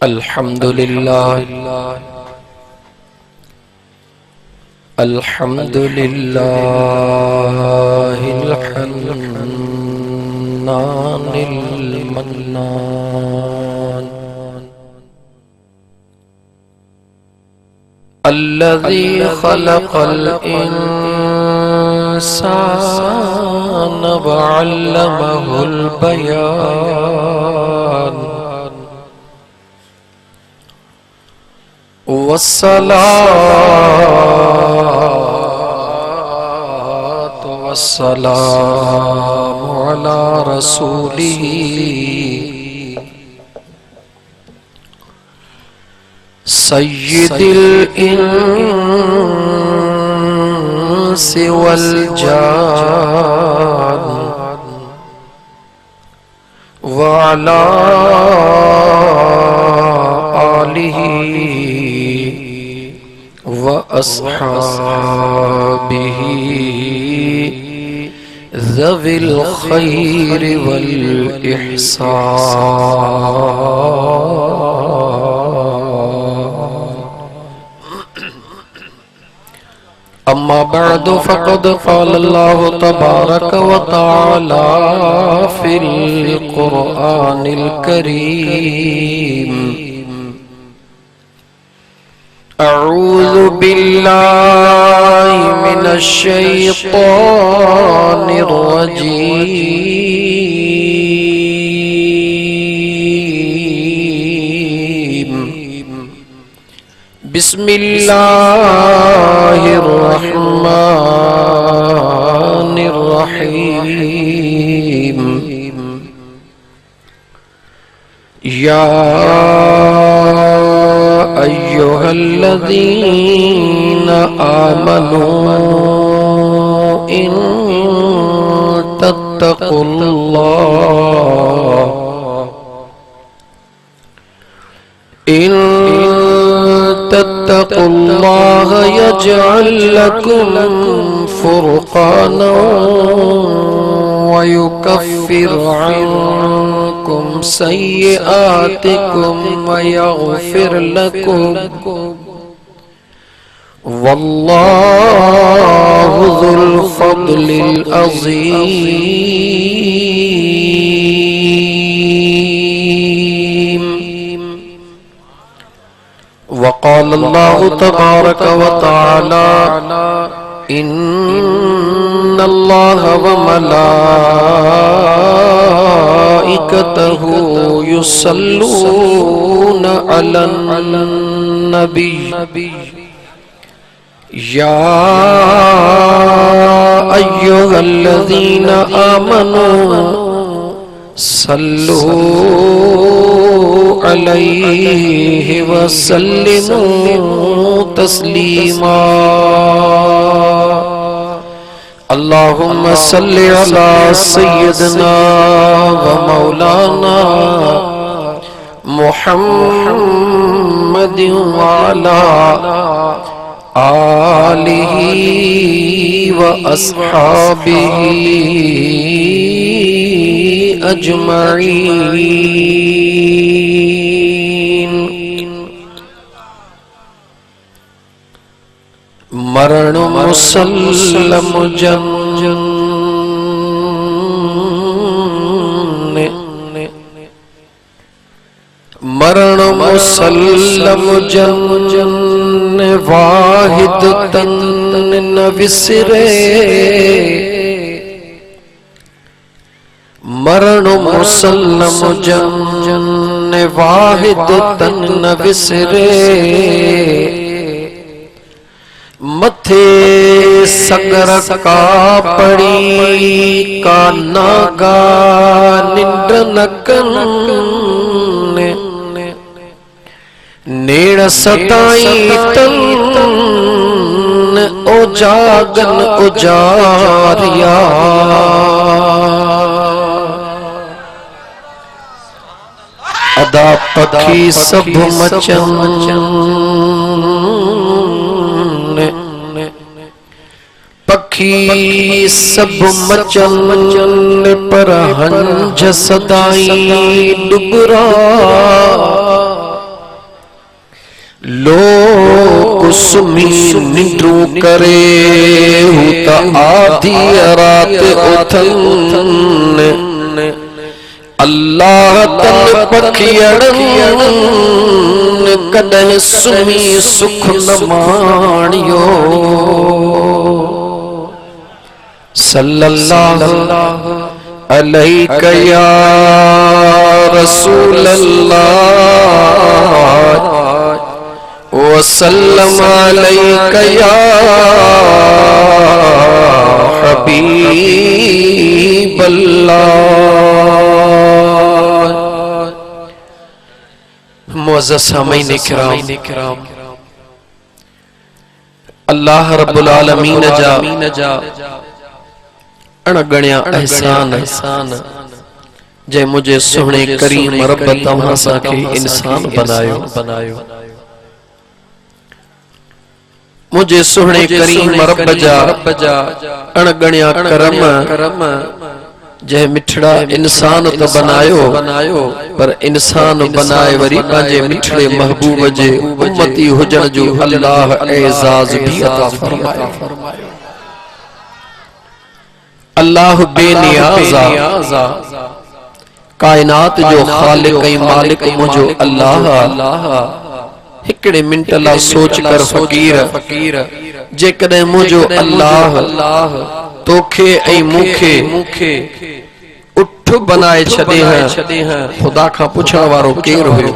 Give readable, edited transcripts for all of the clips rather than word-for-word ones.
अल्हम्दुलिल्लाह अल्हम्दुलिल्लाहिल हन्नानिल मन्नान अल्लज़ी खलक़ल इंसान व अल्लमहुल बयान वस्सलातु वस्सलामु अला रसूलिही सय्यिदिल इंसि वल जान व अला आलिही व अस्हाबिही ज़विल खैरि वल इहसान। अम्मा बअद फ़क़द क़ाल अल्लाहु तबारक व तआला फ़िल क़ुरआनिल करीम अऊज़ु बिल्लाहि मिनश शैतानिर रजीम बिस्मिल्लाहिर रहमानिर रहीम या अय्युहल्लज़ीना आमनू इन तत्तक़ुल्लाह यजअल लकुम फुरक़ाना व युकफ्फिर अन्कुम सय्यिआतिकुम व यग़फिर लकुम वल्लाहु ज़ुल फ़द्लिल अज़ीम। वक़ाल अल्लाहु तबारक व तआला इन्नल्लाह व मलाइकतहु युसल्लूना अलन नबी या अय्युहल्लज़ीना आमनू सल्लू अलैहि व सल्लिमू तस्लीमा। अल्लाहुम्मा सल्लि अला सय्यिदना व मौलाना मुहम्मदिन व अला आलिही व अस्हाबिही अजमईन। मरण मुसल्लम मरण मुसल्लम जन वाहिद तन न विसरे मरण मुसल्लम जन वाहिद तन न विसरे मथे सगर का पड़ी का नागा निंड नकन नेड़ सताई तन उजागन उजारिया अदा पखी सब मचन पखी सब मचन पर हंज सदाई डुबरा सुमी निंड्रू करे हुता आधी रात उथन अल्लाह तन पखियड़न कदह सुमी सुख न माणियो सल्लल्लाहु अलैका या रसूल अल्लाह वसल्लम अलैका या हबीब अल्लाह। मुअज़्ज़ज़ सामीन इकराम, अल्लाह रब्बुल आलमीन जा अणगणिया एहसान जे मुझे सुहणे करीम रब तव्हां सां इंसान बनायो मुझे सुहणे करीम रब जा अणगणिया करम जे मिठड़ा इंसान तो बनायो पर इंसान बनाए वरी पांजे मिठड़े महबूब जे उम्मती हुजण जो अल्लाह एजाज भी अता फरमायो। अल्लाह बेनियाज़ा कायनात जो खालिक ऐं मालिक मुझो अल्लाह हिकड़े मिंट ला सोच कर फकीर जेकॾहिं मुझो अल्लाह तोखे ऐं मूंखे उठ बनाए छॾे हैं खुदा खां पुछण वारो केर हुयो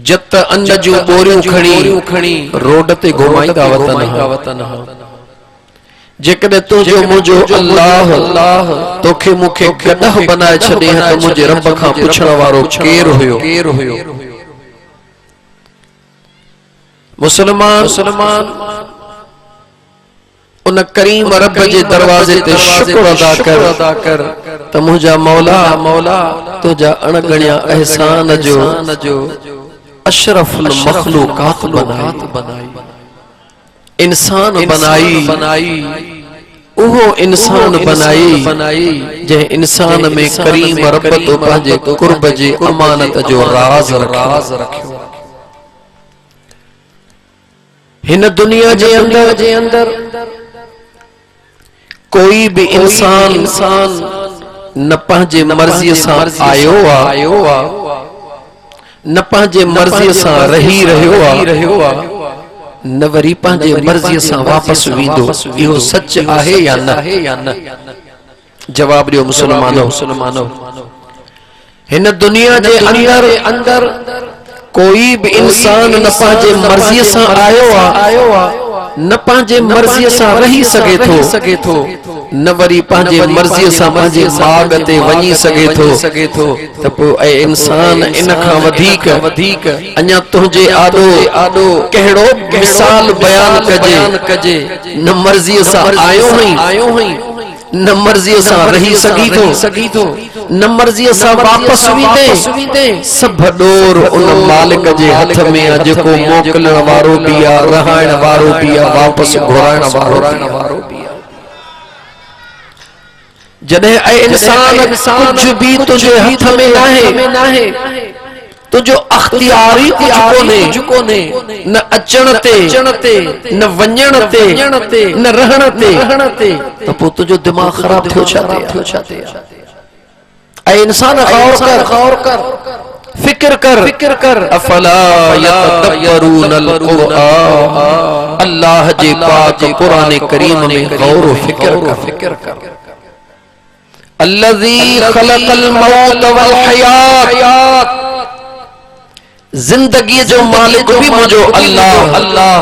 जत अन्न जूं बोरियूं खणी रोड ते घुमाईंदा वतन जेकॾहिं तुंहिंजो मुंहिंजो अल्लाह तोखे मूंखे गॾह बनाए छॾे त मुंहिंजे रब खां पुछण वारो केर हुयो। मुसलमान उन करीम रब जे दरवाजे ते शुक्र अदा कर त मुंहिंजा मौला तुंहिंजा अणगणिया एहसान जो अशरफुल मखलूकात बनाई इंसान बनाई उहो इंसान बनाई जे इंसान में करीम रब तो पंहिंजे कुर्ब जे अमानत जो राज रखियो। हिन दुनिया जे अंदर कोई भी इंसान न पंहिंजे मर्जी सां आयो न पंहिंजे मर्जी सां रही रहियो न वरी पंहिंजे मर्जी सां वापस वींदो। इहो सच आहे या न? जवाब ॾियो मुसलमानो। हिन दुनिया जे अंदर कोई भी इंसान न पंहिंजे मर्जी सां आयो न पंहिंजे मर्जी सां रही सके थो न वरी पंहिंजे मर्जी सां पंहिंजे बाग ते वञी सके थो त पोइ ऐ इंसान इन खां वधीक अञा तुंहिंजे आॾो कहिड़ो मिसाल बयान कजे। न मर्जी सां आयो हुई न मर्जी सां रही सगी थो न मर्जी सां वापस वींदे सब ॾोर उन मालिक जे हथ में आहे जेको मोकलण वारो भी आहे रहाइण वारो भी आहे वापस घुराइण वारो भी आहे। जॾहिं ऐ इंसान कुछ भी तुझे हथ में नाहे तुझो अख्तियारी कुछ कोने न अचण ते न वञण ते न रहण ते त पोइ तुझो दिमाग़ ख़राब थियो छा ते। ऐ इंसान गौर कर फिक्र कर अफला यतदब्बरूनल क़ुरआन अल्लाह जे पाक कुरान करीम में गौर फिक्र कर। अल्लज़ी खलक़ल मौत वल हयात जिंदगी जो मालिक भी मुझो अल्लाह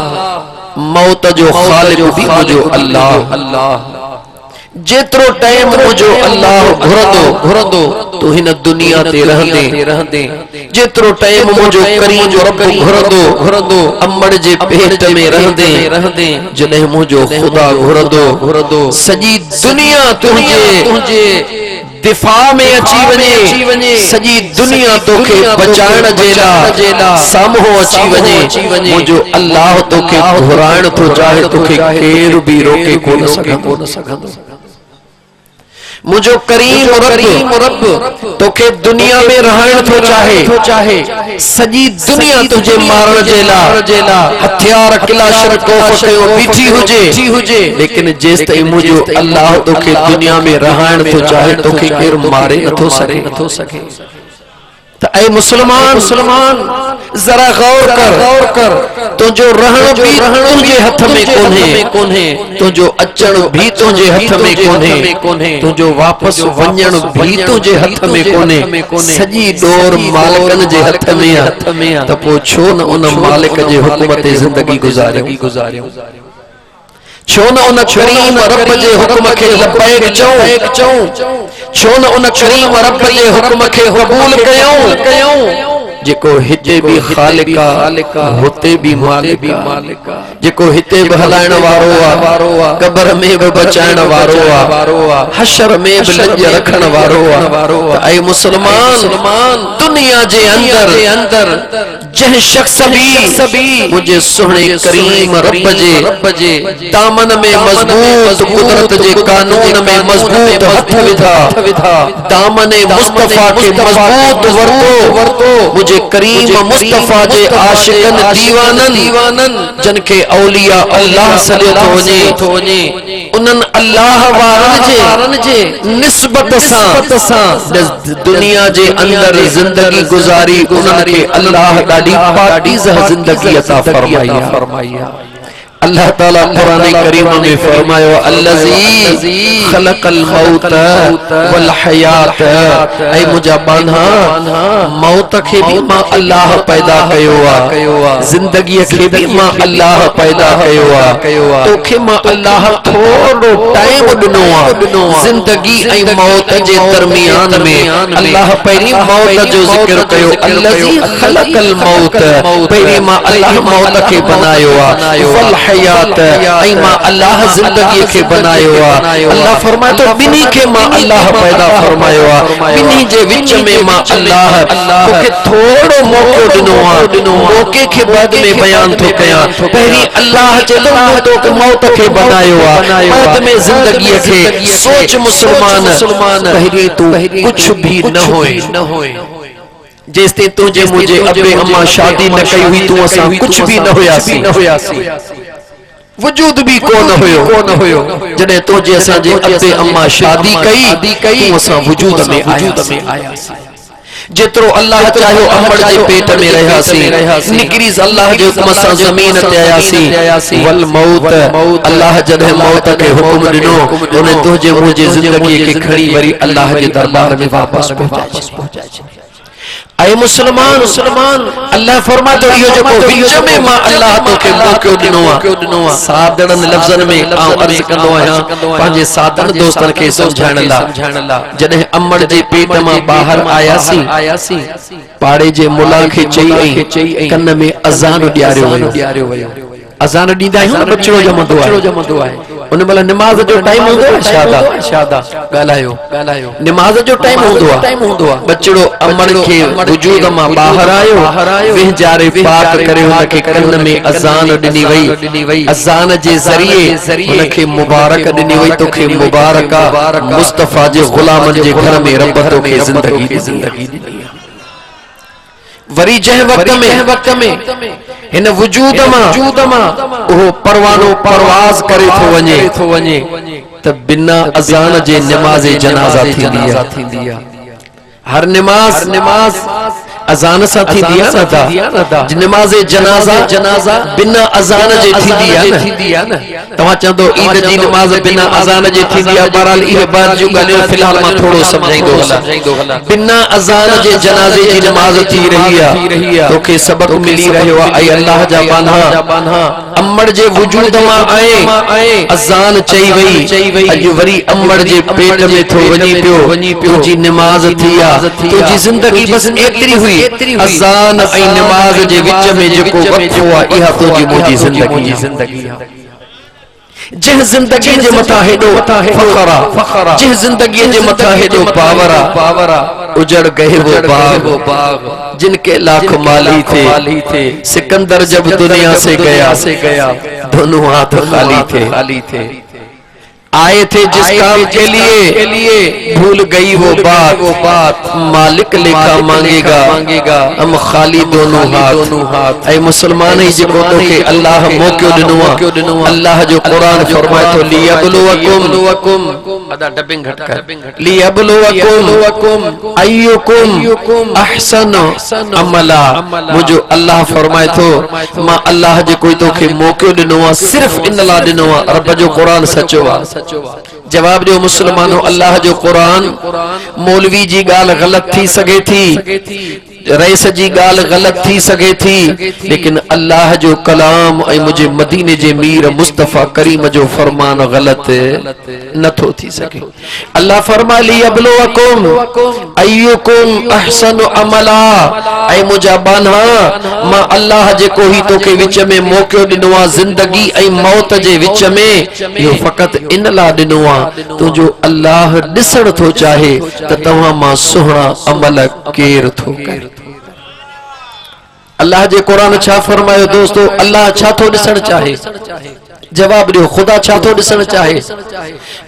मौत जो खालिक भी मुझो अल्लाह। जेतरो टाइम मुझो अल्लाह घुरंदो तो हिन दुनिया ते रहंदे जेतरो टाइम मुझो करीम रब घुरंदो अम्मड़ जे पेट में रहंदे जॾहिं मुझो खुदा घुरंदो सॼी दुनिया तुझे दिफा में अची वञे सॼी दुनिया तोखे बचाइण जे लाइ साम्हूं अची वञे मुझो अल्लाह तोखे घुराइण थो चाहे तोखे केर भी रोके कोन सघंदो। मुझो करीम रब तोखे दुनिया में रहण थो चाहे सजी दुनिया तुझे मारण जे ला हथियार क्लाशर कोफ कयो बीठी हुजे लेकिन जेस ताईं मुझो अल्लाह तोखे दुनिया में रहण थो चाहे तोखे केर मारे नथो सके तो ऐ मुसलमान जरा गौर कर तुझो रहण भी तुझे हथ में कोन्हे तुझो अचण भी तुझे हथ में कोन्हे तुझो वापस वञण भी तुझे हथ में कोन्हे सजी डोर मालिकन जे हथ में त पो छो न उन मालिक जे हुक्म ते जिंदगी गुजारियो छो न उन करीम रब जे हुक्म खे लबैक चऊं छो न उन करीम रब जे हुक्म खे क़बूल कयूं जेको हिते भी खालिका होते भी मालिका जेको हिते भी हलाइण वारो आ कब्र में भी बचाइण वारो आ हशर में भी लंज रखण वारो आ ऐ मुसलमान दुनिया जे अंदर जह शख्स भी मुझे सुहणे करीम रब जे दामन में मजबूत कुदरत जे कानून में मजबूत हथ विधा दामन मुस्तफा के मजबूत वरतो मुझे करीम मुस्तफा जे आशिकन दीवानन जन के औलिया अल्लाह सले थो वने उनन अल्लाह वारन जे निस्बत सां दुनिया जे अंदर जिंदगी गुजारी उनन के अल्लाह ॾाढी पाकीज़ा जिंदगी अता फरमाई अल्लाह ताला कुरान करीम में फरमायो अल्लज़ी खलकल मौत वल हयात ऐ मुजा बांधा मौत के भी मां अल्लाह पैदा कयो आ जिंदगी के भी मां अल्लाह पैदा कयो आ तोखे मां अल्लाह थोड़ो टाइम दिनो आ जिंदगी ऐ मौत जे दरमियान में अल्लाह पहिरी मौत जो जिक्र कयो अल्लज़ी खलकल मौत पहिरी मां अल्लाह मौत के बनायो आ वल हयात ऐ मां अल्लाह जिंदगी के बनायो आ अल्लाह फरमाए तो बिनी के मां अल्लाह पैदा फरमायो आ बिनी जे विच में मां अल्लाह तोखे थोड़ो मौको दिनो आ मौके के बाद में बयान तो कया पहिरी अल्लाह जे तो के मौत के बनायो आ बाद में जिंदगी के सोच मुसलमान पहिरी तू कुछ भी न होए जेस्ते तुझे मुझे अबे अम्मा शादी न कई हुई तू असा कुछ भी न होयासी वजूद भी कोन होयो जने तुझे असा जे अबे अम्मा शादी कई तू असा वजूद में आयासी जेतरो अल्लाह चाहो अमड़ जे पेट में रहासी निकरी अल्लाह जे हुक्म सा जमीन ते आयासी वल मौत अल्लाह जदे मौत के हुक्म दिनो उन्हें तुझे मुझे जिंदगी के खड़ी वरी अल्लाह के दरबार में वापस पहुंचाए ऐ मुसलमान अल्लाह फरमातो इहो जेको विच में मां अल्लाह तोखे मौको दिनो आ सादड़न लफ्ज़न में आ अर्ज कंदो आया पांजे सादड़ दोस्तन के समझाइण ला जदे अमड़ जे पेट मां बाहर आयासी पाड़े जे मुला के चई कन में अजान ॾियारियो वयो अजान ॾींदा आहियूं न बचड़ो जमंदो आहे उन महिल नमाज जो टाइम हूंदो आहे शादा ॻाल्हायो नमाज जो टाइम हूंदो आहे बचड़ो अमड़ के वजूद मां बाहर आयो विहजारे पाक करे उन के कन में अजान ॾिनी वई अजान जे ज़रिए उन के मुबारक ॾिनी वई तोखे मुबारक मुस्तफा जे गुलामन जे घर में रब तोखे जिंदगी ॾिनी वरी जह वक्त में इन वजूद मां वो परवानो परवाज करे थो वने त बिना अजान जे नमाज जनाजा थींदी है हर नमाज अजान सा थींदी है ना नमाज जनाजा बिना अजान जे थींदी है ना तवा चंदो ईद जी नमाज बिना अजान जे थींदी है बहरहाल इहे बात जो गले फिलहाल मां थोड़ो समझाइंदो हला बिना अजान जे जनाजे जी नमाज थी रही है तोखे सबक मिली रहियो है ऐ अल्लाह जा बान्हा अमड़ जे वजूद मां आए अजान चई वई अज वरी अमड़ जे पेट में थो वनी पियो जी नमाज थिया तुझी जिंदगी बस एतरी हुई अजान ऐ नमाज जे विच में जेको वक्त हुआ इहा तुझी मुझी जिंदगी जिह जिंदगी जे मथा हेडो फखरा जिह जिंदगी जे मथा हेडो पावरा उजड़ गए वो बाग जिनके लाख माली थे सिकंदर जब दुनिया से गया दोनों हाथ खाली थे आए थे जिस काम के लिए भूल गई वो बात मालिक लेखा मांगेगा हम खाली दोनों हाथ। ऐ मुसलमान ही जो तो के अल्लाह मौके दिनुआ अल्लाह जो कुरान फरमाए तो लियबलुवकुम अदा डबिंग घटकर लियबलुवकुम अय्युकुम अहसनु अमला। मुझे अल्लाह फरमाए तो मां अल्लाह जे कोई तो के मौके दिनुआ सिर्फ इन ला दिनुआ रब जो कुरान सचो आ। जवाब दियो मुसलमानों अल्लाह जो कुरान मौलवी जी गाल गलत थी सके थी रईस जी गाल गलत थी सके थी लेकिन अल्लाह जो कलाम ऐं मुझे मदीने जे मीर मुस्तफा करीम जो फरमान गलत नथो थी सके। अल्लाह फरमा लियबलुवकुम अय्युकुम अहसनु अमला। ऐं मुझा बाना मां अल्लाह जे कोई तो के विच में मौको दिनो आ जिंदगी ऐं मौत जे विच में यो फकत इन ला दिनो आ तुझो अल्लाह दिसण थो चाहे त तवा मां सुहणा अमल केर थो करे। अल्लाह जे कुरान छा फरमायो दोस्तों अल्लाह छा थो दिसण चाहे? जवाब दियो खुदा छा थो दिसण चाहे?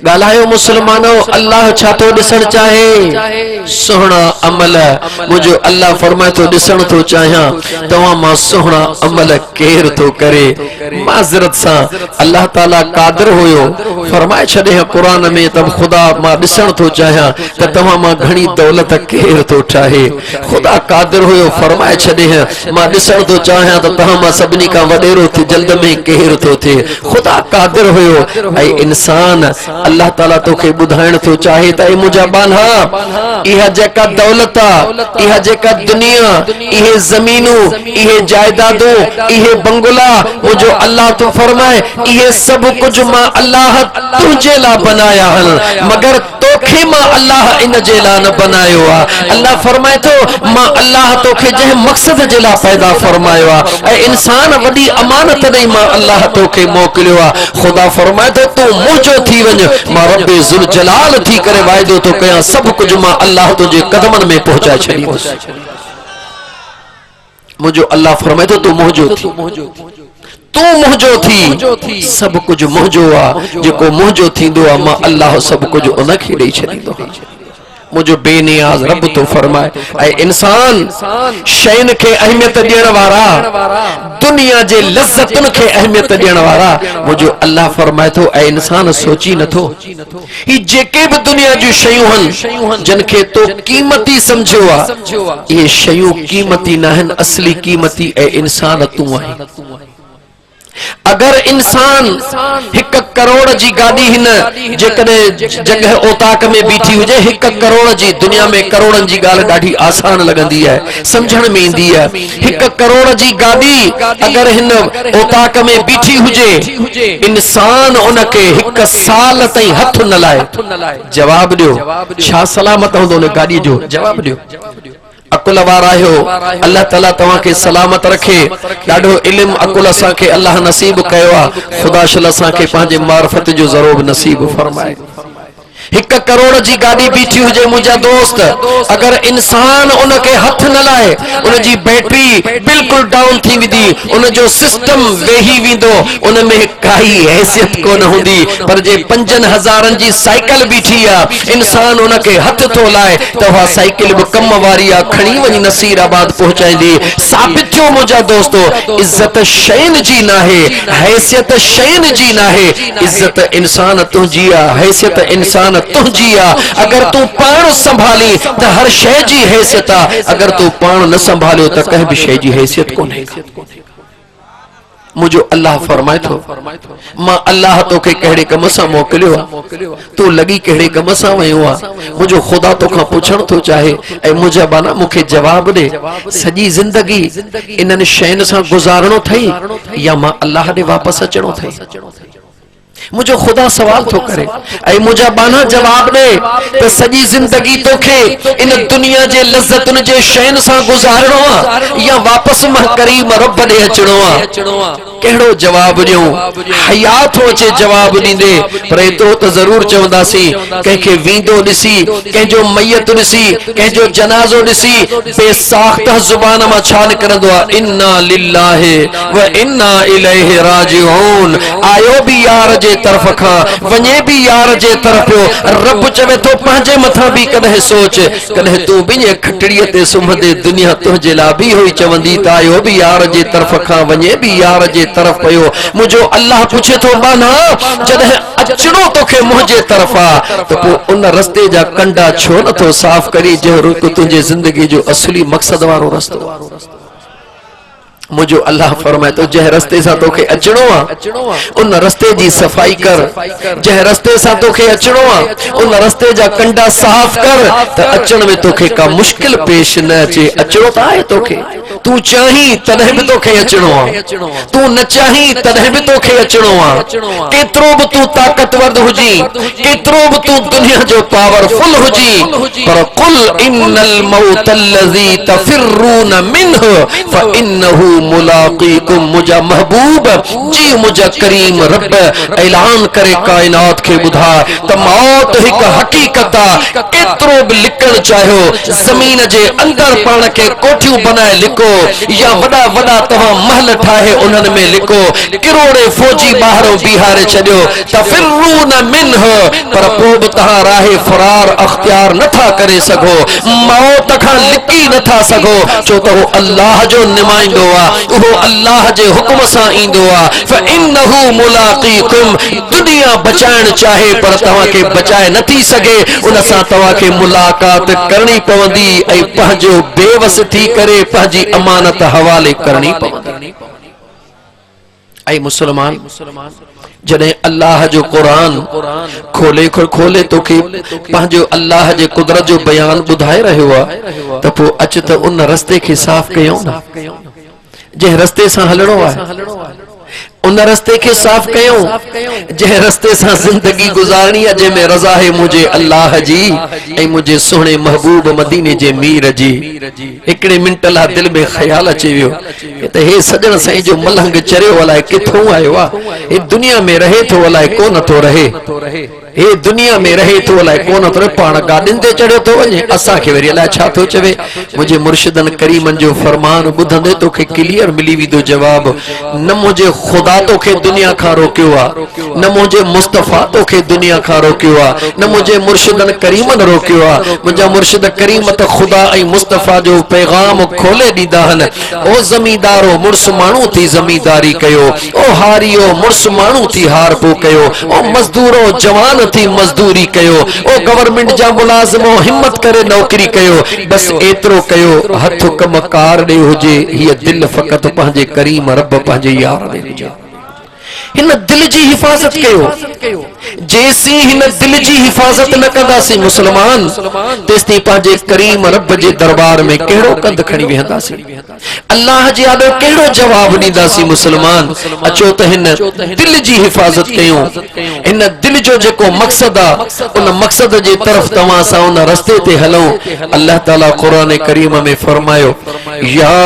गालायो मुसलमानो अल्लाह छा थो दिसण चाहे? सुहणा अमल। मुझे अल्लाह फरमाए तो दिसण तो चाहिया तवा मां सुहणा अमल केर तो करे। माजरत सा अल्लाह ताला कादिर होयो फरमाए छड़े कुरान में तब खुदा मां दिसण तो चाहिया त तवा मां घणी दौलत केर तो चाहे। खुदा कादिर होयो फरमाए छड़े मां दिसण तो चाहिया त तवा मां सभनी का वडेरो थे जल्द में केर तो थे। खुदा कादिर होयो ऐ इंसान अल्लाह ताला तो के बुधाइण तो चाहे त मुझा बाना इहा जेका दौलत इहा जेका दुनिया इहे जमीनू इहे जायदादू इहे बंगला मुझो अल्लाह तो फरमाए इहे सब कुछ मां अल्लाह तुझे ला बनाया हल मगर तोखे मां अल्लाह इन जे ला न बनायो आ। अल्लाह फरमाए तो मां अल्लाह तोखे जे मकसद जे ला पैदा फरमायो आ ऐ इंसान वडी अमानत दे मां अल्लाह तोखे मोकलियो आ। खुदा फरमाए तो तू मुझो थी वञ मां रब्बे जुल जलाल थी करे वायदो तो कया सब कुछ मां अल्लाह तुझे कदमन में पहुंचाए छडींदुस। मुझो अल्लाह फरमाए तो तू मुझो थी तू मुझो थी सब कुछ मुझो आ जेको मुझो थींदो आ मां अल्लाह सब कुछ उनखे ॾेई छॾींदो। मुझो बेनियाज रब तो फरमाए ऐ इंसान शैन के अहमियत ॾियण वारा दुनिया जे लज़्ज़तुन के अहमियत ॾियण वारा मुझो अल्लाह फरमाए तो ऐ इंसान सोची नथो ही जेके भी दुनिया जी शयूं हन जिन के तो कीमती समझो आ ये शयूं कीमती न हन असली कीमती ऐ इंसान तू है। अगर इंसान 1 करोड़ जी गाड़ी हिन जेकॾहिं जगह ओताक में बीठी हुजे 1 करोड़ जी दुनिया में करोड़न जी गाल ॾाढी आसान लगंदी है समझण में ईंदी है। 1 करोड़ जी गाड़ी अगर हिन ओताक में बीठी हुजे इंसान उनके 1 साल ताईं हथ न लाए। जवाब दियो छा सलामत हूंदो उन गाड़ी जो? जवाब दियो। अकुल वारा हो अल्लाह ताला तवा के सलामत रखे। ॾाढो इल्म अकुल असा के अल्लाह नसीब कयो आ। खुदा शल असा के पांजे मार्फत जो ज़रूर नसीब फरमाए। 1 करोड़ जी गाड़ी बीठी हुजे मुझा दोस्त अगर इंसान उनके हथ न लाए उन जी बैटरी बिल्कुल डाउन थी विदी उन जो सिस्टम वेही विंदो उन में काई हैसियत कोन हुंदी। पर जे 5000 जी साइकिल बीठी आ इंसान उनके हथ तो लाए तो वह साइकिल भी कम वारी आ खणी वनी नसीराबाद पहुंचाईंदी। साबित थियो मुझा दोस्तों इज्जत शैन जी ना है हैसियत शैन जी ना है। इज्जत इंसान तुझी आ हैसियत इंसान तुझी आ। अगर तू पान संभाली तो हर शय जी हैसियत आ अगर तू पान न संभालियो तो कह भी शय जी हैसियत कोने। मुझो अल्लाह फरमाए थो मां अल्लाह तो के कहिड़े कम सां मोकिलियो तू लगी कहिड़े कम सां वयो आ। मुझो खुदा तो खां पुछण थो चाहे ऐं मुझा बाना मूंखे जवाब दे सॼी जिंदगी इन्हनि शयुनि सां गुज़ारणो थई या मां अल्लाह ॾे वापसि अचणो थई? मुझो खुदा सवाल तो करे ऐ मुझा बाना जवाब दे तो सजी जिंदगी तोखे इन दुनिया जे लज़्ज़तुन जे शैन सां गुज़ारणो आ या वापस मां करीम रब ॾे अचणो आ? कहिड़ो जवाब ॾियूं, हया थो अचे जवाब ॾींदे, पर एतिरो त ज़रूर चवंदासीं कंहिंखे वींदो ॾिसी, कंहिंजो मैयत ॾिसी, कंहिंजो जनाज़ो ॾिसी बेसाख्त ज़ुबान मां छा निकिरंदो आहे, इन्ना लिल्लाहि व इन्ना इलैहि राजिऊन। आयो भी यार जे तरफ खां, वञे भी यार जे तरफ पियो। रब चवे थो पंहिंजे मथां भी कॾहिं सोच, कॾहिं तूं बिन खटड़ीअ ते सुम्हंदे दुनिया तुंहिंजे लाइ भी हुई चवंदी त आयो भी यार जे तरफ खां, वञे भी यार जे तरफ पियो। मुंहिंजो अल्लाह पुछे थो बाना जॾहिं अचणो तोखे मुंहिंजे तरफ़ आहे त पोइ उन रस्ते जा कंडा छो नथो साफ़ करी जहिड़ो तुंहिंजे ज़िंदगी जो असली मक़सद वारो रस्तो। मुझो अल्लाह फरमाए तो जह रस्ते सा तोखे अचणो आहे उन रस्ते जी सफ़ाई कर, जह रस्ते सा तोखे अचणो आहे उन रस्ते जा कंडा साफ़ कर त अचण में तोखे का मुश्किल पेश न अचे। अचणो त आहे तोखे, तू चाही तॾहिं भी तोखे अचणो आहे, तू न चाही तॾहिं भी तोखे अचणो आहे। केतिरो भी तू ताकतवर हुजी, केतिरो भी तू दुनिया जो पावरफुल हुजी, पर कुल इन्नल मौत अल्लज़ी तफिरून मिन्हु फइन्नहु मुलाक़ीकुम। मुझा महबूब जी मुझा करीम रब ऐलान करे कायनात के बुधा त मौत एक हकीकत आहे। केतिरो भी लिखण चाहियो ज़मीन जे अंदर पाण के कोठियूं बनाए लिखो या वॾा वॾा तव्हां महल ठाहे उन्हनि में लिखो, किरोड़े फौजी ॿाहिरों बीहारे छॾियो तफिरून मिन्हु, पर पोइ बि तव्हां राहे फरार अख्तियार नथा करे सघो, मौत खां लिकी नथा सघो, छो त उहो अल्लाह जो नुमाइंदो आहे, उहो अल्लाह जे हुक्म सां ईंदो आहे। फइन्नहु मुलाक़ीकुम। दुनिया बचाइण चाहे पर तव्हांखे बचाए नथी सघे, उन सां तव्हांखे मुलाक़ात करणी पवंदी ऐं पंहिंजो बेवस थी करे पंहिंजी अमानत हवाले करणी पवंदी। ऐं मुसलमान जॾहिं अल्लाह जो क़ुरान खोले तोखे पंहिंजो अल्लाह जे कुदरत जो बयान ॿुधाए रहियो आहे त पोइ अच त उन रस्ते खे साफ़ कयूं न जंहिं रस्ते सां हलणो आहे, उन रस्ते के साफ कयूं जंहिं रस्ते सां जिंदगी गुजारणी आहे, जंहिंमें रज़ा है मुझे अल्लाह जी ऐं मुझे सोहणे महबूब मदीने जे मीर जी। हिकिड़े मिंट लाइ दिल में ख्याल अची वियो त हे सजण साईं जो मलंग चरियो अलाए किथों आयो आहे, हे दुनिया में रहे थो अलाए कोन थो रहे, हे दुनिया में रहे थो अलाए कोन थो रहे, पाण गाॾियुनि ते चढ़ियो थो वञे, असांखे वरी अलाए छा थो चवे। मुंहिंजे मुर्शिदनि करीमनि जो फरमान ॿुधंदे तोखे क्लियर मिली वेंदो जवाब। न मुंहिंजे ख़ुदा तोखे दुनिया खां रोकियो आहे, न मुंहिंजे मुस्तफ़ा तोखे दुनिया खां रोकियो आहे, न मुंहिंजे मुर्शिदनि करीमनि रोकियो आहे। मुंहिंजा मुर्शिद करीम त ख़ुदा ऐं मुस्तफ़ा जो पैगाम खोले ॾींदा आहिनि। ओ ज़मींदारो मुड़ुस माण्हू थी ज़मींदारी कयो, ओ हारियो मुड़ुस माण्हू थी हार पो कयो, ओ मज़दूरो जवान थी मज़दूरी कयो, ओ गवर्नमेंट जा मुलाज़िमो हिम्मत करे नौकरी कयो, बस एतिरो कयो हथ कम कार ॾे हुजे, हीअ दिल फ़क़त पंहिंजे करीम रब पंहिंजे यार ॾे हुजे। हिन दिल जी हिफ़ाज़त कयो, जेसी हिन दिल जी हिफ़ाज़त न कंदासीं मुसलमान तेसिताईं पंहिंजे करीम रब जे दरबार में कहिड़ो कंध खणी वेहंदासीं, अल्लाह जे आॾो कहिड़ो जवाब ॾींदासीं मुसलमान। अचो त हिन दिल जी हिफ़ाज़त कयूं, हिन दिल जो जेको मक़सद आहे उन मक़सद जे तरफ़ तव्हां सां उन रस्ते ते हलूं। अल्लाह ताला क़ुरान करीम में फरमायो या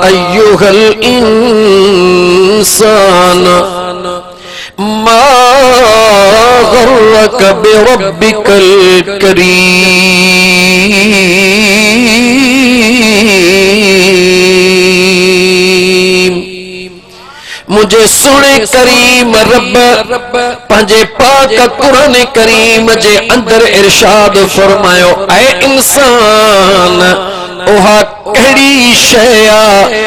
अय्युहल इंसान मा गर्रक बिरब्बिकल करीम। मुझे सोने करीम रब पंहिंजे पाक कुरान करीम जे अंदर इरशाद फरमायो ऐ इंसान ओहा कहिड़ी शइ आहे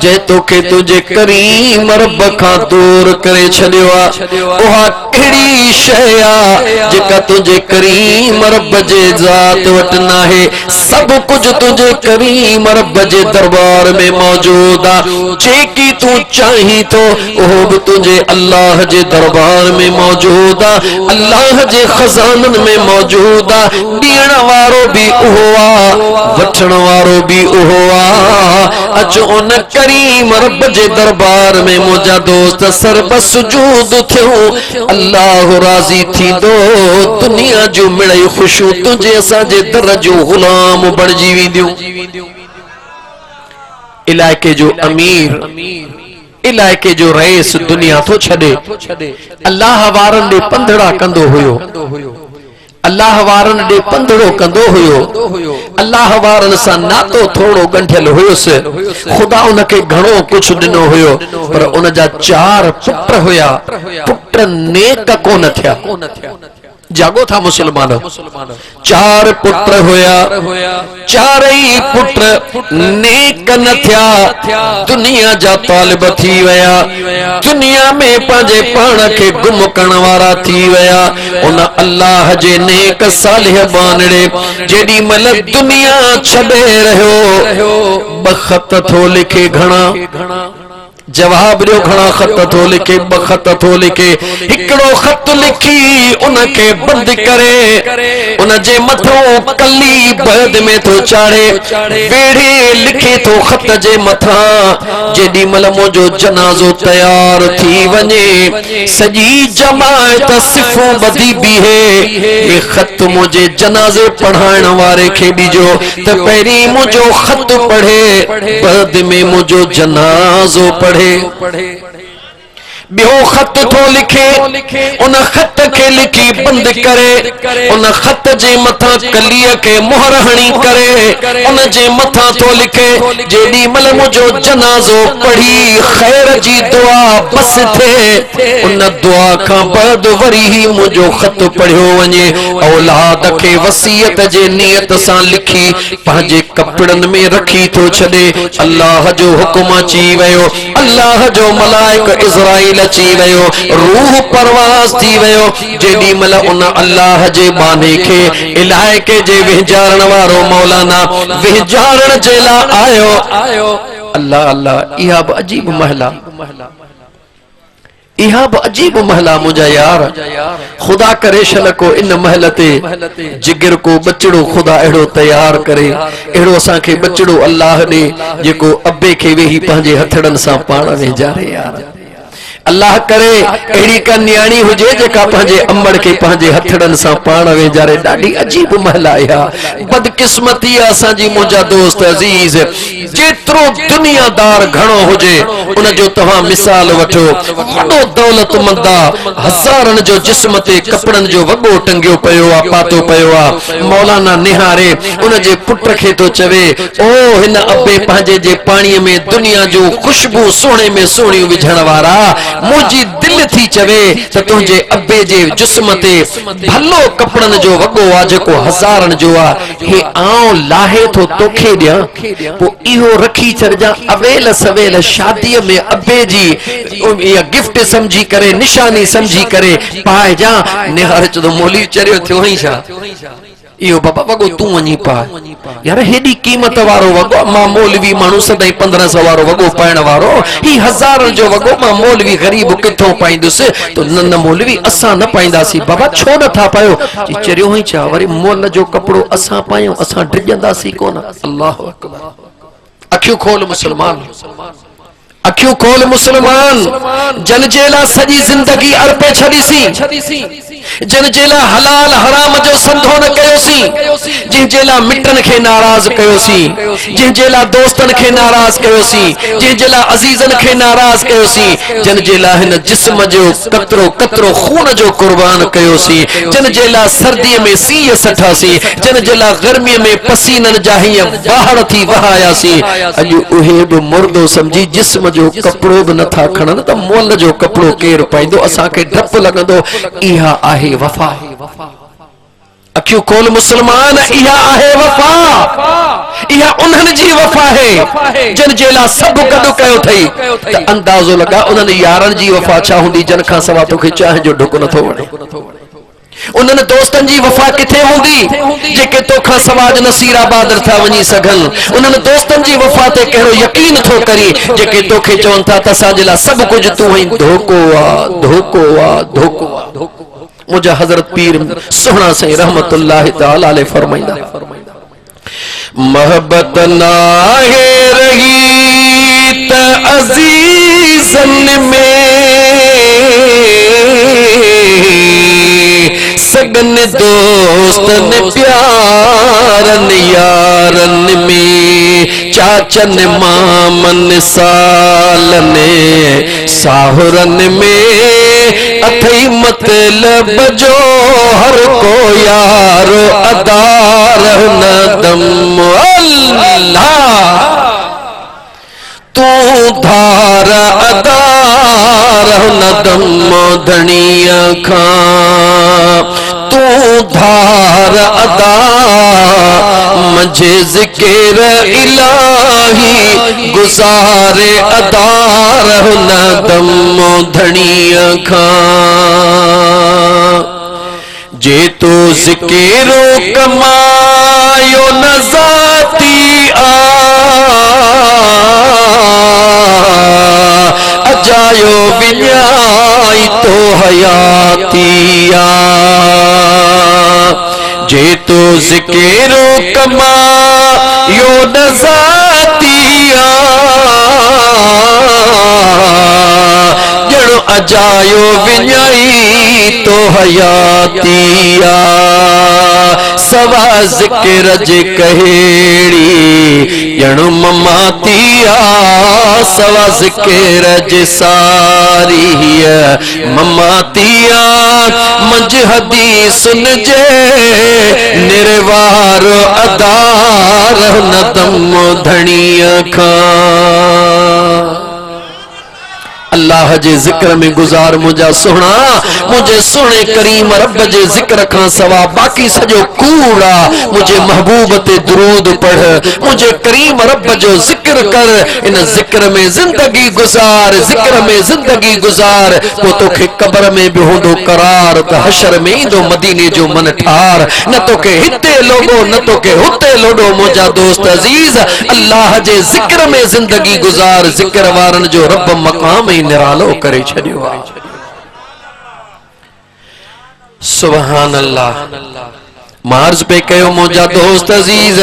जे तोखे तुंहिंजे करीम रब खां दूर करे छॾियो आहे, ओहा कहिड़ी शइ आहे जेका तुंहिंजे करीम रब जे ज़ात वटि नाहे। सभु कुझु तुंहिंजे करीम रब जे दरबार में मौजूद आहे, जेकी तूं चाहीं थो उहो बि तुंहिंजे अल्लाह जे दरबार में मौजूद आहे, अल्लाह जे खज़ाननि में मौजूद आहे। ॾियण वारो बि उहो आहे, वठण वारो बि उहो आहे। अचो उन करीम रब जे दरबार में मुंहिंजा दोस्त सर्ब सुजूद थियूं, अल्लाह राज़ी थींदो, दुनिया जो मिड़ई ख़ुशियूं तुंहिंजे असांजे दर जो ग़ुलाम बणिजी वेंदियूं। इलाइक़े जो अमीर इलाइके जो रईस दुनिया तो छड़े अल्लाह वारन दे पंधड़ा कंदो हुयो अल्लाह वारन दे पंधड़ो कंदो हुयो अल्लाह वारन सा नातो थोड़ो गंढियल हुयुसि खुदा उनके घणो कुछ दिनो हुयो पर उन जा 4 पुट हुया पुट नेक कोन थिया जागो था मुसलमान 4 पुत्र होया 4 पुट नेक न थिया दुनिया जा तालिब थी वया दुनिया में पांजे पाण के गुम करण वारा थी वया उन अल्लाह जे नेक सालिह बानड़े जेडी मल दुनिया छडे रहो बखत थो लिखे घणा जवाब ॾियो घणा खत थो लिखे 2 खत थो लिखे हिकिड़ो खत लिखी उनके बंद करे उन जे मथों कली बद में तो चाड़े वेड़े लिखे तो खत जे मथा जेडी मल मुझो जनाजो तैयार थी वने सजी जमात सिफो बदी बीहे ये खत मुझे जनाजे पढ़ाइण वारे खे दीजो त पहिरी मुझो खत पढ़े बद में मुझो जनाजो पढ़े बियो खत थो लिखे उन खत के लिखी बंद करे उन खत जे मथा कलीअ के मोहर हणी करे उन जे मथा थो लिखे जेडी मल मुझो जनाजो पढ़ी खैर जी दुआ बस थे उन दुआ का बाद वरी ही मुझो खत पढ़ियो वने औलाद के वसीयत जे नियत सा लिखी पांजे कपड़न में रखी तो छदे अल्लाह जो हुक्म अची वयो अल्लाह जो मलाइक इज़राइल अची वयो रूह परवास थी वयो जेडी मल उन अल्लाह जे बाने के इलाइके जे विहजारण वारो मौलाना विहजारण जे ला आयो अल्लाह अल्लाह इहा ब अजीब महला इहा ब अजीब महला मुझा यार खुदा करे शल को इन महलते जिगर को बचड़ो खुदा एड़ो तैयार करे एड़ो असा के बचड़ो अल्लाह ने जेको अब्बे के वेही पांजे हथड़न सा पाण में जारे यार अल्लाह करे एड़ी का न्याणी हुजे जेका पांजे अम्बड़ के पांजे हथड़न सा पाण वेजारे ॾाढी अजीब महला या बदकिस्मती असा जी मुंजा दोस्त अजीज जेतरो दुनियादार घणो हुजे उन जो तवा मिसाल वठो वडो दौलतमंदा हजारन जो जिस्म ते कपड़न जो वगो टंगियो पयो आ पातो पयो आ मौलाना निहारे उन जे पुट के तो चवे ओ हिन अब्बे पांजे जे पानी में दुनिया जो खुशबू सोने में सोणी विझण वारा मुझी दिल थी चवे त तुझे अब्बे जे जिस्म ते भलो कपड़न जो वगो आ जेको हजारन जो आ हे आऊं लाहे तो तोखे दिया पो इहो रखी छड़जा अवेल सवेल शादी में अब्बे जी ये गिफ्ट समझी करे निशानी समझी करे पाए जा निहार चो मोली चरियो थियो ही छा इहो बाबा वगो तू वनी पा यार हेडी कीमत वारो वगो मां मौलवी मानू सदाई 1500 वारो वगो पाइण वारो ही हजार जो वगो मां मौलवी गरीब किथों पाइंदुस तो न मौलवी असा न पाइंदासी बाबा छो न था पायो जी चरियो ही छा वरी मोल जो कपड़ो असा पायो असा डिजंदासी कोन अल्लाह अकबर अखियो खोल मुसलमान अखियो खोल मुसलमान जन जेला सजी जिंदगी अर्पे छडीसी जन जेला हलाल हराम जो संधो न कयोसी जिन जेला मिटन के नाराज कयोसी जिन जेला दोस्तन के नाराज कयोसी जिन जेला अजीजन के नाराज कयोसी जन जेला हिन जिस्म जो कतरो कतरो खून जो कुर्बान कयोसी जन जेला सर्दी में सीय सठासी जन जेला गर्मी में पसीनन जाहिय बाहर थी वहायासी अज उहे बि मुर्दो समझी जिस्म जो कपड़ो भी नथा खणन त मोल जो कपड़ो केर पाइंदो असा के डप लगंदो इहा आहे वफा अखियो खोल मुसलमान इहा आहे वफा इहा उन्हन जी वफा है जन जेला सब गड कयो थई त अंदाजो लगा उन्हन यारन जी वफा छा हुंदी जन खां सवा तोखे चाह जो ढुक नथो वणे उन्हनि दोस्तन जी वफा किथे हुंदी जेके तोखा सवाज नसीराबाद था वनी सघन उन्हनि दोस्तन जी वफा ते कहिड़ो यकीन थो करी जेके तोखे चवनि था त असांजे लाइ सभु कुझु तूं ही धोखो आ मुझा हजरत पीर सोहना साईं रहमतुल्लाह तआला अलैहि फरमाइंदा मोहब्बत नाहे रही त अजीजन में सगन दोस्तन प्यारन यारन में चाचन मामन सालने साहुरन में अथई मतलब जो हर को यारो अदार न दम अल्लाह तू धार अदार न दम धनिया खां तू धार अदा मुझे जिक्र इलाही गुजारे अदार न दम धनिया खां जे तो जिक्रो कमायो न जाती अजायो विन्याई तो हयातिया जे तो जिक्रो कमायो न जातिया जड़ो अजायो विन्याई तो हयातिया सवा जिक्र जे कहेड़ी जणो ममातिया सवा जिक्र जे सारी ममातिया मंज हदीस सुन जे निर्वार अदार न दम धनिया खां अल्लाह जे जिक्र में गुजार मुझा सोना मुझे सोने करीम रब जे जिक्र खां सवा बाकी सजो कूड़ा मुझे महबूब ते दुरूद पढ़ मुझे करीम रब जो जिक्र कर इन जिक्र में जिंदगी गुजार जिक्र में जिंदगी गुजार को तोखे कब्र में भी होंदो करार त हशर में इंदो मदीने जो मन ठार न तोखे हिते लोगो न तोखे हुते लोडो मुझा दोस्त अजीज अल्लाह जे जिक्र में जिंदगी गुजार जिक्र वारन जो रब मकाम निरालो करे छड़ियो सुभान अल्लाह मार्ज पे कयो मुझा दोस्त अजीज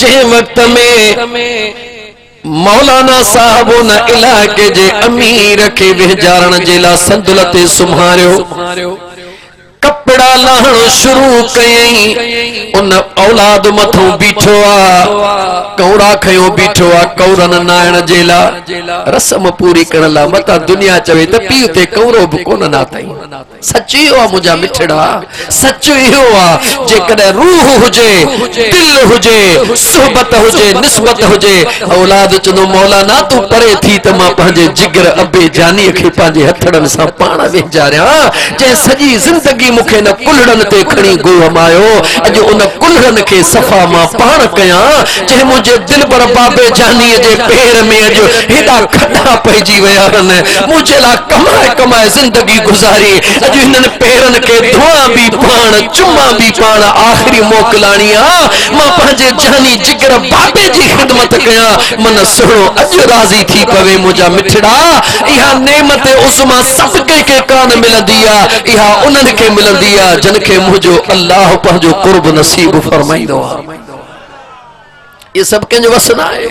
जे वक्त में मौलाना साहब न इलाके जे अमीर के विचारण जे ला संदुलते सुम्हारियो कपड़ा लाहणो शुरू कयई उन औलाद मथो बीठो आ कौड़ा खयो बीठो आ कौरन नायण जेला रस्म पूरी करण ला मता दुनिया चवे त पी ते कौरो भी कोन ना तई सच इहो मुझा मिठड़ा सच इहो आ जे कदे रूह हुजे दिल हुजे सोहबत हुजे निस्बत हुजे औलाद चनो मौलाना तू परे थी त मां पंहिंजे जिगर अबे जानी खे पंहिंजे हथड़न सां पाण वेचारिया जे सजी जिंदगी मुखे न कुलड़न ते खणी गुहमायो अज उन कुलड़न के सफा मां पाण कया जे मुझे दिल पर बाबे जानी जे पैर में अज हेडा खड्डा पइजी वया हन मुझे ला कमाए कमाए जिंदगी गुजारी अज इनन पैरन के धुआ भी पाण चुम्मा भी पाण आखिरी मोकलाणी आ मां पंहिंजे जानी जिगर बाबे जी खिदमत कया मन सुणो अज राजी थी पवे मुझा मिठड़ा इहा नेमत उस्मा सब के कान मिलंदी आ इहा उनन के मिलंदी आ जन के मुझो अल्लाह पंहिंजो कुर्ब नसीब फरमाईंदो आ ये सब के वस ना है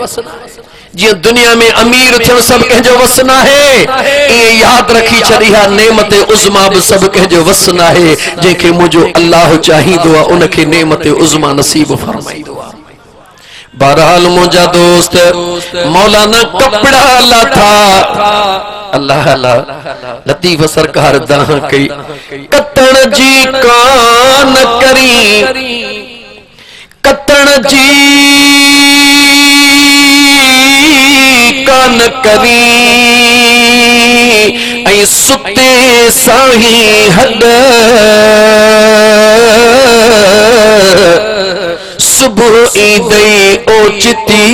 जी दुनिया में अमीर थियण सब के वस ना है ये याद रखी छड़िया नेमत उज़मा भी सब के वस ना है जेके मुझो अल्लाह चाहिदो आ उन के नेमत उज़मा नसीब फरमाईंदो आ बहरहाल मुझा दोस्त मौलाना कपड़ा लाथा अल्लाह अल्लाह लतीफ सरकार दाह कई कतण जी कान करी कतण जी कान करी ऐ सुते साही हद सुबह ईद ओचिती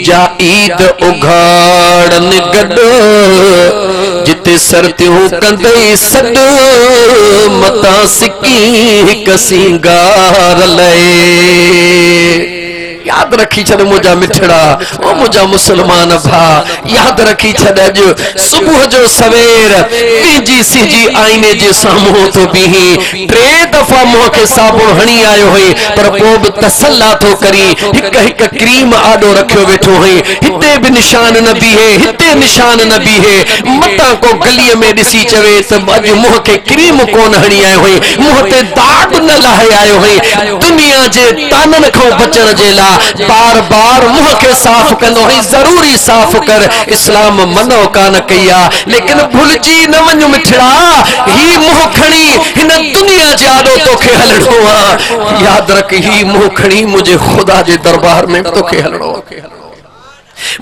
जा ईद उघाड़न गड जिते सरतियों कंदई सद मता सिकी हिक सिंगार लए याद रखी छड़ मुझा मिठड़ा ओ मुझा मुसलमान भा याद रखी छड़ जो सुबह जो सवेर जी सिजी आईने जे सामो तो बीही टे दफा मुंह के साबुण हणी आयो हुई पर को भी तसल्ला तो करी हिक हिक क्रीम आडो रखियो वेठो हुई हिते भी निशान न बीहे हिते निशान न बीहे मता को गली में दिसी चवे त अज मुंह के क्रीम कोन हणी आयो हुई मुंह ते दाग न लाहे आयो हुई दुनिया जे तानन खो बचण जे ला बार बार मुंह के साफ कंदो है जरूरी साफ कर इस्लाम मनो कान कया लेकिन भुलजी न वञ मिठड़ा ही मुंह खणी हिन दुनिया जे आॾो तोखे हलणो आ याद रख ही मुंह खणी मुझे खुदा जे दरबार में तोखे हलणो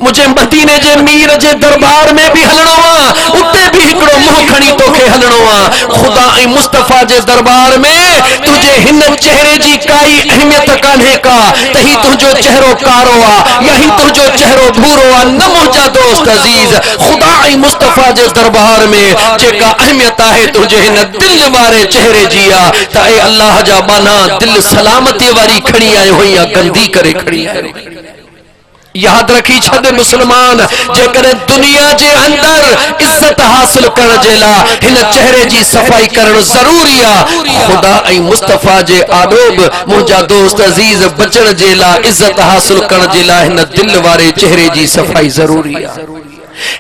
मुझे मदीने जे मीर जे दरबार में भी हलणो आ उते भी हिकड़ो मुंह खणी तोखे हलणो आ खुदा ऐं मुस्तफा जे दरबार में तुझे हिन चेहरे जी काई अहमियत कान्हे का तही तुझो चेहरो कारो आ यही तुझो चेहरो भूरो आ न मुंहिंजा दोस्त अजीज खुदा ऐं मुस्तफा जे दरबार में जेका अहमियत आहे तुझे हिन दिल वारे चेहरे जी आ त ए अल्लाह जा बाना दिल सलामती वारी खणी आयो हुई आ गंदी करे खणी आयो याद रखी छद मुसलमान जेकर दुनिया जे अंदर इज्जत हासिल करण जे ला हिन चेहरे जी सफाई करण जरूरी आ खुदा ऐं मुस्तफा जे आदोब मुंहिंजा दोस्त अजीज बचण जे ला इज्जत हासिल करण जे ला हिन दिल वारे चेहरे जी सफाई जरूरी आ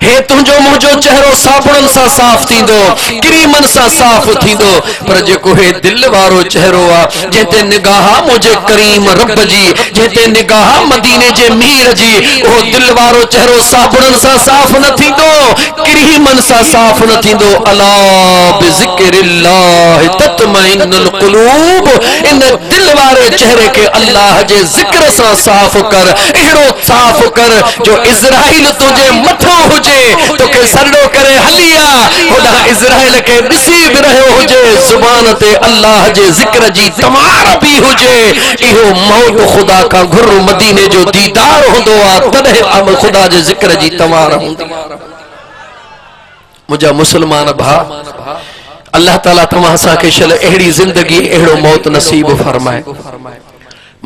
हे तुझो मुझो चेहरो साबुणन सा साफ थींदो क्रीमन सा साफ थींदो पर जेको हे दिल वारो चेहरो आ जेते निगाह मुझे करीम रब जी जेते निगाह मदीने जे मीर जी ओ दिल वारो चेहरो साबुणन सा साफ न थींदो क्रीमन सा साफ न थींदो अला बिज़िक्रिल्लाह तत्मइन्नुल कुलूब इन दिल वारे चेहरे के अल्लाह जे जिक्र सा साफ कर एड़ो साफ कर जो इज़राइल तुझे मथो हुजे तो के सरडो करे हलिया होदा इज़राइल के दिसी भी रहो हुजे जुबान ते अल्लाह जे जिक्र जी तमार भी हुजे इहो मौत खुदा का घुर मदीने जो दीदार हुंदो आ तदे अम खुदा जे जिक्र जी तमार हुंदी मुझा मुसलमान भा अल्लाह ताला तमा सा के शल एड़ी जिंदगी एड़ो मौत नसीब फरमाए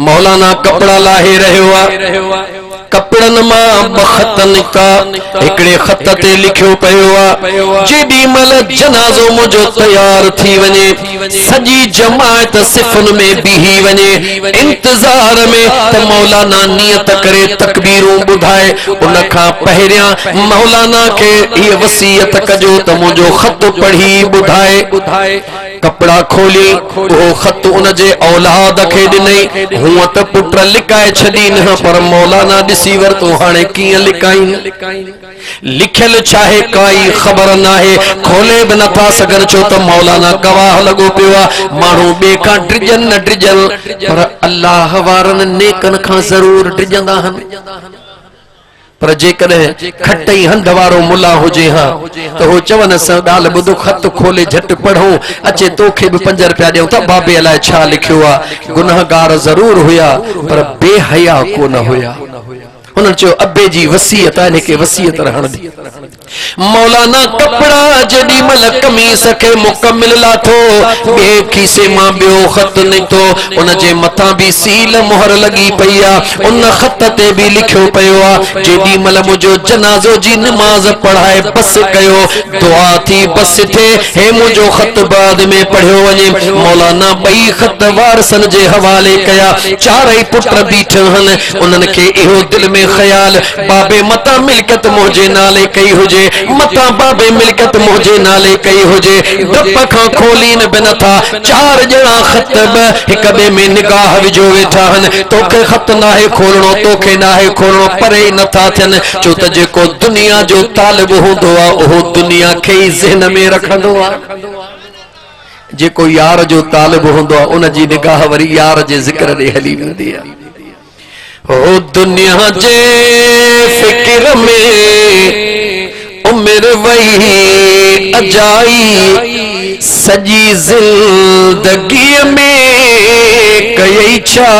मौलाना कपड़ा लाहे रहयो आ कपड़न मां बखत निका एकड़े खत ते लिखियो पयो आ जेडी मल जनाजो मुझो तैयार थी वने सजी जमात सिफन में बीही वने इंतजार में त मौलाना नियत करे तकबीरूं बुधाए उन खां पहिरियां मौलाना के ये वसीयत कजो त मुझो खत पढ़ी बुधाए कपड़ा खोली वो खत उन जे औलाद के दिनई हुआ त पुत्र लिकाए छदी न पर मौलाना दिसी वर तो हाने किया लिकाई लिखल चाहे काई खबर ना है खोले भी नथा सगन छो तो मौलाना गवाह लगो पियो मानू बे का ड्रिजन न ड्रिजन पर अल्लाह वारन नेकन खां जरूर ड्रिजंदा हन पर जेकर खटई हंध वारो मुला हुजे हां तो हो चवन स गाल बुधो खत खोले झट पढ़ो अचे तोखे भी 5 रुपया देऊ त बाबे अलाए छा लिखियो आ गुनाहगार जरूर हुया पर बेहया को न हुया उन्हनि चयो अब्बे जी वसीयत आहे के वसीयत रहण दी मौलाना कपड़ा जडी मल कमीस के मुकम्मिल लाथो बे खीसे मां बियो खत नितो उन जे मथा भी सील मोहर लगी पईया उन खत ते भी लिखियो पयो आ जेडी मल मुजो जनाजो जी नमाज पढ़ाए बस कयो दुआ थी बस थे हे मुजो खत बाद में पढ़ियो वने मौलाना बई खत वारसन जे हवाले कया चारई पुत्र बीठन हन उनन के इहो दिल में ख्याल बाबे मता मिल्कियत मुझे नाले कई हुजे मता बाबे मिल्कियत मुझे नाले कई हुजे डप खां खोली न बिन था 4 जना खतब एक बे में निगाह विजो वेठा हन तोखे खत ना है खोलणो तोखे ना है खोलणो परे न था थन जो त जेको दुनिया जो तालिब हुंदो आ ओहो दुनिया के ज़हन में रखंदो आ जेको यार जो तालिब हुंदो आ उन जी निगाह वरी यार जे जिक्र रे हली वेंदी आ ओ दुनिया जे फिक्र में उम्र वही अजाई सजी जिंदगी में कई छा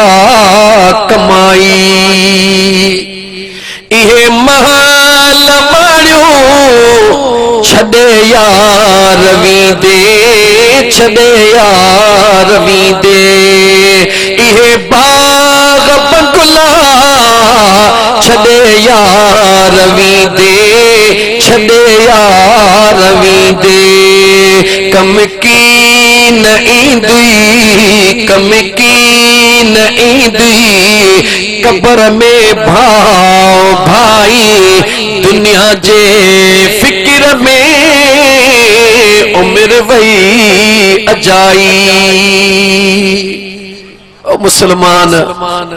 कमाई इहे महल मारियो छदे यार वी दे छदे यार वी दे इहे बाग बंगला छदे यार वी दे छदे यार वी दे कम की न ईंदी कम की न ईंदी कब्र में भाव भाई दुनिया जे फिक्र में उम्र वही अजाई मुसलमान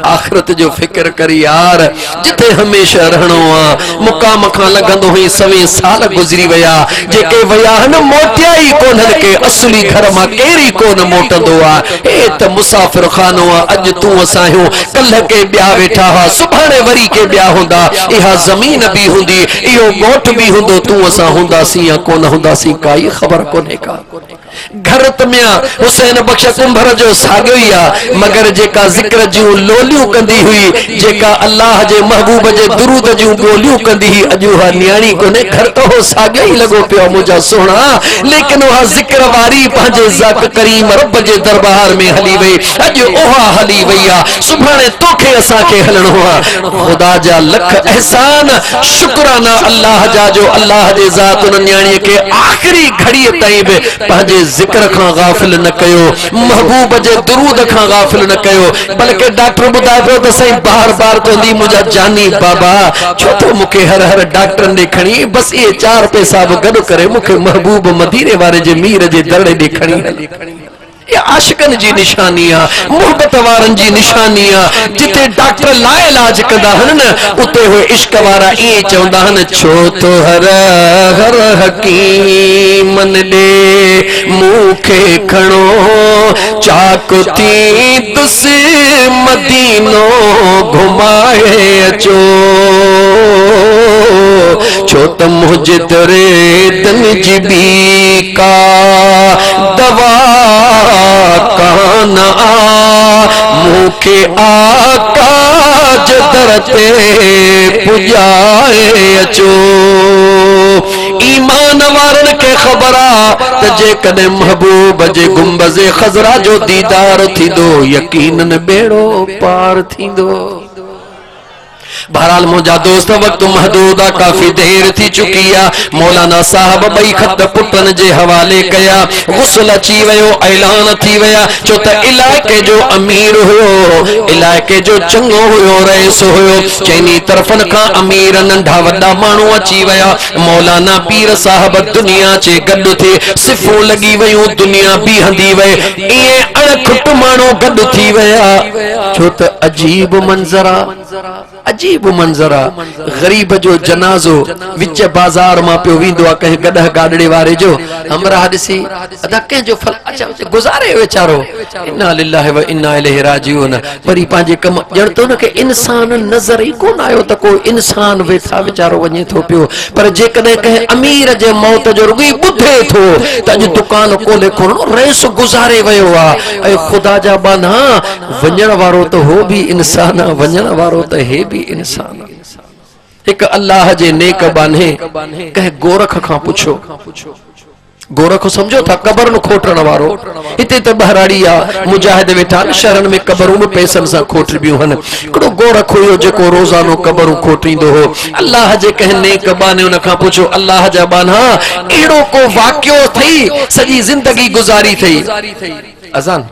आखिरत जो फिक्र कर यार, जिथे हमेशा रहणो आ। मुकाम खां लगंदो हुई 100 साल गुजरी वया, जेके वया न मोटिया ही कोन्हन के असली घर मां केरी कोन मोटंदो आ। ए त मुसाफिर खानो आ। अज तू असायो, कल के ब्या वेठा हा, सुभाणे वरी के ब्या हुंदा। इहा जमीन भी हुंदी, इहो गोठ भी हुंदो, तू असा हुंदासी या कोन हुंदासी काई खबर कोने का। घरत में हुसैन बख्श कुंभर जो साॻियो ई आ, मगर जेका ज़िक्र जूं लोलियूं कंदी हुई, जेका अल्लाह जे महबूब जे दुरूद जूं ॿोलियूं कंदी हुई, अॼु उहा नियाणी कोन्हे। घर तो हो साॻियो ई लॻो पियो मुंहिंजा सोना, लेकिन उहा ज़िक्र वारी पंहिंजे ज़ात करीम रब जे दरबार में हली वई। अॼु उहा हली वई आ, सुभाणे तोखे असांखे हलणो आ। ख़ुदा जा लख एहसान शुक्राना अल्लाह जा, जो अल्लाह जे ज़ात उन नियाणीअ खे आख़िरी घड़ीअ ताईं बि पंहिंजे ज़िक्र खां गाफ़िल न कयो, महबूब जे दुरूद खां गाफ़िल न कयो। बल्कि डॉक्टर ॿुधाए पियो त साईं बार बार चवंदी मुंहिंजा जानी बाबा, छो तो मूंखे हर हर डॉक्टर ॾे खणी, बस इहे 4 पैसा बि गॾु करे मूंखे महबूब मदीने वारे जे मीर जे दड़े ॾे खणी। ये आशिकन जी निशानी आ, मोहब्बत वारन जी निशानी आ। जिते डॉक्टर लाइलाज कंदा हन न, उते हो इश्क वारा ये चवंदा हन, छो तो हर हर हकीमन दे मुखे खणो, चाकुती तुस मदीनो घुमाए अचो। छो त मुझे तरे दन जी का दवा काना, मुखे आका जदरते पुजाए अचो। ईमान वारन के खबर आ त जेकॾहिं महबूब जे गुंबज़े खज़रा जो दीदार थींदो, यकीनन बेड़ो पार थींदो। बहरहाल मुझा दोस्त, वक्त महदूद आ, काफी देर थी चुकी आ। मौलाना साहब बई खत पुटन जे हवाले कया, गुस्ल अची वयो, ऐलान थी वया। छो त इलाके जो अमीर हुयो, इलाके जो चंगो हुयो, रईस हुयो, चैनी तरफन खां अमीर नंढा वड्डा माण्हू अची वया। मौलाना पीर साहब दुनिया चे गॾु थे, सिफूं लगी वयूं, दुनिया बीहंदी वई, इए अणखुट माण्हू गॾु थी वया। छो त अजीब मंज़रा, अजीब मंजरा, गरीब जो जनाजो विच बाजार मां पियो वेंदो आहे, कंहिं गॾह गाडड़े वारे जो हमरा ॾिसी अदा कंहिंजो फल अच्छा गुज़ारे वेचारो। इन्ना लिल्लाहि व इन्ना इलैहि राजिऊन। वरी पंहिंजे कम ॼणतो न के इंसान नज़र ई कोन आयो त को इंसान वेठा वेचारो वञे थो पियो। पर जेकॾहिं कंहिं अमीर जे मौत जो रुॻी ॿुधे थो त अॼु दुकान खोले खोलणो, रेस गुज़ारे वियो आहे। ऐं ख़ुदा जा बाना, वञण वारो त हो बि इंसान आहे, वञण वारो त हे भी इंसान। एक अल्लाह जे नेक बाने कह गोरख खां पुछो, गोरख समझो था कबर न खोटण वारो। इते त बहराड़ी आ, मुजाहिद वेठा शहरन में कबरूं में पैसन सा खोटबियूं हन। हिकिड़ो गोरख हुयो जेको रोजानो कबरूं खोटींदो हो। अल्लाह जे कह नेक बाने उन खां पुछो, अल्लाह जा बाना एड़ो को वाक्यो थई, सजी जिंदगी गुजारी थई। अजान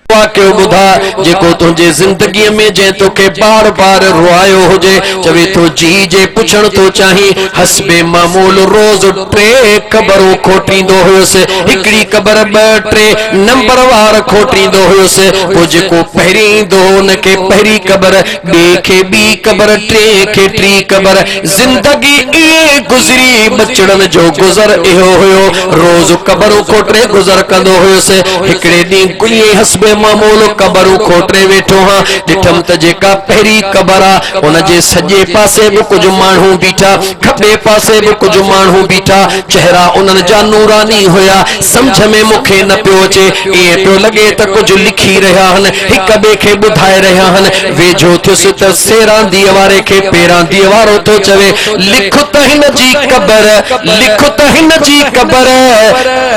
वाक्यो ॿुधा जेको तुंहिंजे ज़िंदगीअ में जंहिं तोखे बार बार रुआयो हुजे। चवे तो जी जे पुछण तो चाही, हसबे मामूल रोज 3 कबरूं खोटींदो हुयुसि, हिकिड़ी कबर 2-3 नंबर वार खोटींदो हुयुसि। पोइ जेको पहिरीं ईंदो हुनखे पहिरीं कबर, ॿिए खे ॿी कबर, टे खे टी कबर। ज़िंदगी इहे गुज़री, बचड़न जो गुज़र इहो हुयो। रोज़ कबरूं खोटे गुज़र कंदो हुयुसि। हिकिड़े ॾींहुं कुलीअ हसबे मामूल कबरूं खोटे वेठो हां। ॾिठम त जेका पहिरीं कबर आ उन जे सॼे पासे बि कुझु माण्हू बीठा, खॿे पासे बि कुझु माण्हू बीठा। चेहरा उन्हनि जा नूरानी हुया। समझ में मूंखे न पियो अचे, ईअं पियो लॻे त कुझु लिखी रहिया आहिनि, हिक ॿिए खे ॿुधाए रहिया आहिनि। वेझो थियुसि त सेरांदीअ वारे खे पेरांदीअ वारो थो चवे, लिख त हिन जी कबर, लिख त हिन जी कबर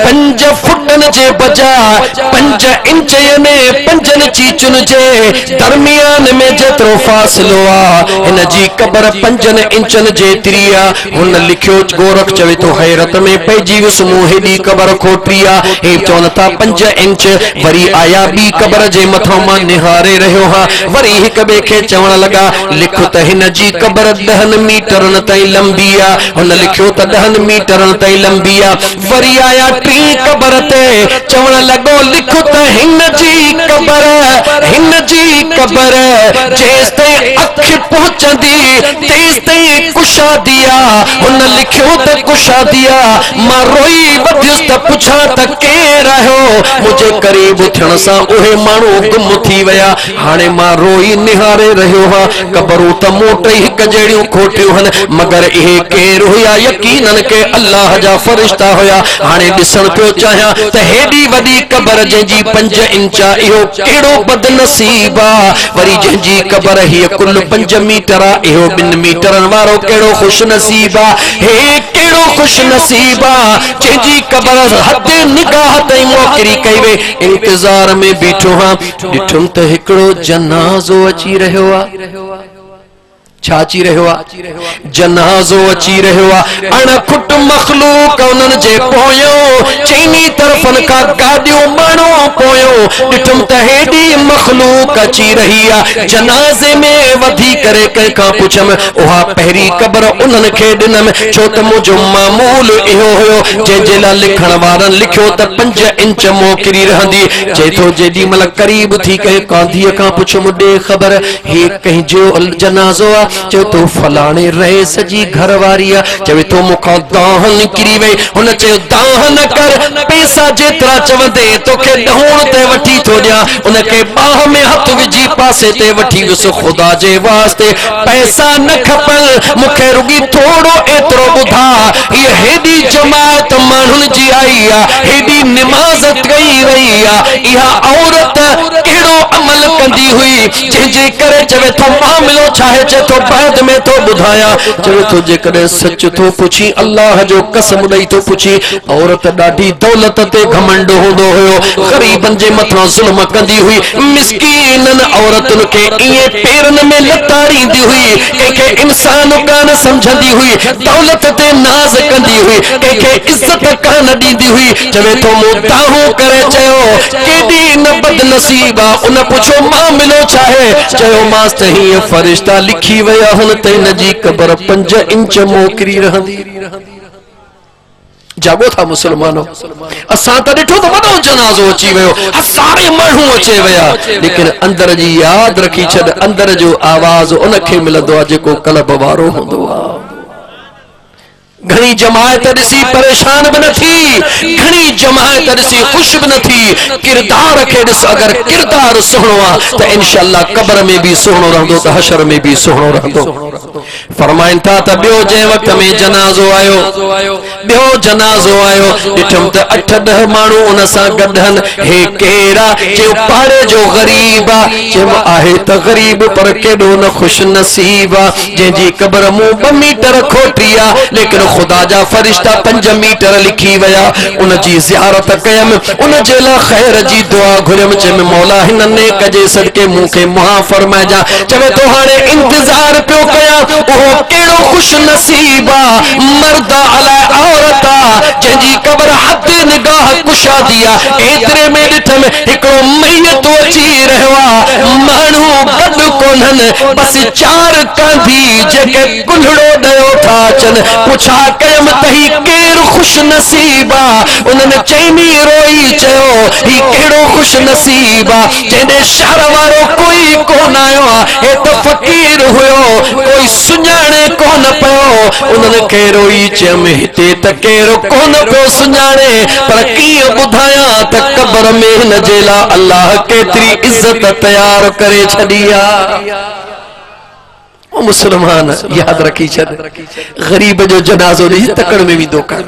5 फुटन जे बजाय 5 इंच में 5 चीचुन जे दरमियान में जेतिरो फ़ासिलो आ, हिन जी कबर 5 इंचन जेतिरी आ। हुन लिखियो, गोरख चवे तो हैरत में पइजी वियुसि, मूं हेॾी कबर खोटी आ। हे चवनि था 5 इंच। वरी आया ॿी कबर जे मथां मां निहारे रहियो हां। वरी हिक ॿिए खे चवण लॻा, लिख त हिन जी कबर 10 मीटरन ताईं लंबी आ। हुन लिखियो त 10 मीटरन ताईं लंबी आ। वरी आया 3 कबर ते, चवण लॻो लिख त हिन जी कबर जेस ते अख पहुंचंदी तेस ते कुशा दिया हुन लिखियो त कुशा दिया मां रोई वधियुस त पुछा त केर आयो मुझे करीब थियण सां उहे माण्हू गुम थी विया हाणे मां रोई निहारे रहियो हा कबरूं त मोट हिक जहिड़ियूं खोटियूं हन मगर इहे केर हुया यकीनन के अल्लाह जा फरिश्ता हुया हाणे ॾिसण पियो चाहियां त हेॾी वॾी कबर जंहिंजी 5 इंच इहो कहिड़ो बदनसीब आहे वरी जंहिंजी कबर हीअ कुल 5 मीटर आहे इहो 2 मीटरनि वारो कहिड़ो खुश नसीब आहे हे कहिड़ो खुश नसीब आहे जंहिंजी कबर हद निगाह ताईं मोकिरी कई वे इंतज़ार में बीठो हां ॾिठुमि त हिकिड़ो जनाज़ो अची रहियो आहे छा अची रहियो आहे जनाज़ो अची रहियो आहे अणखुट मखलूक उन्हनि जे पोयो चईनी तरफ़नि खां गाॾियूं माण्हू पोयो ॾिठुमि त हेॾी मखलूक अची रही आहे जनाज़े में वधी करे कंहिंखां पुछमि उहा पहिरीं क़बर उन्हनि खे ॾिनमि छो त मुंहिंजो मामूल इहो हुयो जंहिंजे लाइ लिखण वारनि लिखियो त 5 इंच मोकिरी रहंदी चए थो जेॾी महिल क़रीब थी कंहिं कांधीअ खां पुछमि ॾे ख़बर हे कंहिंजो जनाज़ो आहे चवे तो फलाणे रईस जी घरवारी आहे चवे तो मुखां दाह निकिरी वई हुन चयो दाह न कर पैसा जेतिरा चवंदे तोखे ॾहोण ते वठी थो ॾियां उनखे बाह में हथ विझी पासे ते वठी वियुसि ख़ुदा जे वास्ते पैसा न खपनि मूंखे रुॻी थोरो एतिरो ॿुधा हीअ हेॾी जमात माण्हुनि जी आई आहे हेॾी निमाज़ कई वई आहे इहा औरत कहिड़ो अमल कंदी हुई जंहिंजे करे चवे थो मामिलो छा आहे चए थो बाद में तो बुधाया चवे तो जेकॾहिं सच तो पुछी अल्लाह जो कसम ॾेई तो पुछी औरत ॾाढी दौलत ते घमंड हूंदो हुयो गरीबन जे मथां ज़ुल्म कंदी हुई मिस्कीनन औरतुनि खे ईअं पेरनि में लताड़ींदी हुई कंहिंखे इंसान कान समझंदी हुई दौलत ते नाज़ कंदी हुई कंहिंखे इज्जत कान ॾींदी हुई चवे तो मूं दाहूं करे चयो केॾी न बदनसीब आहे उन पुछो मामिलो छा आहे चयो मांसि त हीअं फरिश्ता लिखी वया हुन ते नजी कबर 5 इंच मोकिरी रहंदी जागो था मुसलमानों असां त ॾिठो त वॾो जनाज़ो अची वियो सारे माण्हू अचे विया लेकिन अंदर जी यादि रखी छॾ अंदर जो आवाज़ उनखे मिलंदो आहे जेको कल्ब वारो हूंदो आहे घणी जमायत ॾिसी परेशान भी न थी घणी जमायत ॾिसी खुश भी न थी किरदार खे ॾिस अगर किरदार सुहिणो आहे त इंशाअल्लाह कब्र में भी सुहिणो रहंदो त हशर में भी सुहिणो रहंदो फरमाइन था त ॿियो जंहिं वक़्त में जनाज़ो आयो ॿियो जनाज़ो आयो ॾिठुमि त 8-10 माण्हू उन सां गॾनि हे केरा चयो पाड़े जो ग़रीब आहे चयो आहे त ग़रीब पर केॾो न खुश नसीब आहे जंहिंजी कब्र मूं 2 मीटर खोटी आहे लेकिन खुदा जा फरिश्ता 5 मीटर लिखी वया उन जी ज़ियारत कयम उन जे लाइ खैर जी दुआ घुरम चम मौला हिन नेक जे सदके मूंखे मुहा फरमाइजा चवे तो हाणे इंतजार पियो कया ओहो केड़ो खुश नसीब मर्द अला औरत जंहिंजी कब्र हद निगाह कुशा दिया एतरे में ॾिठम हिकिड़ो मैयत अची रहियो आहे माण्हू गॾु कोन्हनि बस 4 कांधी जेके कुल्हड़ो ॾियो था अचनि पुछा कयम तही केर खुश नसीब उन्हनि चईनी रोई चयो ही केड़ो खुश नसीब जंहिंजे शहर वारो कोई कोन आयो हे तो फकीर हुयो कोई सुञाणे कोन पियो उन्हनि खे रोई चयम हिते त केर कोन पियो सुञाणे पर कीअं ॿुधायां त कब्र में हिन जे लाइ अल्लाह केतिरी इज्जत तयार करे छॾी आहे मुसलमान याद रखी छॾ गरीब जो जनाज़ो ॾिसी तकड़ में वेंदो कर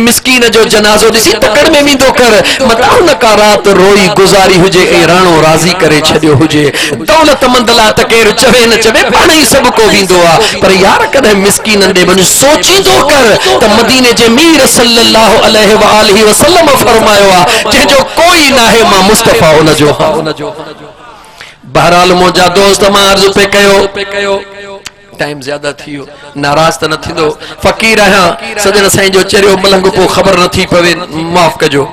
मिस्कीन जो जनाज़ो ॾिसी तकड़ में वेंदो कर मता हुन का रात रोई गुज़ारी हुजे ऐं राणो राज़ी करे छॾियो हुजे दौलतमंद ला त केर चवे न चवे पाण ई सभु को वेंदो आहे पर यार कॾहिं मिस्कीननि ॾे वञ सोचींदो कर त मदीने जे मीर सल्लल्लाहु अलैहि वालैहि वसल्लम फरमायो आहे जंहिंजो कोई नाहे मां मुस्तफ़ा उनजो बहरहाल मुझा दोस्त मां अर्ज़ पे कयो टाइम ज्यादा थियो नाराज त न थींदो फकीर आहियां सजन साईं जो चरियो मलंग को खबर न थी पवे माफ कजो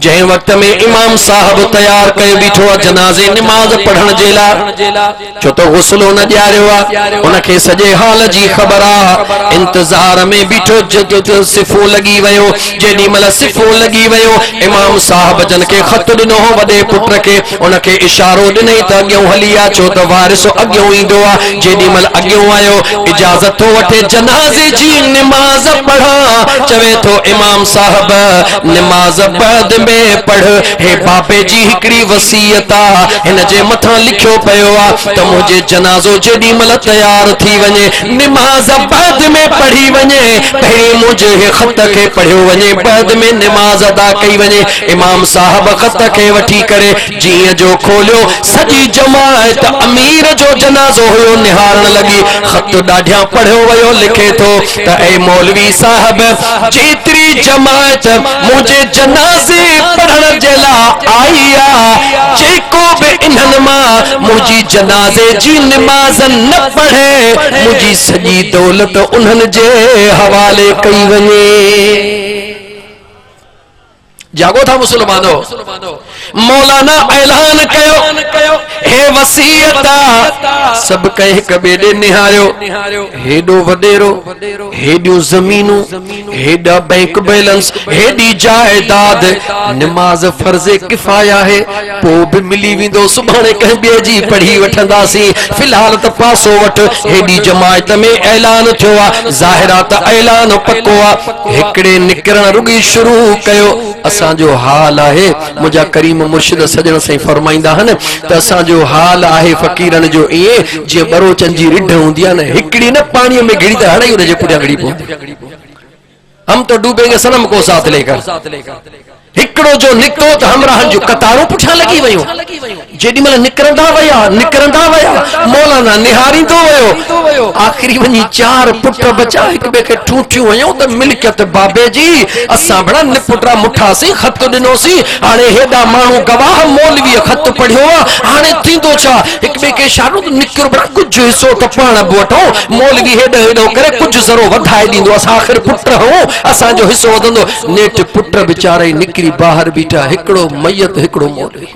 जंहिं वक्त में इमाम साहब तैयार कयो बीठो आहे जनाज़े निमाज़ पढ़ण जे लाइ छो तो गुस्ल न ॾियारियो आहे उनखे सॼे हाल जी ख़बर आहे इंतज़ार में बीठो जो सिफ़ो लॻी वियो जेॾी महिल सिफ़ो लॻी वियो इमाम साहब जन खे ख़त ॾिनो वॾे पुट खे उनखे इशारो ॾिनई त अॻियों हली आ छो त वारिस अॻियों ईंदो आहे जेॾी महिल अॻियों आयो इजाज़त थो वठे जनाज़े जी निमाज़ पढ़ा चवे थो इमाम साहब निमाज़ बाद में पढ़ हे बाबे जी हिकड़ी वसीयत आ हिन जे मथां लिखियो पियो आहे त मुंहिंजे जनाज़ो जेॾी महिल तैयार थी वञे निमाज़ बाद में पढ़ी वञे पहिरीं मुंहिंजे ख़त खे पढ़ियो वञे बाद में निमाज़ अदा कई वञे इमाम साहब ख़त खे वठी करे जीअं जो खोलियो सॼी जमात अमीर जो जनाज़ो हुयो निहारण लगी ख़त ॾाढियां पढ़ियो वियो लिखे थो त ए मौलवी साहब जेतिरी जमात मुंहिंजे जनाज़े पढ़ण जे लाइ आई आहे जेको बि इन्हनि मां मुंहिंजी जनाज़े जी निमाज़ न पढ़े मुंहिंजी सॼी दौलत उन्हनि जे हवाले कई वञे जागो था मुसलमानो मौलाना ऐलान कयो हे वसीयत सब कहे कबेडे निहारियो हेडो वडेरो हेडियो जमीनू हेडा बैंक बैलेंस हेडी जायदाद नमाज फर्ज़े किफाया है पो भी मिली विंदो सुभाणे कह बे जी पढ़ी वठंदासी फिलहाल त पासो वठ हेडी जमात में ऐलान थियो आ ज़ाहिरात ऐलान पक्को आ हिकड़े निकरण रुगी शुरू कयो असांजो हाल आहे मुझा करीम मुर्शिद सजन से फरमाइंदा हन त असांजो हाल आहे फकीरन जो इए जे बरोचन जी रिढ हुंदी आहे न हिकड़ी न पानी में गिड़ी त हड़ई उन जे पुठियां गिड़ी पवंदी हम तो डूबेंगे सनम को साथ लेकर हिकड़ो जो निकतो त हमराहन जो कतारों पुठियां लगी वयो जेडी मल निकरंदा वया मौलाना निहारींदो वयो आखिरी वनी चार पुट बचा एक बे के ठूठियो वयो त मिलकियत बाबे जी असा बड़ा निपुटरा मुठासी खत दिनोसी हाने हेडा मानू गवाह मौलवी खत पढ़ियो हाने थींदो छा एक बे के शारो त निकर बड़ा कुछ हिस्सो त पाण वठो मौलवी हेडो करे कुछ जरो वधाए दींदो असा आखिर पुट हो असा जो हिस्सो वदंदो नेट पुट बेचारे निकरी बाहर बीठा हिकड़ो मयत हिकड़ो मौलवी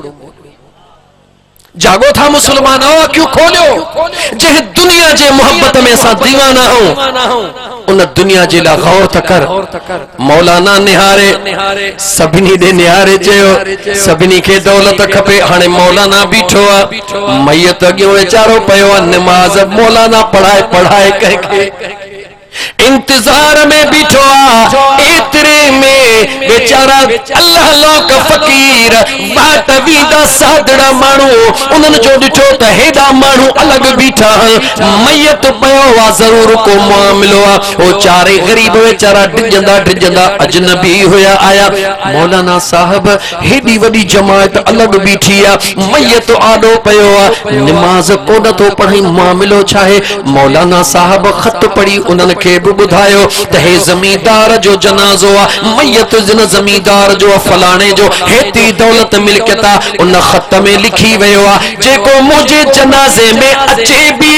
जागो था मुसलमानो क्यों खोलियो जे दुनिया जे मोहब्बत में असा दीवाना हो उन दुनिया जे ला गौर त कर मौलाना निहारे सभिनी दे निहारे चयो सभिनी के दौलत खपे हाने मौलाना बीठो आ मयत अगियो वेचारो पयो आ नमाज मौलाना पढ़ाए कह इंतजार में बीठो आ एतरे में बेचारा अल्लाह लोक फकीर बाट वीदा सादड़ा मानू उन्हन जो डिठो त हेडा मानू अलग बीठा मयत पयो वा जरूर को मामलो आ ओ चारे गरीब बेचारा डिजंदा अजनबी होया आया मौलाना साहब हेडी वडी जमात अलग बीठी आ मयत आडो पयो आ नमाज कोन तो पढ़ी मामलो छाहे मौलाना साहब खत पढ़ी उन्हन के बुधायो त हे जमींदार जो जनाजो आ मयत जिन जमींदार जो फलाने जो हेती दौलत मिलकता उन खत में लिखी वयो आ जेको मुझे जनाजे में अचे भी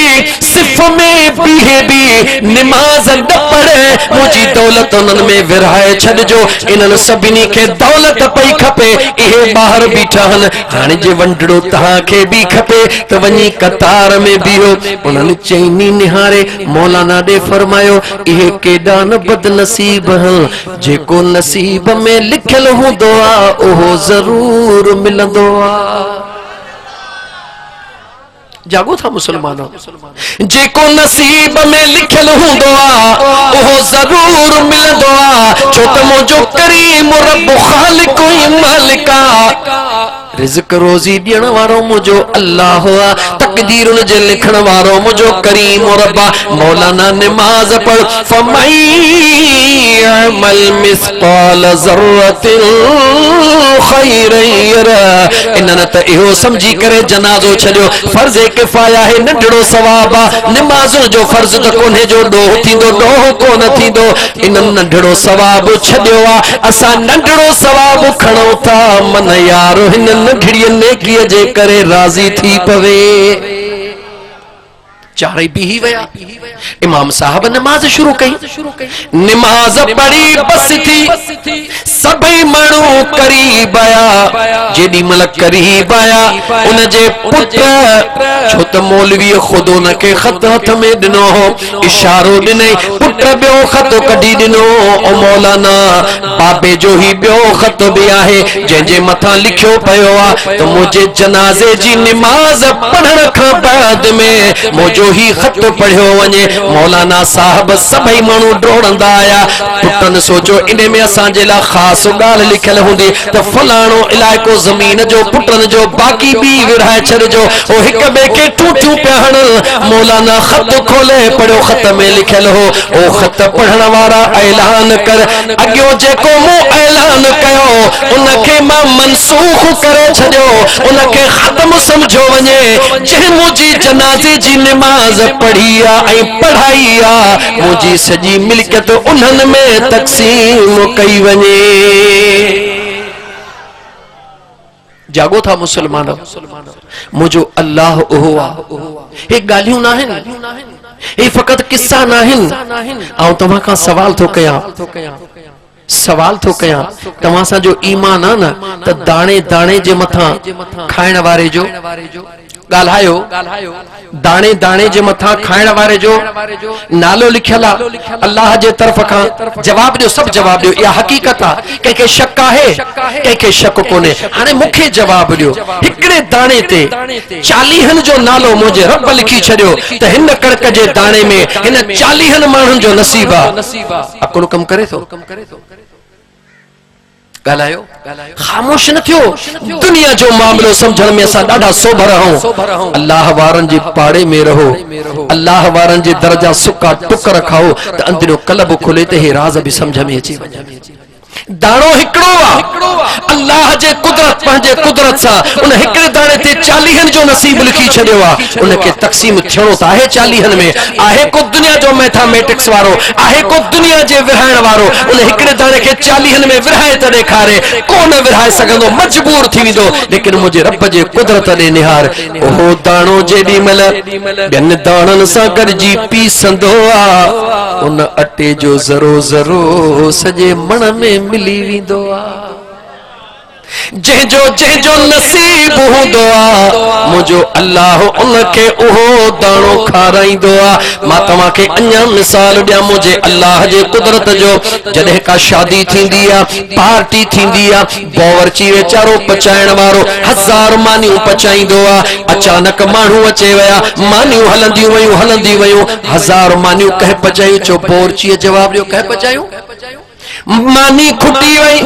सिर्फ में बीहे भी नमाज न पढ़े मुझी दौलत उनन में विरहाए छडजो इनन सभिनी के दौलत पई खपे इहे बाहर बीठा हन हाने जे वंडड़ो तहां के भी खपे त वनी कतार में बीहो उनन चैनी निहारे मौलाना दे फरमायो इहे केडा न बदनसीब हैं जेको नसीब में लिखल हुंदो आ ओहो जरूर मिलंदो आ जागो था मुसलमानो जेको नसीब में लिखल हुंदो आ ओहो जरूर मिलंदो आ छो त मुंहिंजो करीम रब खालिक मालिका रिज़्क रोज़ी दियण वारो मुझो अल्लाह हुआ तकदीर उन जे लिखण वारो मुझो करीम रब्बा मौलाना नमाज पढ़ फमल मिसकाल ज़र्रतिन खैरन यरा इनन त इहो समझी करे जनाज़ो छडियो फर्ज़ किफ़ाया है नंढड़ो सवाब नमाज जो फर्ज़ त कोन्हे जो डोह थींदो डोह कोन थींदो इनन नंढड़ो सवाब छडियो आ असा नंढड़ो सवाब खणो था मन यार हिन घड़ियन ने किए जे करे राजी थी पवे चारे भी वया। इमाम साहब नमाज शुरू कई, नमाज पढ़ी बस थी, सभई माण्हू करीब आया। जेडी मल करीब आया उन जे पुट, छो त मौलवी खुद उन के खत हथ में दिनो हो, इशारो दिने, पुट बियो खत कढी दिनो। ओ मौलाना बाबे जो ही बियो खत भी आहे जंहिंजे मथा लिखियो पियो आ त मुझे जनाजे जी नमाज पढ़ण खां बाद में मुझो ही खत पढ़ियो वञे। मौलाना साहब सभई माण्हू डोड़ंदा आया। पुटन सोचो इन में असांजे लाइ ख़ासि ॻाल्हि लिखियल हूंदी त फलाणो इलाइक़ो ज़मीन जो पुटन जो, बाक़ी बि विरहाए छॾिजो। ओ हिक ॿिए खे ठूठियूं पिया हणनि। मौलाना खत खोले पढ़ियो, खत में लिखियल हो, ओ खत पढ़ण वारा ऐलान कर, अॻियो जेको मूं ऐलान कयो उनखे मां मनसूख करे छॾियो, उनखे ख़त्म सम्झो वञे। जंहिं मुंहिंजी जनाज़े जी नमाज़ पढ़ी आहे ऐं पढ़ाई आहे, मुंहिंजी सॼी मिल्कियत उन्हनि में तक़सीम कई वञे। जागो था मुसलमान, मुझो अल्लाह उहो आहे। हे ॻाल्हियूं न आहिनि, हे फ़क़त किस्सा न आहिनि। ऐं तव्हां खां सवाल थो कयां, सवाल थो कयां, तव्हां सां जो ईमान आहे न त दाणे दाणे जे मथां खाइण वारे जो ॻाल्हायो, दाणे दाणे जे मथां खाइण वारे जो नालो लिखियल आहे अल्लाह जे तरफ़ खां। जवाब ॾियो, सभु जवाब ॾियो, इहा हक़ीक़त आहे। कंहिंखे शक आहे, कंहिंखे शक कोन्हे। हाणे मूंखे जवाब ॾियो, हिकिड़े दाणे ते 40 जो नालो मुंहिंजे रब लिखी छॾियो त हिन कणक जे दाणे में हिन 40 माण्हुनि जो नसीब आहे। अकुल कम करे थो? ॻाल्हायो, ख़ामोश न थियो। दुनिया जो मामलो सम्झण में असां ॾाढा सोभर आहियूं। अल्लाह वारनि जे पाड़े में रहो, अल्लाह वारनि जे दर जा सुका टुकर खाओ त अंदरियो कल्ब खुले त हे राज़ बि सम्झ में अची वञे। दाणो हिकिड़ो आहे, अल्लाह जे कुदरत, पंहिंजे कुदरत सां उन हिकिड़े दाणे ते 40 जो नसीब लिखी छॾियो आहे। उनखे तक़सीम थियणो त आहे 40 में। आहे को दुनिया जो मैथमेटिक्स वारो, आहे को दुनिया जे विरहाइण वारो, उन हिकिड़े दाणे खे 40 में विरहाए त ॾेखारे, कोन विरहाए सघंदो, मजबूर थी वेंदो। लेकिन मुंहिंजे रब जे कुदरत ॾे निहार, उहो दाणो जेॾी महिल ॿियनि दाणनि सां गॾिजी पीसंदो आहे, उन अटे जो ज़रो ज़रो सॼे मण में मिली वेंदो आहे। जंहिंजो नसीब हूंदो आहे, मुंहिंजो अल्लाह उनखे उहो दाणो खाराईंदो आहे। मां तव्हांखे अञा मिसाल ॾियां मुंहिंजे अल्लाह जे कुदरत जो। जॾहिं का शादी थींदी आहे, पार्टी थींदी आहे, बावर्ची वेचारो पचाइण वारो 1000 मानियूं पचाईंदो आहे। अचानक माण्हू अचे विया, मानियूं हलंदियूं वयूं 1000 मानियूं कंहिं पचायूं? चो बावर्चीअ जवाब ॾियो, कंहिं पचायूं? मानी खुटी वई,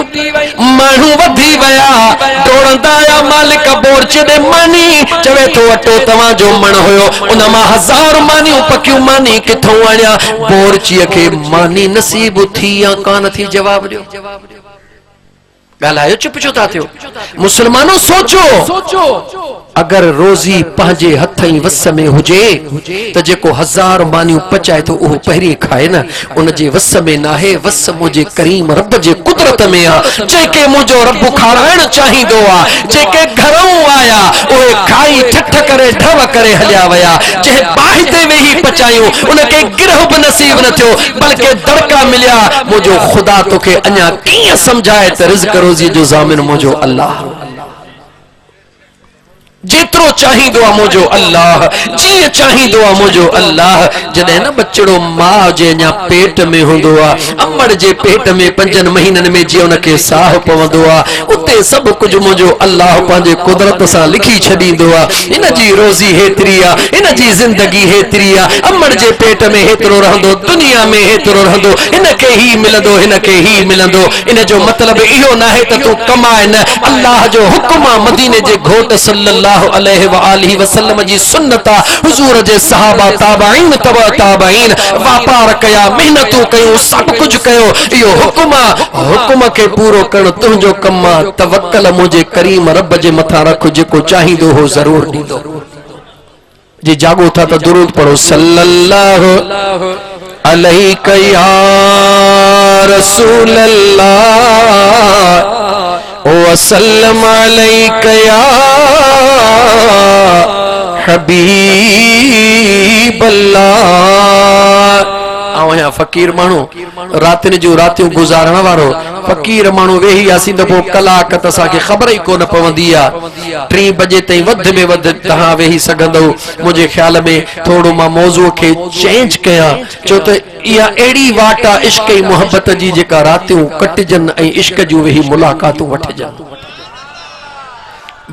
माण्हू वधी विया, दौड़ंदा आया मालिक बोरचे ॾे मानी। चवे थो अटो तव्हांजो मण हुयो, उन मां 1000 मानियूं पकियूं, मानी किथों आणिया? बोरचीअ खे मानी नसीब थी या कान थी? जवाब ॾियो। ॻाल्हायो, चुप छो था थियो? मुसलमानो सोचो, अगर रोज़ी पंहिंजे हथ ई वस में हुजे त जेको 1000 मानियूं पचाए थो उहो पहिरीं खाए न। उन जे वस में नाहे, वस मुंहिंजे करीम रब जे कुदरत में आहे। जेके मुंहिंजो रब खाराइण चाहींदो आहे, जेके घरों आया उहे खाई ठठ करे ढव करे हलिया विया। जंहिं बाहि ते वेही पचायूं उनखे गिरह बि नसीब न थियो, बल्कि दड़का मिलिया। मुंहिंजो ख़ुदा तोखे अञा कीअं सम्झाए त रिज़्क़ रोज़ी जो ज़ामिन मुंहिंजो अल्लाह। जेतिरो चाहींदो आहे मुंहिंजो अल्लाह, जीअं चाहींदो आहे मुंहिंजो अल्लाह। जॾहिं न बचड़ो माउ जे अञा पेट में हूंदो आहे, अमड़ जे पेट में 5 महीननि में जीअं उनखे साह पवंदो आहे, उते सभु कुझु मुंहिंजो अल्लाह पंहिंजे कुदरत सां लिखी छॾींदो आहे। हिन जी रोज़ी हेतिरी आहे, हिन जी ज़िंदगी हेतिरी आहे, अमड़ जे पेट में हेतिरो रहंदो, दुनिया में हेतिरो रहंदो, हिनखे ही मिलंदो, हिनखे ही मिलंदो। इन जो मतिलबु इहो न आहे त तूं कमाए न, अल्लाह जो हुक्म आहे। मदीने जे घोट सल्लल्लाहु अलैहि व आलिहि वसल्लम जी सुन्नत आहे। हुजूर जे सहाबा ताबाइन तबा ताबाइन वापार कया, मेहनतूं कयूं, सभु कुझु कयो। इहो हुक्म आहे, हुक्म खे पूरो करणु तुंहिंजो कमु आहे। तवक्कल मुंहिंजे करीम रब जे मथां रख, जेको चाहींदो हो ज़रूर ॾींदो। जी जागो था त दुरूद पढ़ो, सल्लल्लाहु अलैका या रसूल अल्लाह वसल्लम अलैका या हबीब हबीबल्लाह। आया फकीर मानू रातिन जो रातियों गुजारण वारो फकीर मानू वेही आसी त पो कलाक त असांखे ख़बर ई कोन पवंदी आहे। 3 बजे ताईं वध में वध तहां वेही सघंदो। मुझे ख्याल में थोड़ो मां मौज़ू खे चेंज कयां छो त इहा अहिड़ी वाट आहे इश्क ऐं मोहब्बत जी जेका रातियूं कटजन ऐं इश्क जूं वेही मुलाक़ातूं वठजन।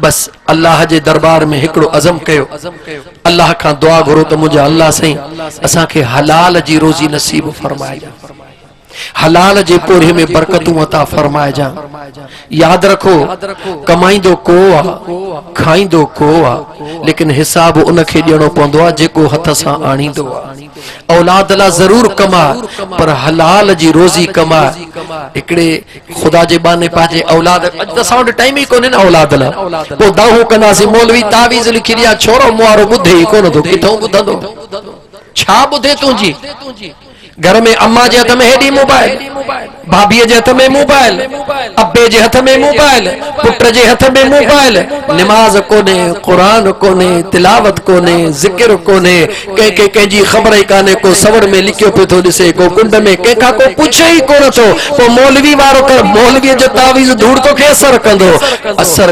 बस अल्लाह जे दरबार में हिकड़ो अज़म कयो, अल्लाह खां दुआ घुरो त मुंहिंजा अल्लाह साईं असांखे हलाल जी रोज़ी नसीब फरमाए, हलाल जे पोरे में बरकतूं अता फरमाए जा। याद रखो कमाईंदो को आ खाईंदो को आ, लेकिन हिसाब उनखे ॾियणो पवंदो आहे जेको हथ सां आणींदो आहे। औलाद ला जरूर कमा पर हलाल जी रोज़ी कमा। हिकड़े खुदा जे बाने पाजे औलाद अज त साउंड टाइम ही कोने न औलाद ला पो दाहू कंदासी मौलवी तावीज़ लिखी दिया छोरो मुआरो ॿुधे ही कोन थो किथों ॿुधंदो छा ॿुधे तुंहिंजी। घर में अम्मा जे हथ में हेडी मोबाइल, भाभी जे हथ में मोबाइल, अब्बे जे हथ में मोबाइल, पुट जे हथ में मोबाइल। नमाज कोने, कुरान कोने, तिलावत कोने, जिक्र कोने, के जी खबर ही काने। को सवर में लिखियो पे तो दिसे, को कुंड में केखा को पूछे ही कोन थो। तो मौलवी वारो कर मौलवी जो तावीज़ धूड़ तो के असर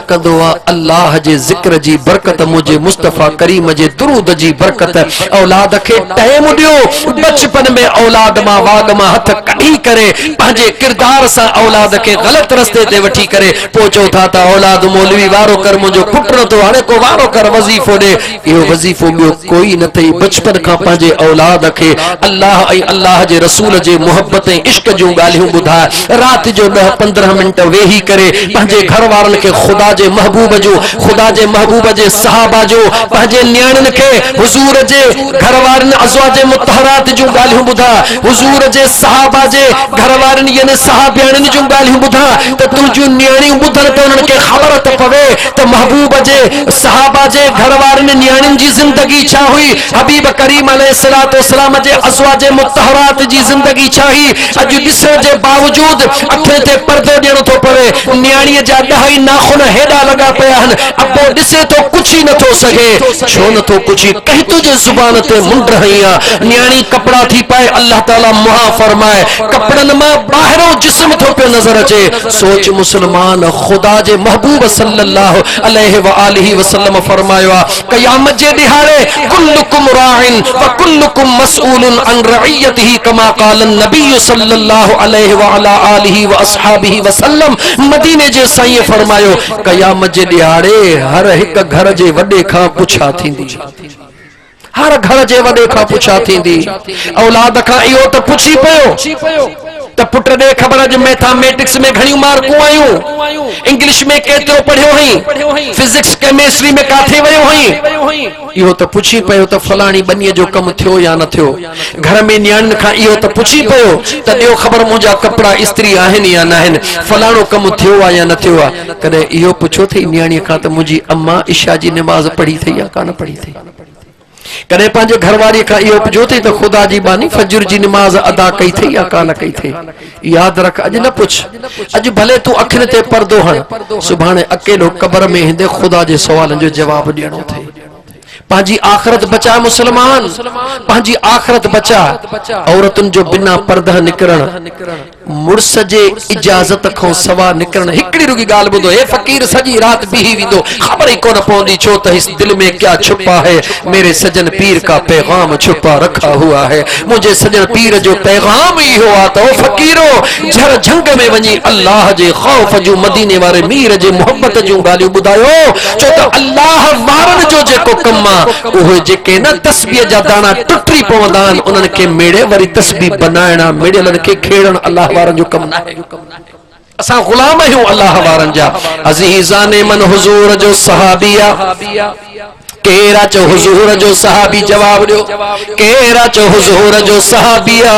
कंदो आ अल्लाह जे जिक्र जी बरकत, मुझे मुस्तफा करीम जे दुरूद जी बरकत। औलाद के टाइम दियो, बचपन में औलाद मां वाग मां हथ कढी करे पंहिंजे किरदार सां औलाद के गलत रस्ते ते वठी करे पहुचो था त औलाद मौलवी वारो कर मुंहिंजो पुट न तो हाणे को वारो कर वज़ीफो ॾे। इहो वज़ीफो ॿियो कोई न अथई। बचपन खां पंहिंजे औलाद खे अल्लाह ऐं अल्लाह जे रसूल जे मोहब्बत ऐं इश्क जूं ॻाल्हियूं ॿुधाए। राति जो 10-15 मिंट वेही करे पंहिंजे घर वारनि खे ख़ुदा जे महबूब जो, ख़ुदा जे महबूब जे सहाबा जो, पंहिंजे नियाणियुनि खे हुज़ूर जे घर वारनि अज़वाज मुतहरात जूं ॻाल्हियूं ॿुधा, हुज़ूर जे सहाबा जे घर वारनि यानी सहाबियाणियुनि जूं ॻाल्हियूं ॿुधा त तुंहिंजूं नियाणियूं ॿुधनि त उन्हनि खे ख़बर त पवे त महबूब जे सहाबा जे घर वारनि नियाणियुनि जी ज़िंदगी छा हुई, हबीब करीम अलैहिस्सलातु वस्सलाम जे अज़वाज मुतहरात जी ज़िंदगी छा हुई। अॼु ॾिसण जे बावजूद अखियुनि ते पर्दो ॾियणो थो पवे। नियाणीअ जा 10 नाख़ुन हेॾा लॻा पिया आहिनि, अबो ॾिसे तो कुछ ही नथो सघे। छो नथो कुछ ही कहीं तुझे ज़ुबान ते मुंड हई आहे। नियाणी कपड़ा थी पाए अल्लाह ताला मुहा फरमाए कपड़न में बाहरों जिस्म थो पियो नजर अचे। सोच मुसलमान खुदा जे महबूब सल्लल्लाहु अलैहि व आलिहि वसल्लम फरमायो क़यामत जे दिहाड़े कुल्लुकुम राइन व कुल्लुकुम मसऊलुन अन रइयतिही कमा क़ाल नबी सल्लल्लाहु अलैहि व अला आलिहि व अस्हाबिहि वसल्लम। मदीने जे साईं फरमायो क़यामत जे दिहाड़े हर हिक घर जे वडे खां पुछा थींदी, हर घर जे वडे खां पुछा थींदी। औलाद खां इहो त पुछी पियो त पुट ॾे ख़बर अॼु मैथमेटिक्स में घणियूं मार्कूं आयूं, इंग्लिश में केतिरो पढ़ियो हई, फिजिक्स केमिस्ट्री में काथे वियो हई। इहो त पुछी पियो त फलाणी बनीअ जो कमु थियो या न थियो। घर में नियाणियुनि खां इहो त पुछी पियो त ॾियो ख़बर मुंहिंजा कपिड़ा इस्त्री आहिनि या न आहिनि, फलाणो कमु थियो आहे या न थियो आहे। कॾहिं इहो पुछो अथई नियाणीअ खां त मुंहिंजी अम्मा इशा जी नमाज़ पढ़ी अथई या कान पढ़ी अथई। कॾहिं पंहिंजे घरवारी खां इहो पुछो अथई त ख़ुदा जी बानी फजर जी नमाज़ अदा कई अथई या कान कई अथई। यादि रख अॼु न पुछ, अॼु भले तूं अखियुनि ते पर्दो हण, सुभाणे अकेलो क़ब्र में ईंदे ख़ुदा जे सवालनि जो जवाब ॾियणो अथई। पंहिंजी आख़िरत बचा मुसलमान, पंहिंजी आख़िरत बचा। औरतुनि जो बिना पर्दा निकिरण, मुड़स जे इजाज़त खां सवा निकिरण। हिकिड़ी रुगी ॻाल्हि ॿुधो, हे फ़कीर सॼी राति बीही वेंदो, ख़बर ई कोन पवंदी छो त इस दिल में क्या छुपा है। मेरे सजन पीर का पैगाम छुपा रखा हुआ है। मुझे सजन पीर जो पैगाम ही हुआ तो फ़कीरो झर झंग में वञी अल्लाह जे ख़ौफ़ जो मदीने वारे मीर जे मोहब्बत जूं ॻाल्हियूं ॿुधायो। छो त अल्लाह वारनि जो जेको कमु उहे जेके न तस्बीह जा दाना टुटी पवंदा आहिनि उन्हनि खे मेड़े वरी तस्बीह बनाइणा, मेड़ियलनि खे खेड़ण अल्लाह वारनि जो कमु न आहे। असां ग़ुलाम आहियूं अल्लाह वारनि जा। अज़ीज़ाने मन हुज़ूर जो सहाबिया केरा चो हुजूर जो सहाबी जवाब दियो, केरा चो हुजूर जो सहाबिया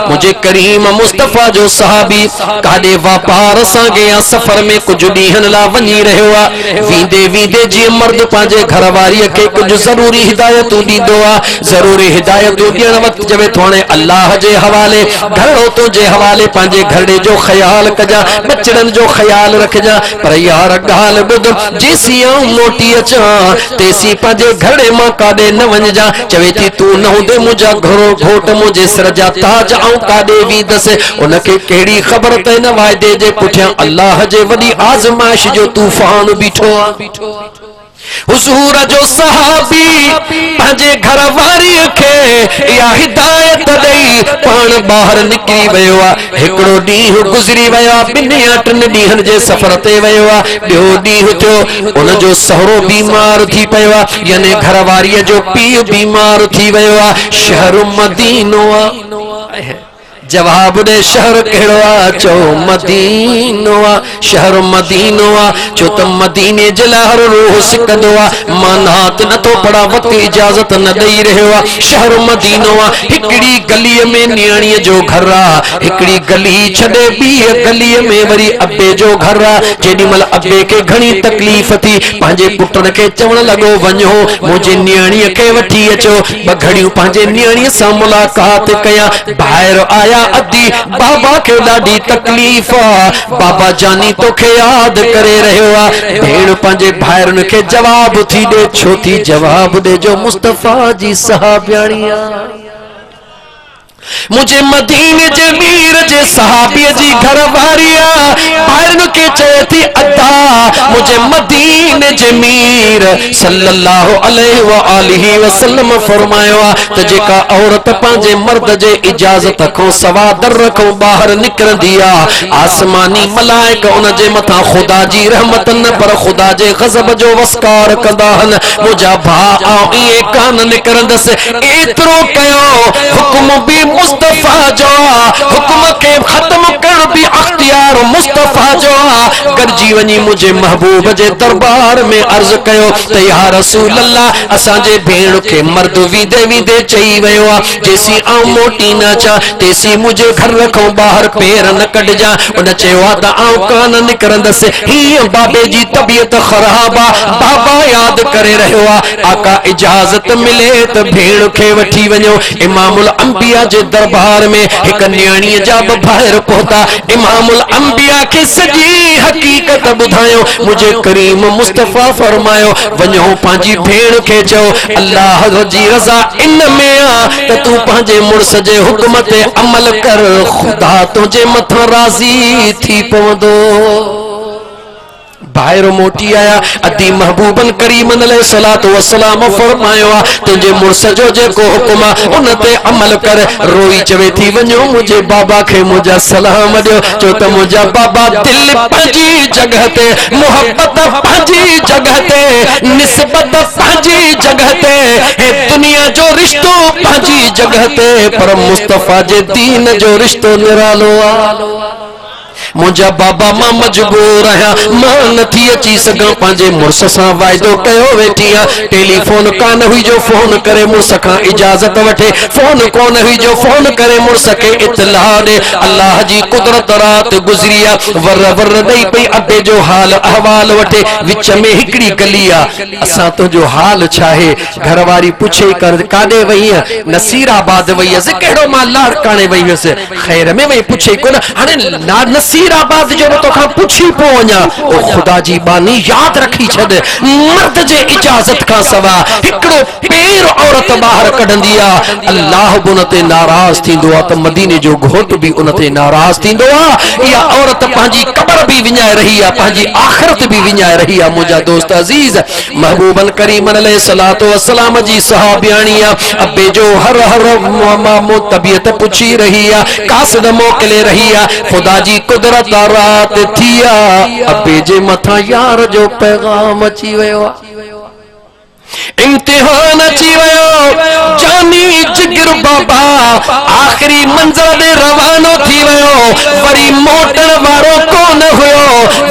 मुझे करीम मुस्तफा जो सहाबी काडे वापार सां गया सफर में कुछ ॾींहनि ला वञी रहियो आहे। वींदे वींदे जीअं मर्द पंहिंजे घरवारीअ खे कुझु ज़रूरी हिदायतूं ॾींदो आहे, ज़रूरी हिदायतूं ॾियण वक़्तु चवे थो हाणे अल्लाह जे हवाले घरोतो जे हवाले पंहिंजे घरड़े जो ख़्याल कजां, बचड़नि जो ख़्याल रखजां। पर यार ॻाल्हि ॿुध, जेसीं आऊं मोटी अचां तेसीं पंहिंजे घरे मां काॾे न वञजा। चवे थी तू न हूंदे मुंहिंजा घरो घोट मुंहिंजे सिर जा ताज ऐं काॾे वींदसि। उनखे कहिड़ी ख़बर त हिन वाइदे जे पुठियां अल्लाह जे वॾी आज़माइश जो तूफ़ान बीठो आहे। हुजूर जो सहाबी पंहिंजे घर वारीअ खे इहा हिदायत ॾेई पाण ॿाहिरि निकिरी वियो आहे। हिकिड़ो ॾींहुं गुज़री वियो आहे, ॿिनि या टिनि ॾींहंनि जे सफ़र ते वियो आहे। ॿियो ॾींहुं थियो उनजो सहुरो बीमार थी पियो आहे, यानी घर वारीअ जो पीउ बीमार थी वियो आहे। शहर मदीनो आहे। जवाब दे शहर कहिड़ो आहे? चो मदीनो आहे। शहर मदीनो आहे छो त मदीने जे लाइ हर रूह सिकंदो आहे। मानात नथो पढ़ा, वक़्तु इजाज़त न ॾेई रहियो आहे। शहर मदीनो आहे। हिकिड़ी गलीअ में नियाणीअ जो घर आहे, हिकिड़ी गली छॾे ॿी गलीअ में वरी अबे जो घर आहे। जेॾीमहिल अबे खे घणी तकलीफ़ थी, पंहिंजे पुटनि खे चवण लॻो वञो मुंहिंजे नियाणीअ खे वठी अचो। ॿ घड़ियूं पंहिंजे नियाणीअ सां मुलाक़ात कया। ॿाहिरि आया अदी बाबा खे ॾाढी तकलीफ़ आहे, बाबा जानी तोखे यादि करे रहियो आहे। भेण पंहिंजे भाइरनि खे जवाब थी ॾे, छो थी जवाब ॾे जो मुस्तफ़ा जी सहाबियाणी आहे। मुझे मदीने जे मीर जे सहाबीअ जी घर वारी भाइरनि खे चए थी अदा मुझे मदीने जे मीर सल्लल्लाहु अलैहि व आलिहि वसल्लम फरमायो त जेका औरत पंहिंजे मर्द जे इजाज़त खां सवा दर खां ॿाहिरि निकिरंदी आहे, आसमानी मलाइक उन जे मथां ख़ुदा जी रहमत न पर ख़ुदा जे ग़ज़ब जो वस्कार कंदा आहिनि। मुंहिंजा भाउ ईअं कान निकिरंदसि। एतिरो कयो हुक्म बि मुस्तफ़ा जो हुक्म के खत्म कर भी अख्तियार मुस्तफ़ा जो गॾिजी वञी मुझे महबूब जे दरबार में अर्ज़ कयो त या रसूल अल्लाह असांजे भेण खे मर्द वींदे वींदे चई वियो आहे जेसी आऊं मोटी न अचां तेसी मुझे घर खां ॿाहिरि पेर न कढिजां। उन चयो आहे त आऊं कान निकिरंदसि। हीअं बाबे जी तबियत ख़राब आहे, बाबा यादि करे रहियो आहे। आका इजाज़त मिले त भेण खे वठी वञो। इमामुल अंबिया जे दरबार में एक न्याणीअ जा ॿाहिरि पहुता। इमामुल अंबिया के सॼी हकीकत ॿुधायो। मुझे करीम मुस्तफ़ा फरमायो वञो पंहिंजी भेण खे चओ अल्लाह जी रज़ा इन में आहे त तूं पंहिंजे मुड़ुस जे हुक्म ते अमल कर, ख़ुदा तुंहिंजे मथां राज़ी थी पवंदो। ॿाहिरि मोटी आया। अदी महबूबन करीमन अलैहिस्सलातु वस्सलाम फरमायो तुंहिंजे मुड़ुस जो जेको हुकुम आहे उन ते अमल कर। रोई चवे थी वञो मुंहिंजे बाबा खे मुंहिंजा सलाम ॾियो, छो त मुंहिंजा बाबा दिल पंहिंजी जॻह ते, मोहब्बत पंहिंजी जॻह ते, निस्बत पंहिंजी जॻह ते, हे दुनिया जो रिश्तो पंहिंजी जॻह ते, पर मुस्तफ़ा जे दीन जो रिश्तो निरालो आहे। मुझा बाबा मां मजबूर आहियां, मां नथी अची सघां। पंहिंजे मुड़ुस सां वाइदो कयो वेठी आहे। टेलीफोन कान हुई जो फोन करे मुड़ुस खां इजाज़त वठे, फोन कोन हुई जो फोन करे मुड़ुस खे इत्तलाह ॾे। अल्लाह जी कुदरत रात गुज़री आहे। वर वर ॾेई पई अबे जो हाल अहवाल वठे। विच में हिकिड़ी गली आहे। असां तुंहिंजो हाल छा आहे? घर वारी पुछे कर काॾे वई आहे? नसीराबाद वई हुअसि। कहिड़ो मां लाड़काणे वई हुअसि। ख़ैर में वई पुछे कोन। हाणे नसीराबाद जो तोखां पुछी पो वञा। ओ ख़ुदा जी बानी यादि रखी छॾ, मर्द जे इजाज़त खां सवा हिकिड़ो पेर औरत ॿाहिरि कढंदी आहे अल्लाह बि उन ते नाराज़ थींदो आहे त मदीने जो घोट बि उन ते नाराज़ थींदो आहे। इहा औरत पंहिंजी क़बर बि विञाए रही आहे, पंहिंजी आख़िरत बि विञाए रही आहे। मुंहिंजा दोस्त अज़ीज़ महबूबन करीमन अलैहिस्सलातु वस्सलाम जी सहाबियाणी आहे। अबे जो हर हर मामो तबियत पुछी रही आहे, कासिद मोकिले रही आहे। ख़ुदा जी कुदरत रात थी आहे। अबे जे मथां यार जो पैगाम अची वियो आहे। इम्तिहान अची वियो। जानी जिगर बाबा आखिरी मंज़िल ॾे रवानो थी वियो। वरी मोटण वारो कोन हुयो,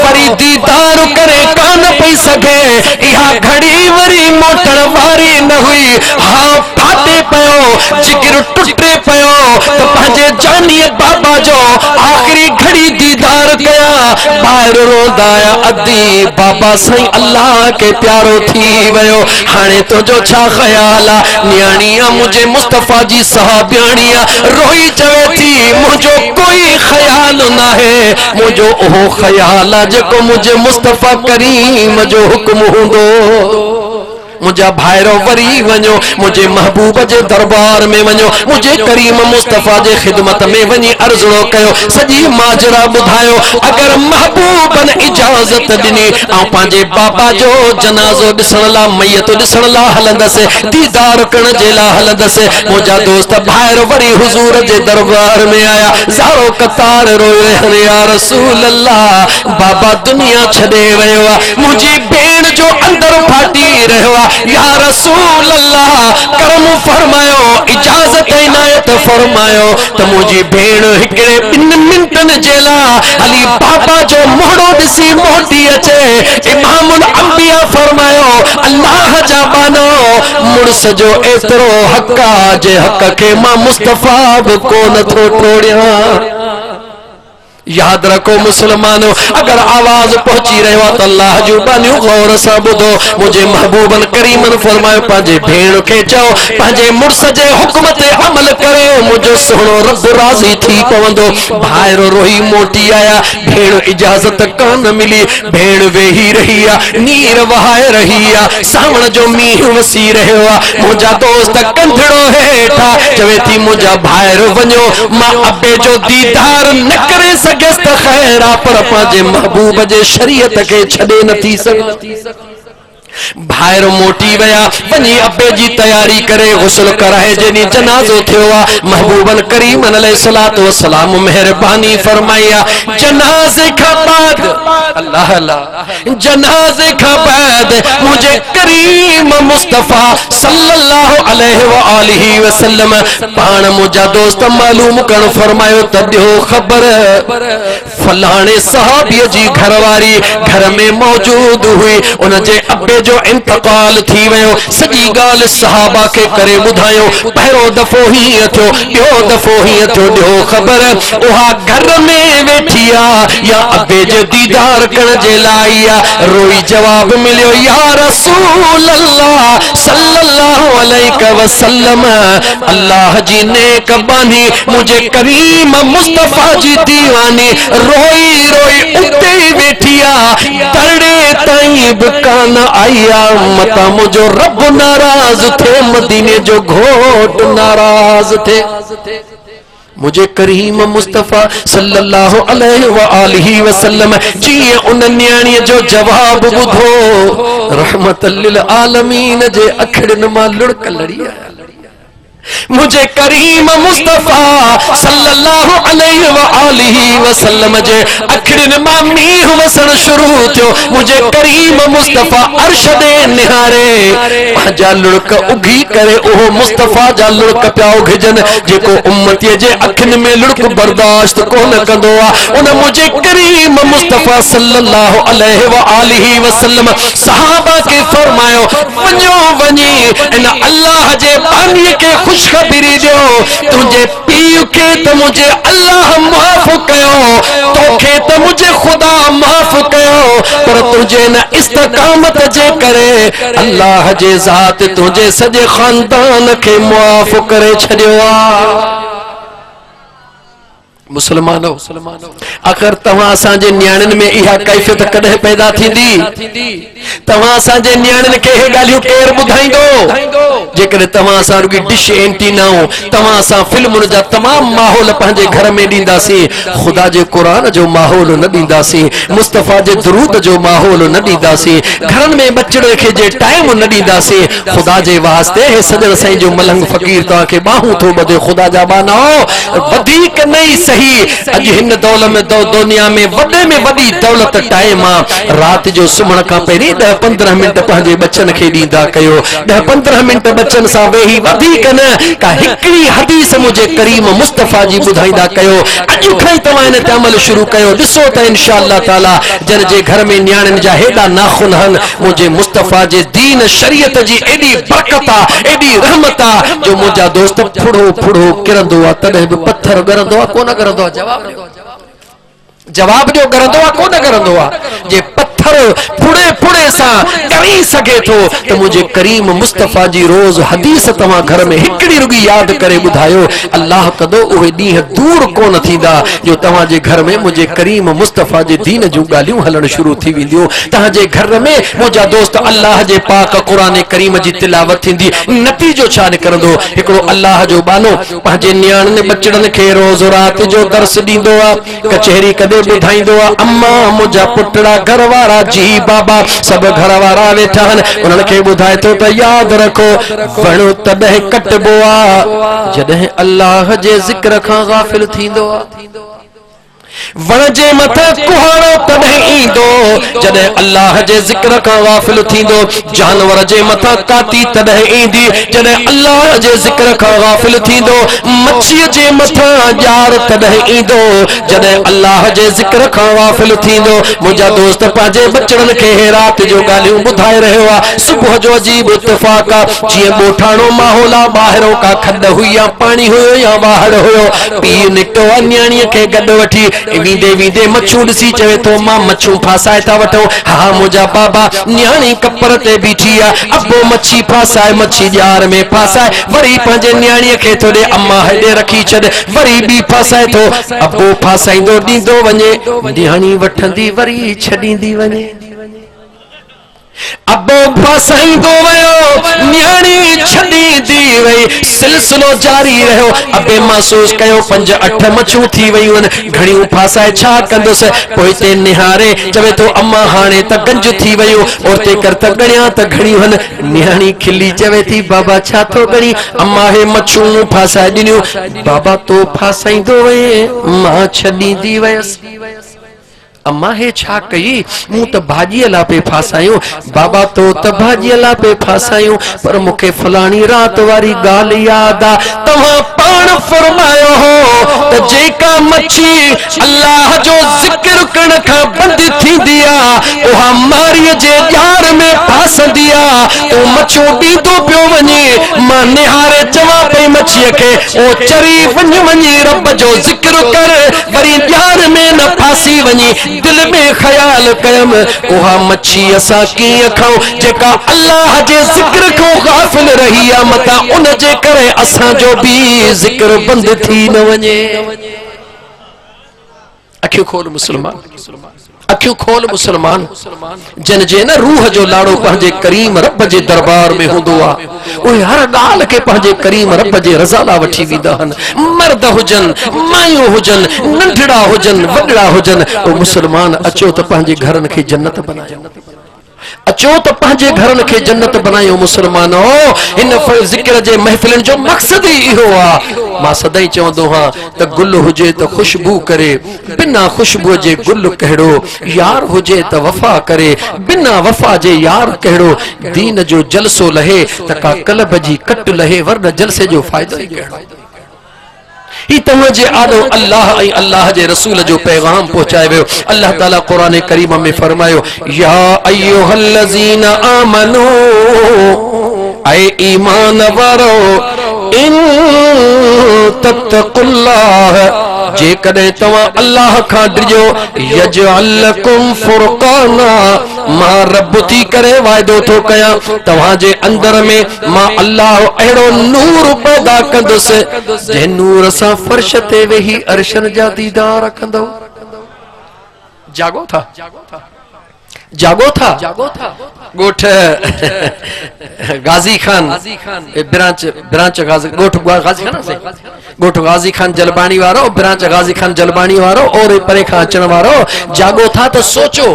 वरी दीदार करे कान पई सघे। इहा घड़ी वरी मोटण वारी न हुई। हाँ फाटे पियो, जिगर टुटे पियो त पंहिंजे जानी बाबा जो आखिरी घड़ी दीदार कया। ॿाहिरि रोंदा अदी बाबा साईं अल्लाह के प्यारो थी वियो। हाणे तुझो छा ख्याल आहे? न्याणीअ मुझे मुस्तफ़ा जी सहाबियाणी रोई चवे थी मुझो कोई ख्याल न है, मुझो ओहो ख्याल आहे जेको मुझे मुस्तफ़ा करीम जो हुक्म हूंदो। मुझा भाइरो वरी वञो मुझे महबूब जे दरबार में वञो मुझे करीम मुस्तफा जे खिदमत में वञी अर्ज़ो कयो सजी माजरा बुधायो अगर महबूब ने इजाजत दिनी आ पांजे बाबा जो जनाजो दिसण ला मैयत दिसण ला हलंदस दीदार करण जे ला हलंदस मुझा दोस्त भाइरो वरी हुजूर जे दरबार में आया ज़ारो कतार रोए या रसूल अल्लाह बाबा दुनिया छड़े वयो मुझी भेण जो अंदर फाटी रहो या रसूल अल्लाह करम फरमायो इजाजत इनायत फरमायो तो मुझी भेण हिकड़े 2 मिनटन जेला अली बाबा जो मोड़ो दिसी मोटी अचे इमामुल अंबिया फरमायो अल्लाह जा बानो मुर्स जो एतरो हक्का जे हक के मां मुस्तफा भी कोन थो टोड़िया याद रखो मुसलमानों अगर आवाज पहुंची रहो तो अल्लाह जो बानियो गौर सा बुधो मुझे महबूबन करीमन फरमायो पांजे भेण के चओ पांजे मुर्स जे हुक्म ते अमल करे मुझो सोहणो रब राज़ी थी पवंदो भाइरो रोई मोटी आया भेण इजाजत कान मिली भेण वेही रही नीर वहाए रही सावण जो मींह वसी रहो मुझा दोस्त कंधड़ो हेठा चवे थी मुझा भाइरो वञो मां अबे जो दीदार न करे खैरा पर पांजे महबूब जे शरीयत के छड़े नथी सघ भाइरो मोटी वया वनी अब्बे जी तैयारी करे गुस्ल कराए जेनी जनाजो थियो महबूबन करीम अलैहिस्सलातु वस्सलाम मेहरबानी फरमाया जनाजे का बाद अल्लाह अल्लाह जनाजे का बाद मुझे करीम मुस्तफा सल्लल्लाहु अलैहि व आलिहि वसल्लम पान मुझा दोस्त मालूम कर फरमायो तदियो खबर फलाने सहाबी जी घरवारी घर में मौजूद हुई उन जे अब्बे जो इंतकाल थी वयो सजी गाल सहाबा के करे बुधायो पहरो दफो ही थियो ॿियो दफो ही थियो ॾियो खबर उहा घर में वेठिया या अबे जे दीदार करण जे लाइ रोई जवाब मिलियो या रसूल अल्लाह सल्लल्लाहु अलैहि वसल्लम अल्लाह जी नेक बानी मुझे करीम मुस्तफा जी दीवानी रोई रोई उते वेठिया तड़े ताई बुकान आया मता मुझो रब नाराज थे मदीने जो घोट नाराज थे मुझे करीम मुस्तफा सल्लल्लाहु अलैहि व आलिहि वसल्लम जी उन न्याणी जो जवाब बुधो रहमतल लिल आलमीन जे अखड़न मां लुड़क लड़ी आया मुझे करीम मुस्तफा सल्लल्लाहु अलैहि व आलिहि वसल्लम जे अखड़न मां मींह वसण शुरू थियो मुझे करीम मुस्तफा अर्श दे निहारे जा लुड़क उगी करे ओहो मुस्तफा जा लुड़क पिया उगजन जेको उम्मती जे अखन में लुड़क बर्दाश्त कोन कंदो उन मुझे करीम मुस्तफा सल्लल्लाहु अलैहि व आलिहि वसल्लम सहाबा के फरमायो वञो वञी इन अल्लाह जे बानी के खुशखबरी दो तुझे पीउ के तो मुझे अल्लाह माफ कयो तोखे तो मुझे खुदा माफ कयो पर तुझे न इस्तकामत जे करे अल्लाह जे ज़ात तुझे सजे खानदान के माफ करे छड़ियो मुसलमानो अगर तवा असांजे न्याणन में इहा कैफियत कदे पैदा थींदी तवा असांजे न्याणन के हे गालियो केर बुधाइंदो जेकर तवा असां रुगी डिश एंटीना तवा असां फिल्मुन जा तमाम माहौल पंहिंजे घर में दींदासी खुदा जे कुरान जो माहौल न दींदासी मुस्तफा जे दरूद जो माहौल न दींदासी घरन में बचड़े के जे टाइम न दींदासी खुदा जे वास्ते हे सजण साईं जो मलंग फकीर ता के बाहू थो बदे खुदा जा बाना वधिक नहीं अज हिन दौलत में दुनिया में वडे में वडी दौलत टाइम रात जो सुमण का पहिरीं 10-15 मिनट पंहिंजे बच्चन के दींदा कयो 10-15 मिनट बच्चन सा वेही वधीक न का हिकड़ी हदीस मुझे करीम मुस्तफा जी बुधाइंदा कयो अज खाई तवा इन ते अमल शुरू कयो दिसो त इंशाअल्लाह ताला जन जे घर में न्याणन जा हेडा नाखुन हन मुझे मुस्तफा जे दीन शरीयत जी एडी बरकता एडी रहमता जो मुझा दोस्त फुड़ो फुड़ो किरंदो तने भी पत्थर गरंदो कोन जवाब जो करंदो कोन करंदो जे पत्थर पत्थर फुड़े फुड़े सा डरी सके तो मुझे करीम मुस्तफा जी रोज हदीस तवा घर में हिकड़ी रुगी याद करे बुधायो अल्लाह कदो उहे ॾींहं दूर कोन थींदा जो तव्हां जे घर में मुझे करीम मुस्तफा जे दीन जूं ॻाल्हियूं हलण शुरू थी वेंदियूं तव्हां जे घर में मुझा दोस्त अल्लाह जे पाक कुरान करीम जी तिलावत थींदी नतीजो छा निकरंदो हिकड़ो अल्लाह जो बानो पंहिंजे नियाणनि बचड़नि खे रोज़ रात जो दर्स ॾींदो आहे कचहरी कदे ॿुधाईंदो आहे अम्मा मुझा पुटड़ा घर वारा जी बाबा सब घर वारा वेठा आहिनि उन्हनि खे ॿुधाए थो त यादि रखो वणो तॾहिं कटबो आहे जॾहिं अल्लाह जे ज़िक्र खां गाफ़िल थींदो आहे वण जे मथे कुहाड़ो तॾहिं ईंदो जॾहिं अल्लाह जे ज़िक्र खां गाफ़िल थींदो जानवर जे मथा काती तॾहिं ईंदी जॾहिं अल्लाह जे ज़िक्र खां गाफ़िल थींदो मच्छीअ जे मथा ॼार तॾहिं ईंदो जॾहिं अल्लाह जे ज़िक्र खां गाफ़िल थींदो मुंहिंजा दोस्त पंहिंजे बचड़नि खे रात जो ॻाल्हियूं ॿुधाए रहियो आहे सुबुह जो अजीब इत्तिफ़ाक़ आहे जीअं ॻोठाणो माहौल आहे ॿाहिरो का खॾ हुई या पाणी हुयो या ॿाहिर हुयो पीउ निकितो आहे न्याणीअ खे गॾु वठी वींदे वींदे मच्छू ॾिसी चवे थो मां मच्छू फासाए था वठो हा मुंहिंजा बाबा न्याणी कपर ते बीठी आहे अबो मच्छी फासाए मच्छी ॼार में फासाए वरी पंहिंजे न्याणीअ खे थो ॾे अम्मा हेॾे रखी छॾ वरी ॿी फासाए थो अबो फासाईंदो ॾींदो वञे न्याणी वठंदी वरी छॾींदी वञे अबो फासाईंदो वियो न्याणी छॾींदी वई सिलसिलो जारी रहियो अबे महसूस कयो 5-8 मच्छूं थी वयूं आहिनि घणियूं फासाए छा कंदुसि पोइ ते निहारे चवे थो अम्मा हाणे त गंज थी वयूं और ते कर त गणिया त घणियूं आहिनि न्याणी खिली चवे थी बाबा छा थो गणी अम्मा हे मच्छूं फासाए ॾिनियूं बाबा तो फासाईंदो वए मां छॾींदी वयसि अम्मा हे छा कई मूं त भाॼीअ लाइ पे फासायूं बाबा तो त भाॼीअ लाइ पे फासायूं पर मूंखे फलाणी रात वारी ॻाल्हि यादि आहे तव्हां पाण फरमायो हो त जेका मच्छी अल्लाह जो ज़िक्र करण खां बंदि थींदी आहे उहा मारीअ जे ॼार में फासंदी आहे तो मच्छो ॾींदो पियो वञे मां निहारे चवां पई मच्छीअ खे ओ चरी वञी रब जो ज़िक्र कर वरी ॼार में न फासी वञी दिल में ख्याल कयम उहा मच्छी असां कीअं खाऊं जेका अल्लाह जे ज़िक्र खां गाफ़िल रही आहे मता उन जे करे असां जो भी ज़िक्र बंद थी न वञे अखियूं खोल मुसलमान अखियूं खोल मुसलमान जिन जे न रूह जो लाड़ो पंहिंजे करीम रब जे दरबार में हूंदो आहे उहे हर ॻाल्हि खे पंहिंजे करीम रब जे रज़ा लाइ वठी वेंदा आहिनि मर्द हुजनि मायूं हुजनि नंढड़ा हुजनि वॾड़ा हुजनि ओ मुसलमान अचो त पंहिंजे घरनि खे जन्नत बनायो अचो त पंहिंजे घरनि खे जन्नत बनायो मुसलमानो इन ज़िक्र जे महफ़िलनि जो मक़सद ई इहो आहे मां सदाई चवंदो हां त गुल हुजे त खुशबू करे बिना खुशबू जे गुल कहिड़ो यार हुजे त वफ़ा करे बिना वफ़ा जे यार कहिड़ो दीन जो जलसो लहे त का कल्ब जी कट लहे वरन जलसे जो फ़ाइदो ई कहिड़ो ही तव्हांजे आॾो अल्लाह ऐं अल्लाह जे रसूल जो पैगाम पहुचाए वियो अल्लाह ताला क़ुरान करीम में फरमायो या अय्युहल्लज़ीना आमनू ऐ ईमान वारो इन तत्तकुल्लाह जेकॾहिं तव्हां अल्लाह खां डिॼो यजअल लकुम फुरक़ाना मां रब थी करे वाइदो थो कयां तव्हांजे अंदर में मां अल्लाह अहिड़ो नूर पैदा कंदुसि जंहिं नूर सां फर्श ते वेही अर्शन जा दीदार रखंदो जागो था जागो था गोठ गाजी खान ब्रांच गाजी गोठ गाजी खान से गोठ गाजी खान जलबाणी वारो ब्रांच गाजी खान जलबाणी वारो और परे खां अचण वारो जागो था तो सोचो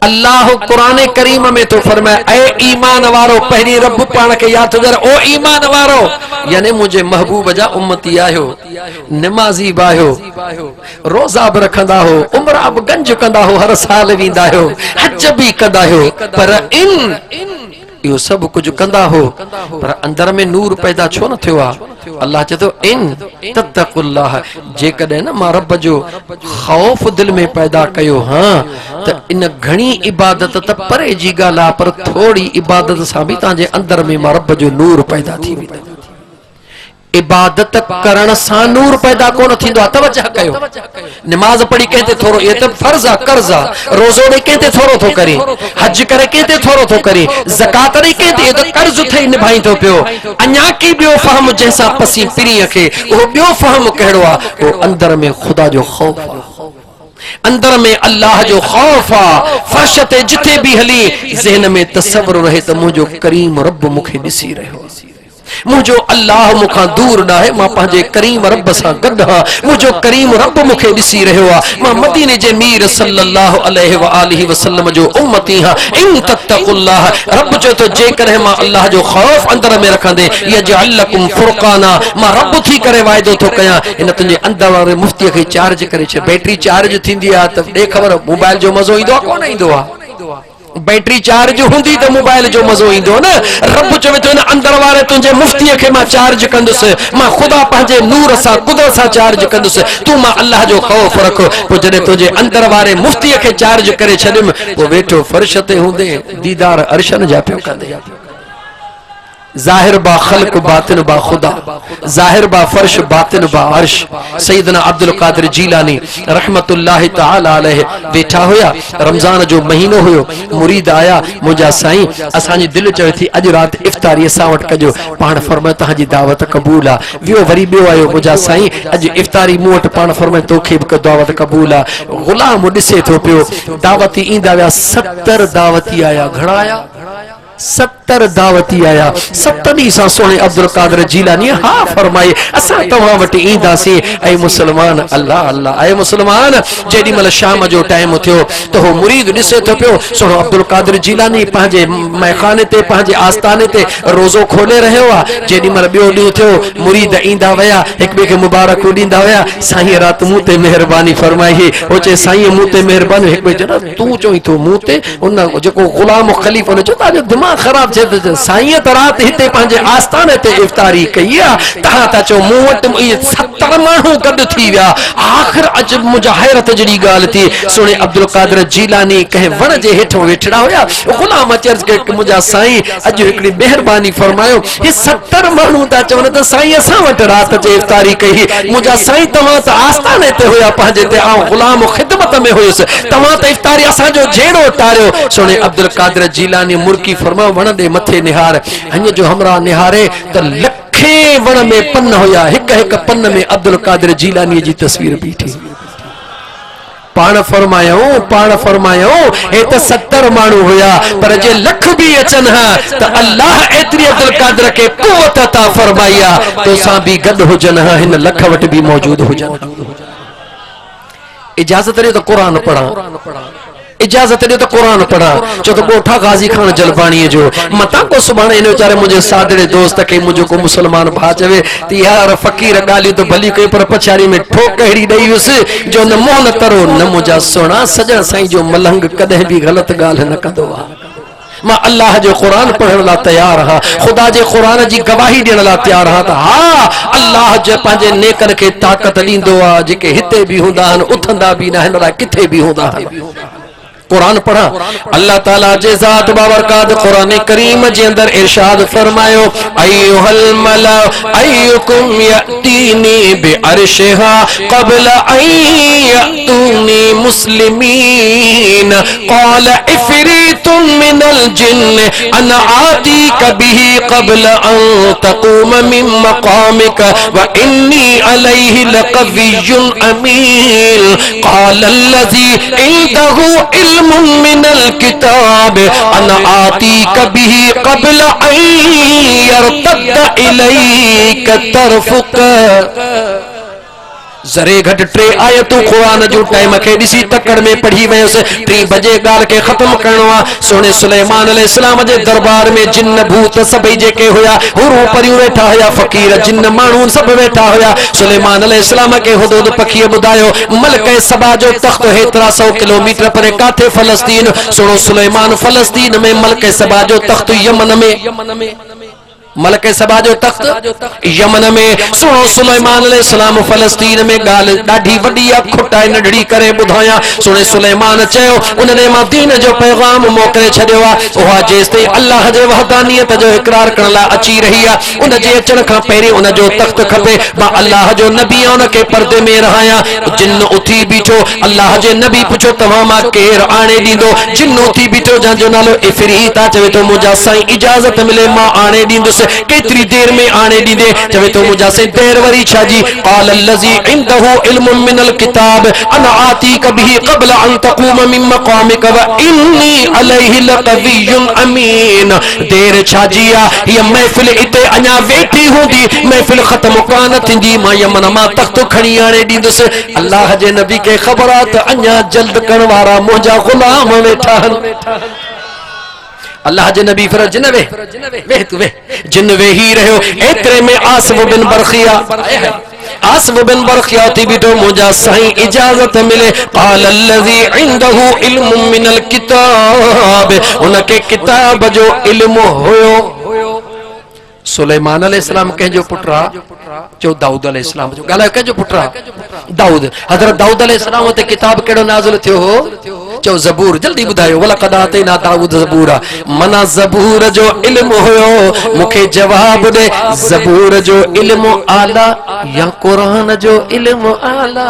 अल्लाह कुरान करीम में तो फरमाए ऐ ईमान वारो पहिरी रब पाण के याद कर ओ ईमान वारो यानी मुझे महबूब जा उम्मती आयो नमाजी बायो रोजा भी रखंदा हो उमरा भी गंज कंदा हो हर साल वींदा हो हज भी कंदा हो पर इन यो सब कुछ कंदा हो पर अंदर में नूर पैदा छो न थियो आ अल्लाह चतो इन तत्तकुल्लाह जेकॾहिं न मां रब जो खौफ दिल में पैदा कयो हां त इन घणी इबादत त परे जी ॻाल्हि आहे पर थोड़ी इबादत सां भी तव्हांजे अंदर में मां रब जो नूर पैदा थी वेंदो इबादत करण सां नूर पैदा कोन थींदो आहे। तवज्जो कयो, नमाज पढ़ी कहते थोरो, ये तो फर्ज आ, कर्ज आ, रोज़ो ॾेई कहते थोरो थो करे, हज करे कहते थोरो थो करे, ज़कात ॾेई कहते ये तो कर्ज थई निभाई थो पियो। अञा की ॿियो फहम जंहिंसां पसी पिरीअ खे, उहो ॿियो फहम कहिड़ो आहे? उहो अंदर में ख़ुदा जो ख़ौफ आहे, अंदर में अल्लाह जो खौफ आ। फर्श ते जिथे भी हली ज़हन में तसव्वुर रहे त मुझो करीम रब मुखे ॾिसी रहियो, मुझो अल्लाह मुखां दूर न आहे, मां पंहिंजे करीम रब सां गॾु आहियां, मुझो करीम रब मुखे ॾिसी रहियो आहे। मां मदीने जे मीर सल्लल्लाहु अलैहि व आलिहि वसल्लम जो उम्मती आहियां। इन तत्तकुल्लाह, रब चयो तो जेकॾहिं मां अल्लाह जो खौफ अंदर में रखंदे यजअल लकुम फुरकाना, मां रब थी करे वाइदो थो कयां, इन तुंहिंजे अंदर वारे मुफ्तीअ खे चार्ज करे छॾ। बैटरी चार्ज थींदी आहे त ॾे ख़बर मोबाइल जो मज़ो ईंदो आहे कोन ईंदो आहे? बैटरी चार्ज हूंदी त मोबाइल जो मज़ो ईंदो न। रब चवे थो इन अंदर वारे तुंहिंजे मुफ्तीअ खे मां चार्ज कंदुसि, मां ख़ुदा पंहिंजे नूर सां कुदरत सां चार्ज कंदुसि। तूं मां अल्लाह जो ख़ौफ रख। पोइ जॾहिं तुंहिंजे अंदर वारे मुफ्तीअ खे चार्ज करे छॾियमि, पोइ वेठो फर्श ते हूंदे दीदार अर्शन जा पियो कंदे। ज़ाहिर बा खल्क बातिन बा खुदा, ज़ाहिर बा फर्श बातिन बा अर्श। सैयदना अब्दुल कादिर जीलानी रहमतुल्लाह तआला अलैहि वेठा हुया, रमज़ान जो महीनो हुयो, मुरीद आया, मुंहिंजा साईं असांजी दिलि चवे थी अॼु राति इफ्तारी असां वटि कजो। पाण फरमायो तव्हांजी दावत क़बूल आहे। वियो वरी ॿियो आयो, मुंहिंजा साईं अॼु इफ्तारी मूं वटि, पाण फरमायो तोखे बि दावत क़बूल आहे। ग़ुलाम ॾिसे थो पियो, दावती ईंदा विया, 70 दावती आया। घणा आया? 70 दावती आया। 70 सां सोने अब्दुल कादिर जीलानी हा फरमाए असां तव्हां वटि ईंदासीं। ऐं मुसलमान, अल्लाह अल्लाह, ऐं मुसलमान जेॾी महिल शाम जो टाइम थियो त हो मुरीद ॾिसे थो पियो, सोनो अब्दुल कादिर जीलानी पंहिंजे मैखाने ते, पंहिंजे आस्थाने ते रोज़ो खोले रहियो आहे। जेॾी महिल ॿियो ॾींहुं थियो, मुरीद ईंदा विया, हिक ॿिए खे मुबारकूं ॾींदा विया। साईं राति मूं ते महिरबानी फरमाई। हो चए साईं मूं ते महिरबानी। हिक ॿिए चयो तूं चई थो मूं ते? उन जेको ग़ुलाम ख़लीफ़ो हुन चयो तव्हांजो दिमाग़ ख़राब थिए। साईं त राति हिते पंहिंजे आस्थाने ते इफ्तारी कई आहे, तव्हां था चओ मूं वटि इहे 70 माण्हू गॾु थी विया। आख़िर अॼु मुंहिंजा हैरत जहिड़ी ॻाल्हि थी, सुणे अब्दुल कादिर जीलानी कंहिं वण जे हेठो वेठड़ा हुया। ग़ुलाम चर्ज के मुंहिंजा साईं अॼु हिकिड़ी महिरबानी फरमायो, हे 70 माण्हू था चवनि त साईं असां वटि राति जे इफ्तारी कई। मुंहिंजा साईं तव्हां त आस्थाने ते हुया पंहिंजे ते, आउं ग़ुलाम ख़िदमत में हुयुसि, तव्हां त इफ्तारी असांजो जहिड़ो टारियो। सुणे अब्दुल कादिर जीलानी मुर्की फरमायो वण दे मथे निहार। हंज जो हमरा निहारे त लखे वण में पन हुया, हिक हिक पन में अब्दुल कादिर जीलानी जी तस्वीर बीठी। पाण फरमायो हे त 70 माण्हू हुया, पर जे लख भी अचनि हा त अल्लाह एतिरी अब्दुल कादिर खे क़ुव्वत अता फरमाई आहे, तोसां भी गॾु हुजनि हा, हिन लख वटि भी मौजूद हुजनि। इजाज़त ॾियो त क़ुरान पढ़ा, इजाज़त ॾियो त क़ुरान पढ़ा। छो त ॻोठा गाज़ी खान जलबाणीअ जो मतां को सुभाणे इन वीचारे मुंहिंजे सादड़े दोस्त खे मुंहिंजो को मुसलमान भाउ चवे त यार फ़क़ीर ॻाल्हियूं त भली कई, पर पछाड़ी में ठोक अहिड़ी ॾेई हुयसि जो न मोह न तरो न मुंहिंजा सोना सजण साईं जो मलंग कॾहिं भी ग़लति ॻाल्हि न कंदो आहे। मां अल्लाह जो क़ुरान पढ़ण लाइ तैयार हाँ, खुदा जे क़ुरान जी गवाही ॾियण लाइ तैयार हाँ। त हा अल्लाह जे पंहिंजे नेकनि खे ताक़त ॾींदो आहे, जेके हिते भी हूंदा आहिनि उथंदा भी न आहिनि, किथे भी हूंदा आहिनि। कुरान पढ़ा। अल्लाह ताला जे ज़ात बाबरकात कुरान करीम जे अंदर इरशाद फरमायो, अय्युहल मला अय्युकुम यतीनी बिअर्शिहा क़ब्ल अन यतूनी मुस्लिमीन क़ाल इफ़रीतुम मिनल जिन्न अना आतीका बिही क़ब्ल अन तक़ूम मिन मक़ामिका व इन्नी अलैहि लक़वियुन अमीन क़ाल अल्लज़ी इंदहु मिनल किताब अना आतीका बिही क़ब्ल अन यरतद्द इलैका तरफुका। ज़रे घट 3 आयतूं क़ुरान जो टाइम खे ॾिसी तकड़ में पढ़ी वयुसि। 3 बजे ॻाल्हि खे ख़त्म करणो आहे। सोने सुलेमान अलैहिस्सलाम जे दरबार में जिन्न भूत सभई जेके हुया हुरूं परियूं वेठा हुया, फ़क़ीर जिन्न माण्हू सभु वेठा हुया। सुलेमान अलैहिस्सलाम खे हुदूद पखीअ ॿुधायो मलिक सबा जो तख़्त हेतिरा 100 किलोमीटर परे काथे फ़लस्तीन। सुनो सुलेमान फ़लस्तीन में, मलिक सबा जो तख़्त यमन में। मलके सबा जो तख्त यमन में। सुनो सुलेमान अलैहिस्सलाम फ़लस्तीन में गाल ॾाढी वॾी आहे, खुटाए नंढड़ी करे ॿुधायां। सुने सुलेमान चयो उन्हनि मां दीन जो पैगाम मोकिले छॾियो आहे। उहा जेसिताईं अल्लाह जे वहदानियत जो इक़रार करण लाइ अची रही आहे, उन जे अचण खां पहिरीं उन जो तख्त खपे। मां अल्लाह जो नबी आहियां, उन खे पर्दे में रहायां। जिन उथी बीठो, अल्लाह जे नबी पुछो तव्हां मां केरु आणे ॾींदो? जिन उथी बीठो जंहिंजो नालो इफ़रीत आहे, चवे थो मुंहिंजा साईं इजाज़त मिले मां आणे ॾींदुसि। केतिरी देर में आणे ॾींदे? चवे तो मुझा से देर वरी छाजी? क़ाल अल्लज़ी इंदहु इल्मुम मिनल किताब अना आतीक बिही क़ब्ल अन तक़ूम मिन मक़ामिक व इन्नी अलैहि लक़वियुन अमीन। देर छाजी आहे? ये महफ़िल इते अञा वेठी हूंदी, महफ़िल ख़त्म कान थींदी, मां यमन मां तख़्त खणी आणे ॾींदुसि। अल्लाह जे नबी खे ख़बर आहे त अञा जल्द करण वारा मुंहिंजा ग़ुलाम वेठा आहिनि। अल्लाह जे नबी फरज जिन वे तू वे जिन वेही रहियो। एतिरे में आसिफ बिन बरखिया थी बीठो, मुंहिंजा साईं इजाज़त मिले। क़ाल अल्लज़ी इंदहु इल्मुम मिनल किताब, उनखे किताब जो इल्म हुयो। सुलेमान अलैहिस्सलाम कंहिंजो पुटु आहे? चो दाऊद अलैहिस्सलाम जो। ॻाल्हायो कंहिंजो पुटु आहे? दाऊद। हज़रत दाऊद अलैहिस्सलाम ते किताब कहिड़ो नाज़िल थियो हो? चो ज़बूर। जल्दी ॿुधायो। वलक़द आतैना दाऊद ज़बूरा। मना ज़बूर जो इल्म हुयो। मूंखे जवाब दे, ज़बूर जो इल्म आला या क़ुरान जो इल्म आला?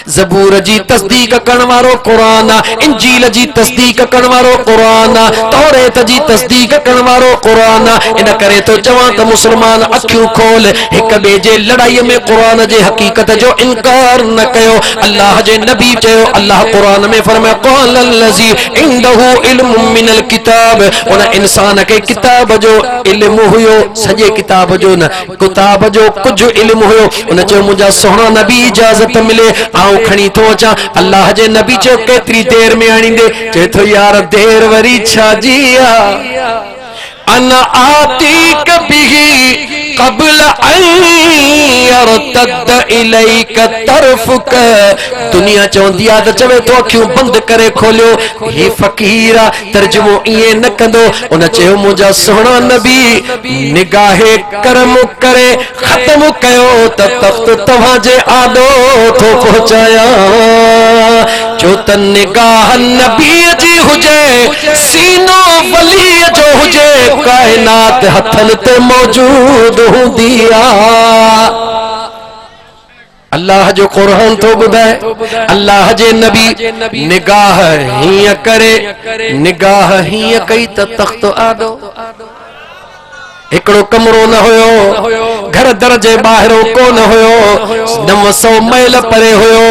ज़बूर जी तस्दीक करण वारो क़ुरान आहे, इंजील जी तस्दीक करण वारो क़ुरान आहे, तौरेत जी तस्दीक करण वारो क़ुरान आहे। इन करे तो चवां त मुसलमान अखियूं खोल, हिक ॿिए जे लड़ाई में क़ुरान जे हक़ीक़त जो इनकार न कयो। अल्लाह जे नबी चयो, अल्लाह क़ुरान में फरमायो क़ाल अल्लज़ी इंदहु इल्मुम मिनल किताब, उन इंसान खे किताब जो इल्म हुयो, सॼे किताब जो न, किताब जो कुझु इल्म हुयो। उन चयो मुंहिंजा सुहिणा नबी इजाज़त मिले आऊं खणी थो अचां। अल्लाह जे नबी चयो केतिरी देर में आणींदे? चए थो यार देर वरी छाजी आहे? अना आतीक बिही क़ब्ल अन यरतद इलैक तरफुक। दुनिया चवंदी आहे त चवे तो अखियूं बंदि करे खोलियो। ही फ़क़ीर आहे, तर्जुमो ईअं न कंदो। उन चयो मुंहिंजा सुहिणा नबी निगाहे करम करे ख़त्म कयो त तख़्त तव्हांजे आॾो थो पहुचायां। छो त निगाह नबीअ जी हुजे, सीनो वलीअ जो हुजे, काइनात हथनि ते मौजूद हूंदी आहे। अल्लाह जो क़ुरान तो ॿुधाए, अल्लाह जे नबी निगाह हीअं करे, निगाह हीअं कई त तख़्त आॾो। हिकिड़ो कमरो न हुयो, घर दर जे ॿाहिरों कोन हुयो, 900 मैल परे हुयो,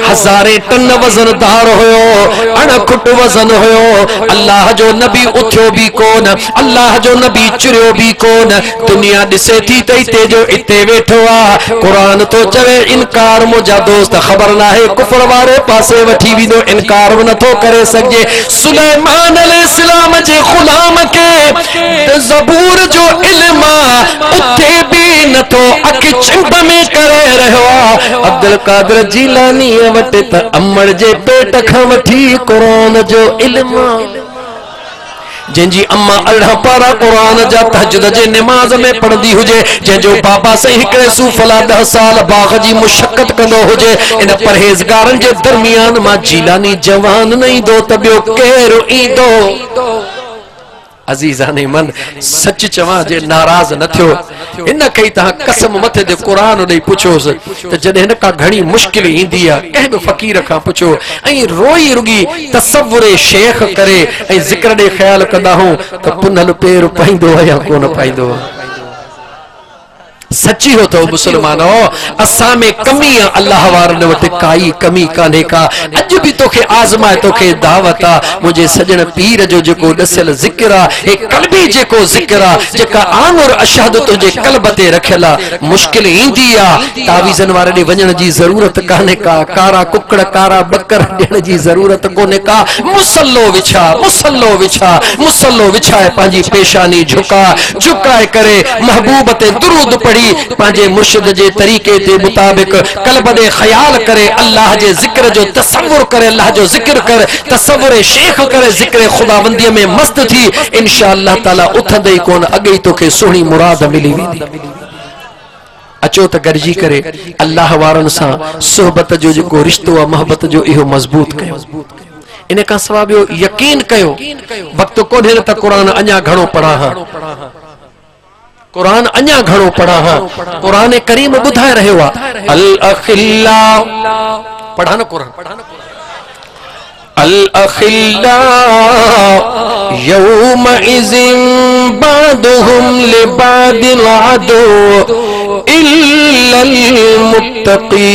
1000 टन वज़नदार हुयो, अणखुट वज़न हुयो। अल्लाह जो नबी उथियो भी कोन, अल्लाह जो नबी चुरियो भी कोन। दुनिया ॾिसे थी त इते जो इते वेठो आहे। क़ुरान तो चवे इनकार मुंहिंजा दोस्त ख़बर नाहे कुफर वारे पासे वठी वेंदो, इनकार बि नथो करे सघिजे। सुलेमान अलैहिस्सलाम जे ग़ुलाम खे ज़बूर जो इल्म उथे भी नथो, अखि चिंब में करे रहियो आहे। अब्दुल कादिर जीलानी वटि त अमर जे पेट खां वठी क़ुरान जो इल्म, जंहिंजी अम्मा अल्लाह पारा क़ुरान जा तहज्जुद जे निमाज़ में पढ़ंदी हुजे, जंहिंजो बाबा साईं हिकिड़े सूफ़ला 10 साल बाग़ जी मुशक्क़त कंदो हुजे, इन परहेज़गारनि जे दरमियान मां जीलानी जवान न ईंदो त ॿियो केरु ईंदो? अजीज़ाने मन सच चवां जे नाराज़ न थियो। इन खे तव्हां कसम मथे ते क़ुरान ॾेई पुछोसि त जॾहिं हिन का घणी मुश्किल ईंदी आहे, कंहिं बि फ़क़ीर खां पुछो ऐं रोई रुगी तसव्वुर शेख करे ऐं ज़िक्र ॾे ख़्याल कंदा हूं त पुनल पेर पाईंदो या कोन पाईंदो। सची हो तो मुसलमानो, असां में कमी आहे, अल्लाह वारनि वटि काई कमी कान्हे का। अॼु भी तोखे आज़माए, तोखे दावत आहे। मुंहिंजे सजण पीर जो जेको ॾसियल ज़िक्र आहे, हे कल्बी जेको ज़िक्र आहे, जेका आनुर अशहद तुंहिंजे कल्ब ते रखियल आहे। मुश्किल ईंदी आहे, तावीज़न वारे ॾे वञण जी ज़रूरत कान्हे का, कारा कुकड़ कारा बकर ॾियण जी ज़रूरत कोन्हे का। मुसल्लो विछा, मुसल्लो विछा, मुसल्लो विछाए पंहिंजी पेशानी झुकाए करे महबूब ते दुरूद पढ़ी पढ़ी पांजे मुर्शिद जे तरीके ते मुताबिक कल्ब दे ख्याल करे अल्लाह जे जिक्र जो तसव्वुर करे अल्लाह जो जिक्र करे तसव्वुर शेख करे जिक्र खुदावंदी में मस्त थी इंशाअल्लाह ताला उथंदे ही कोन अगे तो के सोहनी मुराद मिली वेंदी अचो त गरजी करे अल्लाह वारन सा सोहबत जो जो रिश्तो आ मोहब्बत जो इहो मजबूत कयो इन का सवाब यकीन कयो वक्त कोन्हे त कुरान अञा घणो पढ़ा हां कुरान अञा घणो पढ़ा हां कुरान करीम बुधाए रहियो आ अल अखिल्ला पढ़ा न कुरान अल अखिल्ला यौमइज़िन बादुहुम लिबादिन अदु इल्लल मुत्तक़ीन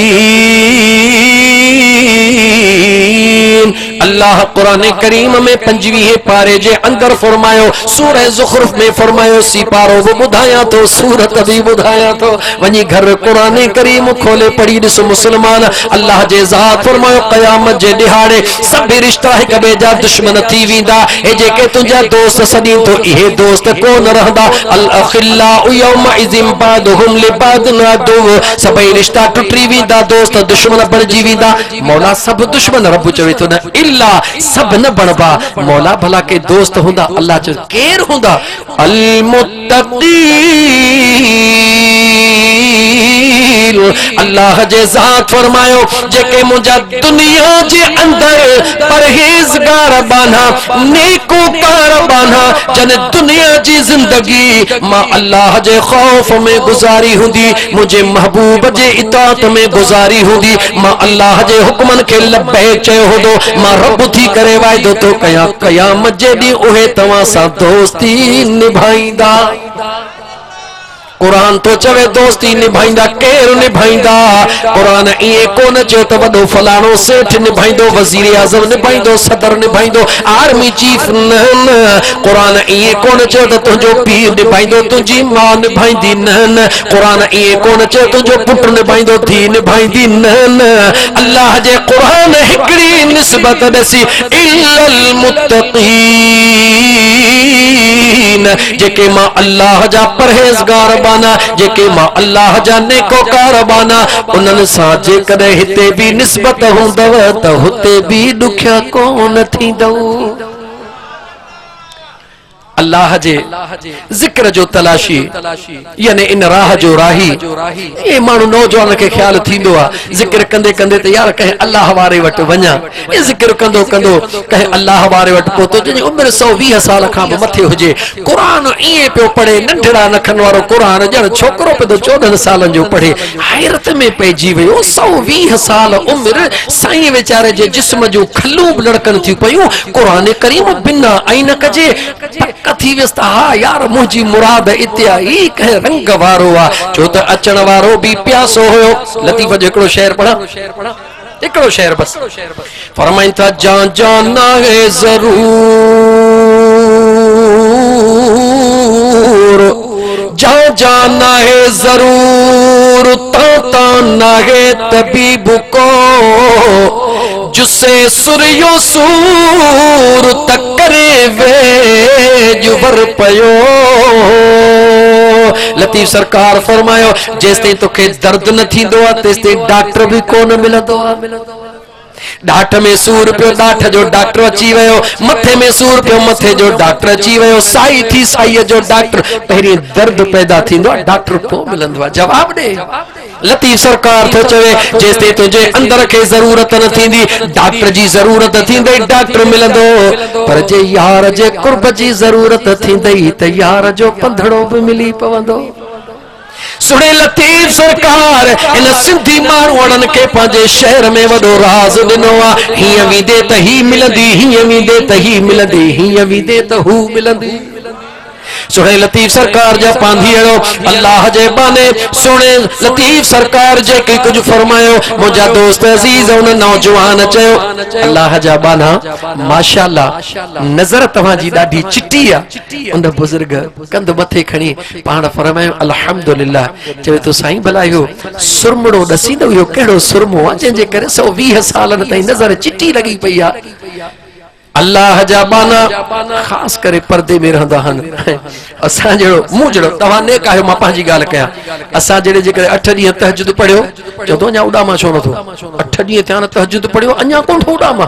अल्लाह कुरान करीम में 25 पारे जे अंदर फरमायो सूरह ज़ुखरुफ में फरमायो सी पारो वो बुधाया तो सूरत भी बुधाया तो वनी घर कुरान करीम खोले पढ़ी दिस मुसलमान अल्लाह जे ज़ात फरमायो क़यामत जे दिहाड़े सब रिश्ता हिक ॿिए जा दुश्मन थी वेंदा ए जेके तुंहिंजा दोस्त सदी तो इहे दोस्त कोन रहंदा अल अखिल्ला यौमइज़िन बादुहुम लिबादिन अदु सभई रिश्ता टुटी वेंदा दोस्त दुश्मन बणजी वेंदा मौला सब दुश्मन रब चवे तो न इल्ला सब न बनबा मौला भला के दोस्त हुंदा अल्लाह जो केर हुंदा अल मुत्तक़ीन अल्लाह जे ज़ात फरमायो जेके मुझा दुनिया जे अंदर परहेज़गार बाना नेकोकार बाना जन दुनिया जी जिंदगी मां अल्लाह जे खौफ में गुजारी हुंदी मुझे महबूब जे इताअत में गुजारी हुंदी मां अल्लाह जे हुक्मन के लब्बैक चयो हुंदो मां रब थी करे वायदो तो कया क़यामत जे दी उहे तवा सा दोस्ती निभाईंदा कुरान तो चवे दोस्ती निभाईंदा केर निभाईंदा कुरान इए कोन चयो त वडो फलाणो सेठ निभाईंदो वजीर आजम निभाईंदो सदर निभाईंदो आर्मी चीफ न कुरान इए कोन चयो त तुंहिंजो पीर निभाईंदो तुंहिंजी मां निभाईंदी न कुरान इए कोन चयो तुंहिंजो पुट निभाईंदो धी निभाईंदी न अल्लाह जे कुरान हिकड़ी निस्बत ॾसी इल्लल मुत्तक़ीन जेके मां अल्लाह जा परहेज़गार बाना जेके मां अल्लाह जा नेकोकार बाना उन्हनि सां जेकॾहिं हिते भी निस्बत हूंदव त हुते भी ॾुखिया कोन थींदव अल्लाह जे जिक्र जो तलाशी यानी इन राह जो राही ये मानू नौजवान के ख्याल थींदो आ जिक्र कंदे कंदे त यार कहे अल्लाह वारे वट वञा ये जिक्र कंदो कंदो कहे अल्लाह वारे वट पहुतो जंहिंजी उम्र 120 साल खां बि मथे हुजे कुरान इए पियो पढ़े नंढड़ा नखन वारो कुरान ॼण छोकरो पे 14 सालन जो पढ़े हैरत में पइजी वियो 120 साल उम्र साईं वेचारे जे जिस्म जो खलू लड़कन थी पयूं कुरान करीम बिना ऐं न कजे थी व्यस्ता हा यार मुझी मुराद इत्या ही कहे रंग वारो आ छो त अचण वारो भी प्यासो होयो लतीफ जो एकड़ो शेर पढ़ा एकड़ो शेर बस फरमाइन था जान जाना है जरूर जा जाना है जरूर ताना है तबीब को जिसे सुरियो सूर तक करे वे जुबर पयो लतीफ सरकार फरमायो जेसते तोखे दर्द न थींदो आ तेसते डॉक्टर भी कोन मिलंदो आ डाठ में सूर पियो डाठ जो डॉक्टर अची वियो मथे में सूर पियो मथे जो डॉक्टर अची वियो साई थी साई जो डॉक्टर पहिरीं दर्द पैदा थींदो डॉक्टर को मिलंदो आहे जवाब दे लतीफ सरकार तो चवे जेसते तुझे अंदर के जरूरत न थींदी डॉक्टर जी जरूरत थींदई डॉक्टर मिलंदो पर जे यार जे कुर्ब जी जरूरत थींदई त यार जो पंधड़ो भी मिली पवंदो सुने लतीफ सरकार इन सिंधी माण्हुनि के पंहिंजे शहर में वॾो राज ॾिनो आहे हीअं वींदे त ही मिलंदी हीअं वींदे त ही मिलंदी हीअं वींदे त हू मिलंदी सुने लतीफ सरकार जा पांधीअड़ो अल्लाह जे बाने सुने लतीफ सरकार जे के कुछ फरमायो मुझा दोस्त अजीज उन नौजवान चयो अल्लाह जा बाना माशाअल्लाह नजर तवा जी ॾाढी चिट्टी आ उन बुजुर्ग कंद मथे खणी पाण फरमायो अल्हम्दुलिल्लाह चवे तो साईं भला इहो सुरमड़ो ॾसींदो इहो कहिड़ो सुरमो आहे जंहिंजे करे 120 सालनि ताईं नजर चिट्टी लॻी पई आहे अल्लाह जा बाना खास करे पर्दे में रहंदा हन। असां जड़ो मूं जड़ो तवा ने कहो मां पांजी गाल कया असां जड़े जे करे 8 ॾींहं तहज्जुद पढ़ियो चतो अञा उडामा छो नथो 8 ॾींहं थिया न तहज्जुद पढ़ियो अञा कोन थो उडामा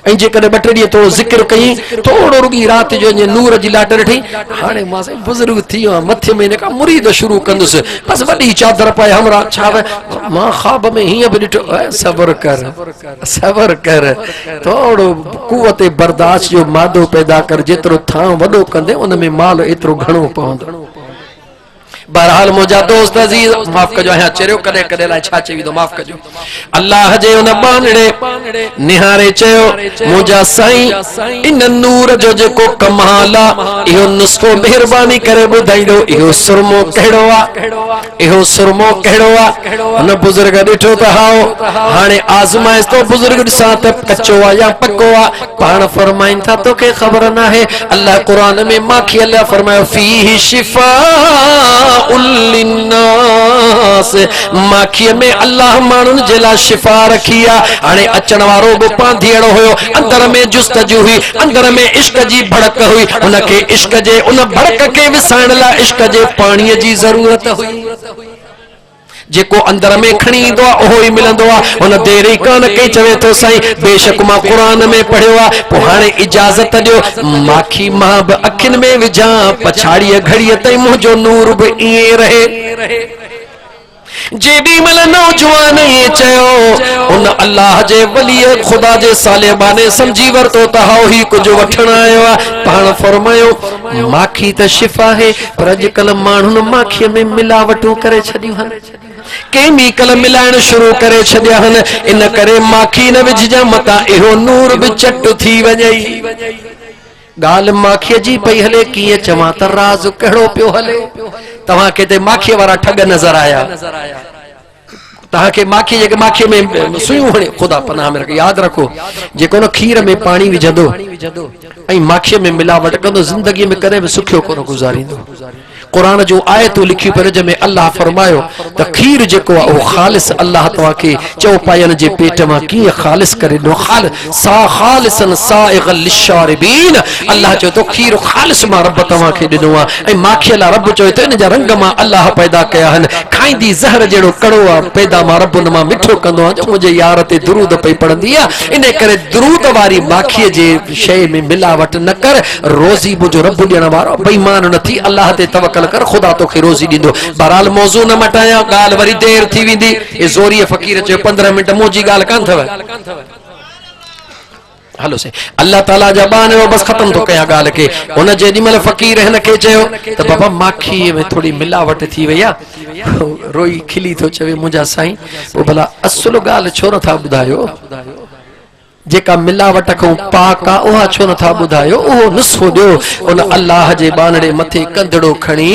ऐं जे करे 2 टे ॾींहं थोरो ज़िक्र कई थोरो रुगी रात जो नूर जी लाट ॾिठी हाणे मां साईं बुज़ुर्ग थी वियो मथे में ने का मुरीद शुरू कंदुसि बस वॾी चादर पाए हमरा छा मां ख्वाब में हीअं बि ॾिठो सबर कर थोरो कुवत बर्दाश्त जो मादो पैदा कर जेतिरो थां वॾो कंदे उन में माल एतिरो घणो पवंदो। बहरहाल मुझा दोस्त अजीज माफ कजो है चरियो कदे कदे ला छा चवी दो माफ कजो अल्लाह जे उन बानड़े निहारे चयो मुझा साईं इन नूर जो जेको कमाल इहो नुस्खो मेहरबानी करे बुधाइडो इहो सुरमो केड़ो आ इहो सुरमो केड़ो आ उन बुजुर्ग ॾिठो त हाओ हाणे आज़माइश तो बुजुर्ग ॾिसां त कच्चो आ या पक्को आ पाण फरमाइन था तोखे ख़बर न आहे अल्लाह कुरान में माखी अल्लाह फरमायो फीही शिफा माखी में अल्लाह मानुन जेला शिफा रखी आ हाने अचण वारो बि पांधीड़ो हुयो अंदर में जुस्तजू हुई अंदर में इश्क जी भड़क हुई उनके इश्क जे उन भड़क के विसाइण ला इश्क जे पानी जी जरूरत हुई जेको अंदर में खणी इंदो आ ओहो ही मिलंदो आ उन देर ही कान कई चवे तो साईं बेशक मां कुरान में पढ़ियो आ पो हाणे इजाजत दियो माखी मां बि अखिन में विझां पछाड़ी घड़ी ताईं मुंहिंजो नूर बि इएं रहे जेडी मल नौजवान ये चयो उन अल्लाह जे वली खुदा जे सालेबाने समझी वरतो त हाउ ही कुछ वठण आयो आ पाण फरमायो माखी त शिफा है पर अजकल माण्हुनि माखी में मिलावटूं करे छॾियूं हन केमिकल मिलाइण शुरू करे छॾिया हन इन करे माखी न विझजा मता इहो नूर बि चट थी वञई गाल माखी जी पई हले कीअं चवां त राज़ कहिड़ो पियो हले तव्हां के ते माखी वारा ठग नजर आया तव्हां के माखी जेके माखी में सुयूं हणे खुदा पनाह में रखे याद रखो जेको न खीर में पानी विझंदो ऐं माखी में मिलावट कंदो जिंदगी में कदे भी सुखियो कोन गुजारींदो कुरान जो आयत लिखी पर जंहिंमें अल्लाह फरमायो त खीर जेको आहे उहो ख़ालिस अल्लाह तव्हां खे चौपायन जे पेट मां कीअं ख़ालिस करे ॾिनो ख़ालिसन साइग़न लिशारिबीन अल्लाह चयो तो खीर ख़ालिस मां रब तव्हां खे ॾिनो आहे ऐं माखीअ लाइ रब चयो त इन जा रंग मां अल्लाह पैदा कया आहिनि खाईंदी ज़हर जहिड़ो कड़ो आहे पैदा मां रब उन मां मिठो कंदो आहे जो मुंहिंजे यार ते दुरूद पई पढ़ंदी आहे इन करे दुरूद वारी माखीअ जे शइ में मिलावट न कर रोज़ी मुंहिंजो रब ॾियण वारो बेईमान न थी अल्लाह ते तवक्कल कर खुदा तोखे रोज़ी ॾींदो। बहरहाल मौज़ू न मटाया ॻाल्हि वरी देर थी वेंदी ए ज़ोरी फ़कीर चयो 15 मिंट मुंहिंजी ॻाल्हि कान अथव हलो से अल्लाह ताला जा बान बस खत्म तो कया ॻाल्हि के उन जेॾी महिल फ़कीर हिन खे चयो त बाबा माखी में थोड़ी मिलावट थी वई आहे रोई खिली थो चवे मुंहिंजा साईं पोइ भला असुल ॻाल्हि छो नथा ॿुधायो जेका मिलावट खां पाक आ उहा छो नथा ॿुधायो उहो नुस्खो ॾियो उन अल्लाह जे बानड़े मथे कंदड़ो खणी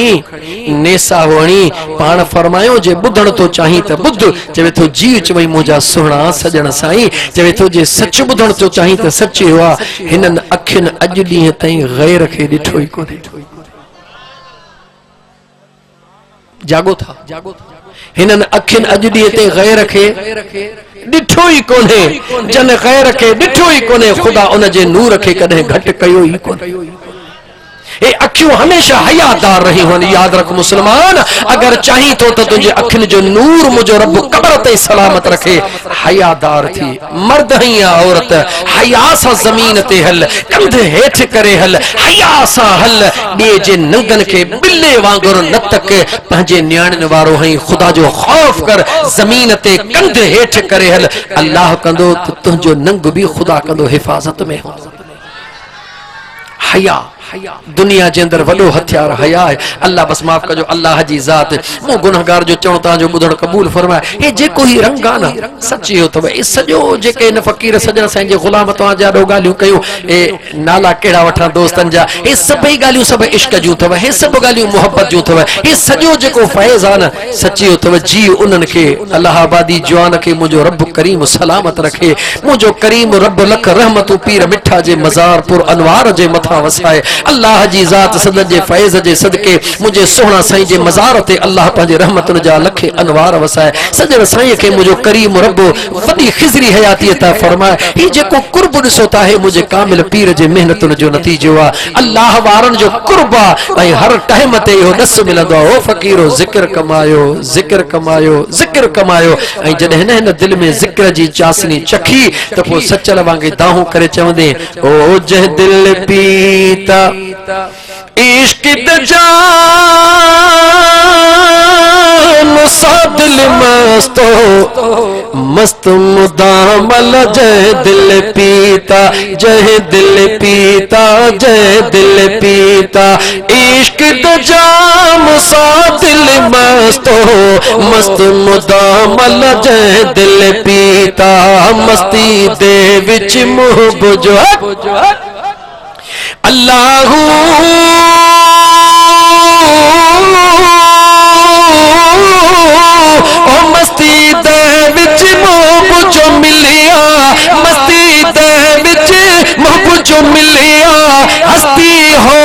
नेसा हणी पाण फरमायो जे ॿुधण तो चाही त ॿुध चवे थो जी चवई मुंहिंजा सुहिणा सजण साईं चवे थो जे सच ॿुधण तो चाही त सच हुआ हिननि अखियुनि अॼु ॾींहं ताईं गैर खे ॾिठो ई कोन्हे जागो था हिननि अखियुनि अॼु ॾींहं ते गैर खे ॾिठो ई कोन्हे जन गैर खे ॾिठो ई कोन्हे खुदा उन जे नूर खे कॾहिं घटि कयो ई कोन्हे ए अखियूं हमेशा हयादार रही हुन याद रख मुसलमान अगर चाही तो तुझे अखियुनि जो नूर मुझो रब कब्र ते सलामत रखे हयादार थी मर्द ही या औरत हया सां ज़मीन ते हल कंध हेठ करे हल हया सां हल ॿिए जे नंगन खे बिल्ले वांगुरु न तक पंहिंजे न्याणियुनि वारो हई खुदा जो खौफ कर ज़मीन ते कंध हेठ करे हल अल्लाह कंदो त तुंहिंजो नंग भी खुदा कंदो हिफाजत में हया दुनिया जे अंदर वॾो हथियार हया है अल्लाह बस माफ कजो अल्लाह जी ज़ात मो गुनहगार जो चवण ता जो ॿुधण क़बूल फरमाए हे जेको ही रंग आ न सची हो तव ए सॼो जेके इन फ़कीर सजण साईं जे ग़ुलाम तव्हां जा ॾो ॻाल्हियूं कयूं ए नाला कहिड़ा वठां दोस्तनि जा हे सभई ॻाल्हियूं सभु इश्क जूं अथव हे सभु ॻाल्हियूं मोहब्बत जूं अथव हे सॼो जेको फैज़ आहे न सची हो तव जी उन्हनि खे अल्लाह आबादी जवान खे मुंहिंजो रब करीम सलामत रखे मुंहिंजो करीम रब लख रहमतूं पीर मिठा जे मज़ार पुर अनवार जे मथां वसाए अल्लाह जी ज़ात सदन जे फैज़ जे सदके मुझे सोहना साईं जे मज़ार ते अल्लाह पंहिंजे रहमतुन जा लखे अनवार वसाए सजन साईं के मुझो करीम रब्बो वॾी खिज़री हयाती अता फरमाए ही जेको कुर्ब ॾिसो था है मुझे कामिल पीर जे मेहनतुन जो नतीजो आहे अल्लाह वारन जो कुर्ब आहे ऐं हर टाइम ते इहो नस मिलंदो आहे ओ फ़क़ीरो ज़िक्र कमायो ज़िक्र कमायो ज़िक्र कमायो ऐं जॾहिं हिन दिल में ज़िक्र जी चासनी चखी त पोइ सचल वांगे दाहूं करे चवंदे ओ जह दिल पीता इश्क दजा मुसादिल मस्तो मस्त मुदामल जय दिल पीता जय दिल पीता जय दिल पीता इश्क दजा मुसादिल मस्तो मस्त मुदामल जय दिल पीता मस्ती दे विच मुँह बुझो अल्लाहू ओ मस्ती दे विच मोह जो मिलिया मस्ती दे विच मोह जो मिलिया हस्ती हो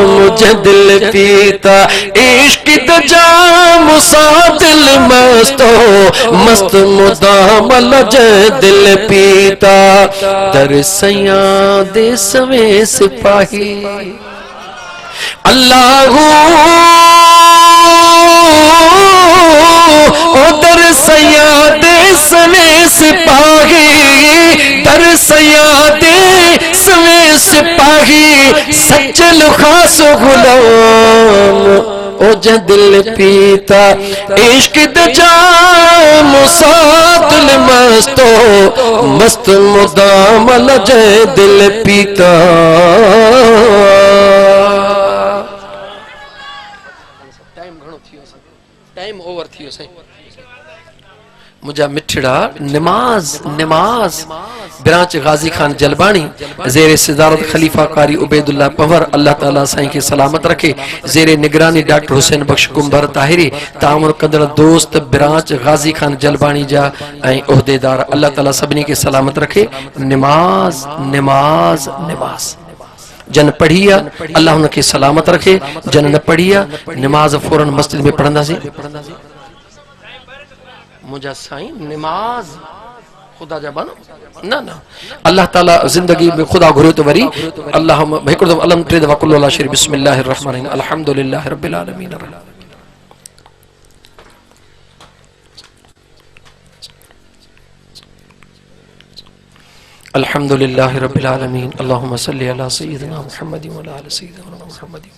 मुझे दिल पीता इश्क दजा मुसादिल मस्तो मस्त मुदामल जय दिल पीता दरसया दे सवे सिपाही अल्लाहू ओ दरसया दे सवे सिपाही दरसया दे सवे सिपाही सच्चल खास गुलाम ओ जे दिल पीता इश्क दजा मुसादिल मस्तो मस्त मुदामल जय दिल पीता टाइम ओवर थियो साईं मुझा मिठड़ा नमाज नमाज ब्रांच गाजी खान जलबानी जेरे सिदारत खलीफा कारी उबैदुल्लाह पंवर अल्लाह ताला साईं के सलामत रखे जेरे निगरानी डॉक्टर हुसैन बख्श कुंभर ताहिरी तामुल कंदड़ दोस्त ब्रांच गाजी खान जलबानी जा ऐं उहदेदार अल्लाह ताला सभिनी के सलामत रखे नमाज नमाज नमाज जन पढ़िया अल्लाह उनके सलामत रखे जन न पढ़िया नमाज फौरन मस्जिद में पढ़ंदासीं मुझा साईं नमाज खुदा जा बनो ना ना अल्लाह ताला जिंदगी में खुदा घुरे तो वरी अल्लाह हिकड़ो अलम टे दफ़ा कुल्लु अल्लाह शरीफ बिस्मिल्लाहिर रहमानिर रहीम अल्हम्दुलिल्लाहि रब्बिल आलमीन अल्हम्दुलिल्लाहि रब्बिल आलमीन अल्लाहुम्मा सल्लि अला सय्यिदिना मुहम्मदिन व अला आलि सय्यिदिना मुहम्मदिन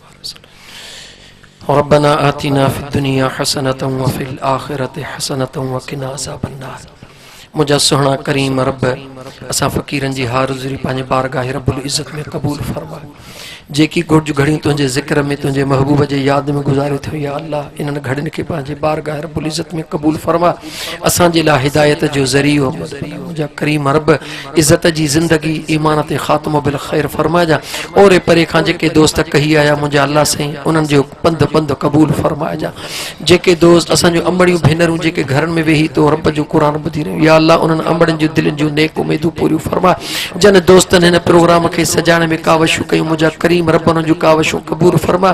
रब्बना आतिना फिद दुनिया हसनतन व फिल आखिरति हसनतन व किना अज़ाबन नार मुझा सोहना करीम रब असा फकीरन जी हाज़िरी पांजे बारगाह रब्बुल इज्जत में कबूल फरमा जेकी गुर्ज घड़ी तुझे जिक्र में तुझे महबूब जे याद में गुजारे थो या अल्लाह इन घड़न के पांजे बारगाह रब्बुल इज्जत में कबूल फरमा असा जे ला हिदायत जो जरियो मुझा करीम रब इज्जत जी जिंदगी ईमान ते खात्मो बिल खैर फरमा जा और परे खां जेके दोस्त कही आया मुझा अल्लाह से उनन जो पंध पंध कबूल फरमा जा जेके दोस्त असा जो अमड़ियों भेनरूं जेके घर में वेही तो रब जो कुरान बुधी रहे या अल्लाह उनन अमड़न जो दिलन जो नेक उम्मीदूं पूरी फरमा जन दोस्तन इन प्रोग्राम के सजाने में कावशू कई मुझा करीम रब उन जो कावशू कबूल फरमा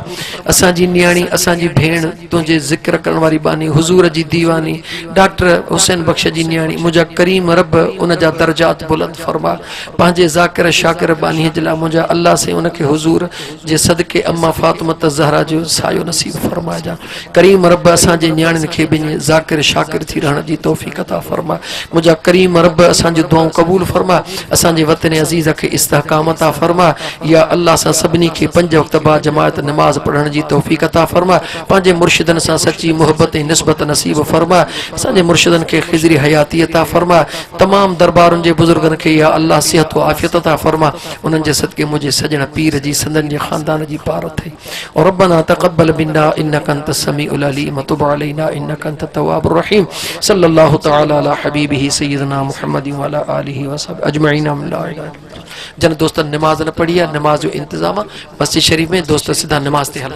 असा जी न्याणी असा जी भेण तुझे जिक्र करने वाली बानी हुजूर जी दीवानी डॉक्टर हुसैन बख्श जी न्याणी मुझा करीम रब उन जा दर्जात बुलंद फरमा पांजे जाकिर शाकिर बानी जला मुझा अल्लाह से उनके हुजूर जे सदके अम्मा फातिमा ज़हरा जो सायो नसीब फरमा जा करीम रब असा जे न्याणिन के बिन जाकिर शाकिर थी रहण जी तौफीक अता फरमा मुझा करीम रब असा जो दुआऊं कबूल फरमा असा जे वतन अजीज के इस्तेहकाम अता फरमा या अल्लाह सा सभिनी के पंज वक्त बा जमात नमाज पढ़ण जी तौफीक अता फरमा पांजे मुर्शिदन सा सच्ची मोहब्बत निस्बत नसीब फरमा असांजे मुर्शिदन के खिजरी हयाती अता फरमा तमाम दरबारन जे बुजुर्गन के या अल्लाह सेहत व आफियत अता फरमा उनन जे सदके मुझे सजन पीर जी संदन जे खानदान जी पार थे और रब्बना तक़ब्बल मिन्ना इन्नका अंतस समीउल अलीम तब अलैना इन्नका अंतत तव्वाबुर रहीम सल्लल्लाहु तआला अला हबीबिही सय्यिदना मुहम्मदिन व अला आलिहि व सहबिहि अजमईन ला इलाहा इल्लल्लाह जन दोस्तन नमाज न पढ़िया नमाज जो इंतजाम मस्जिद शरीफ में दोस्त सीधा नमाज ते हल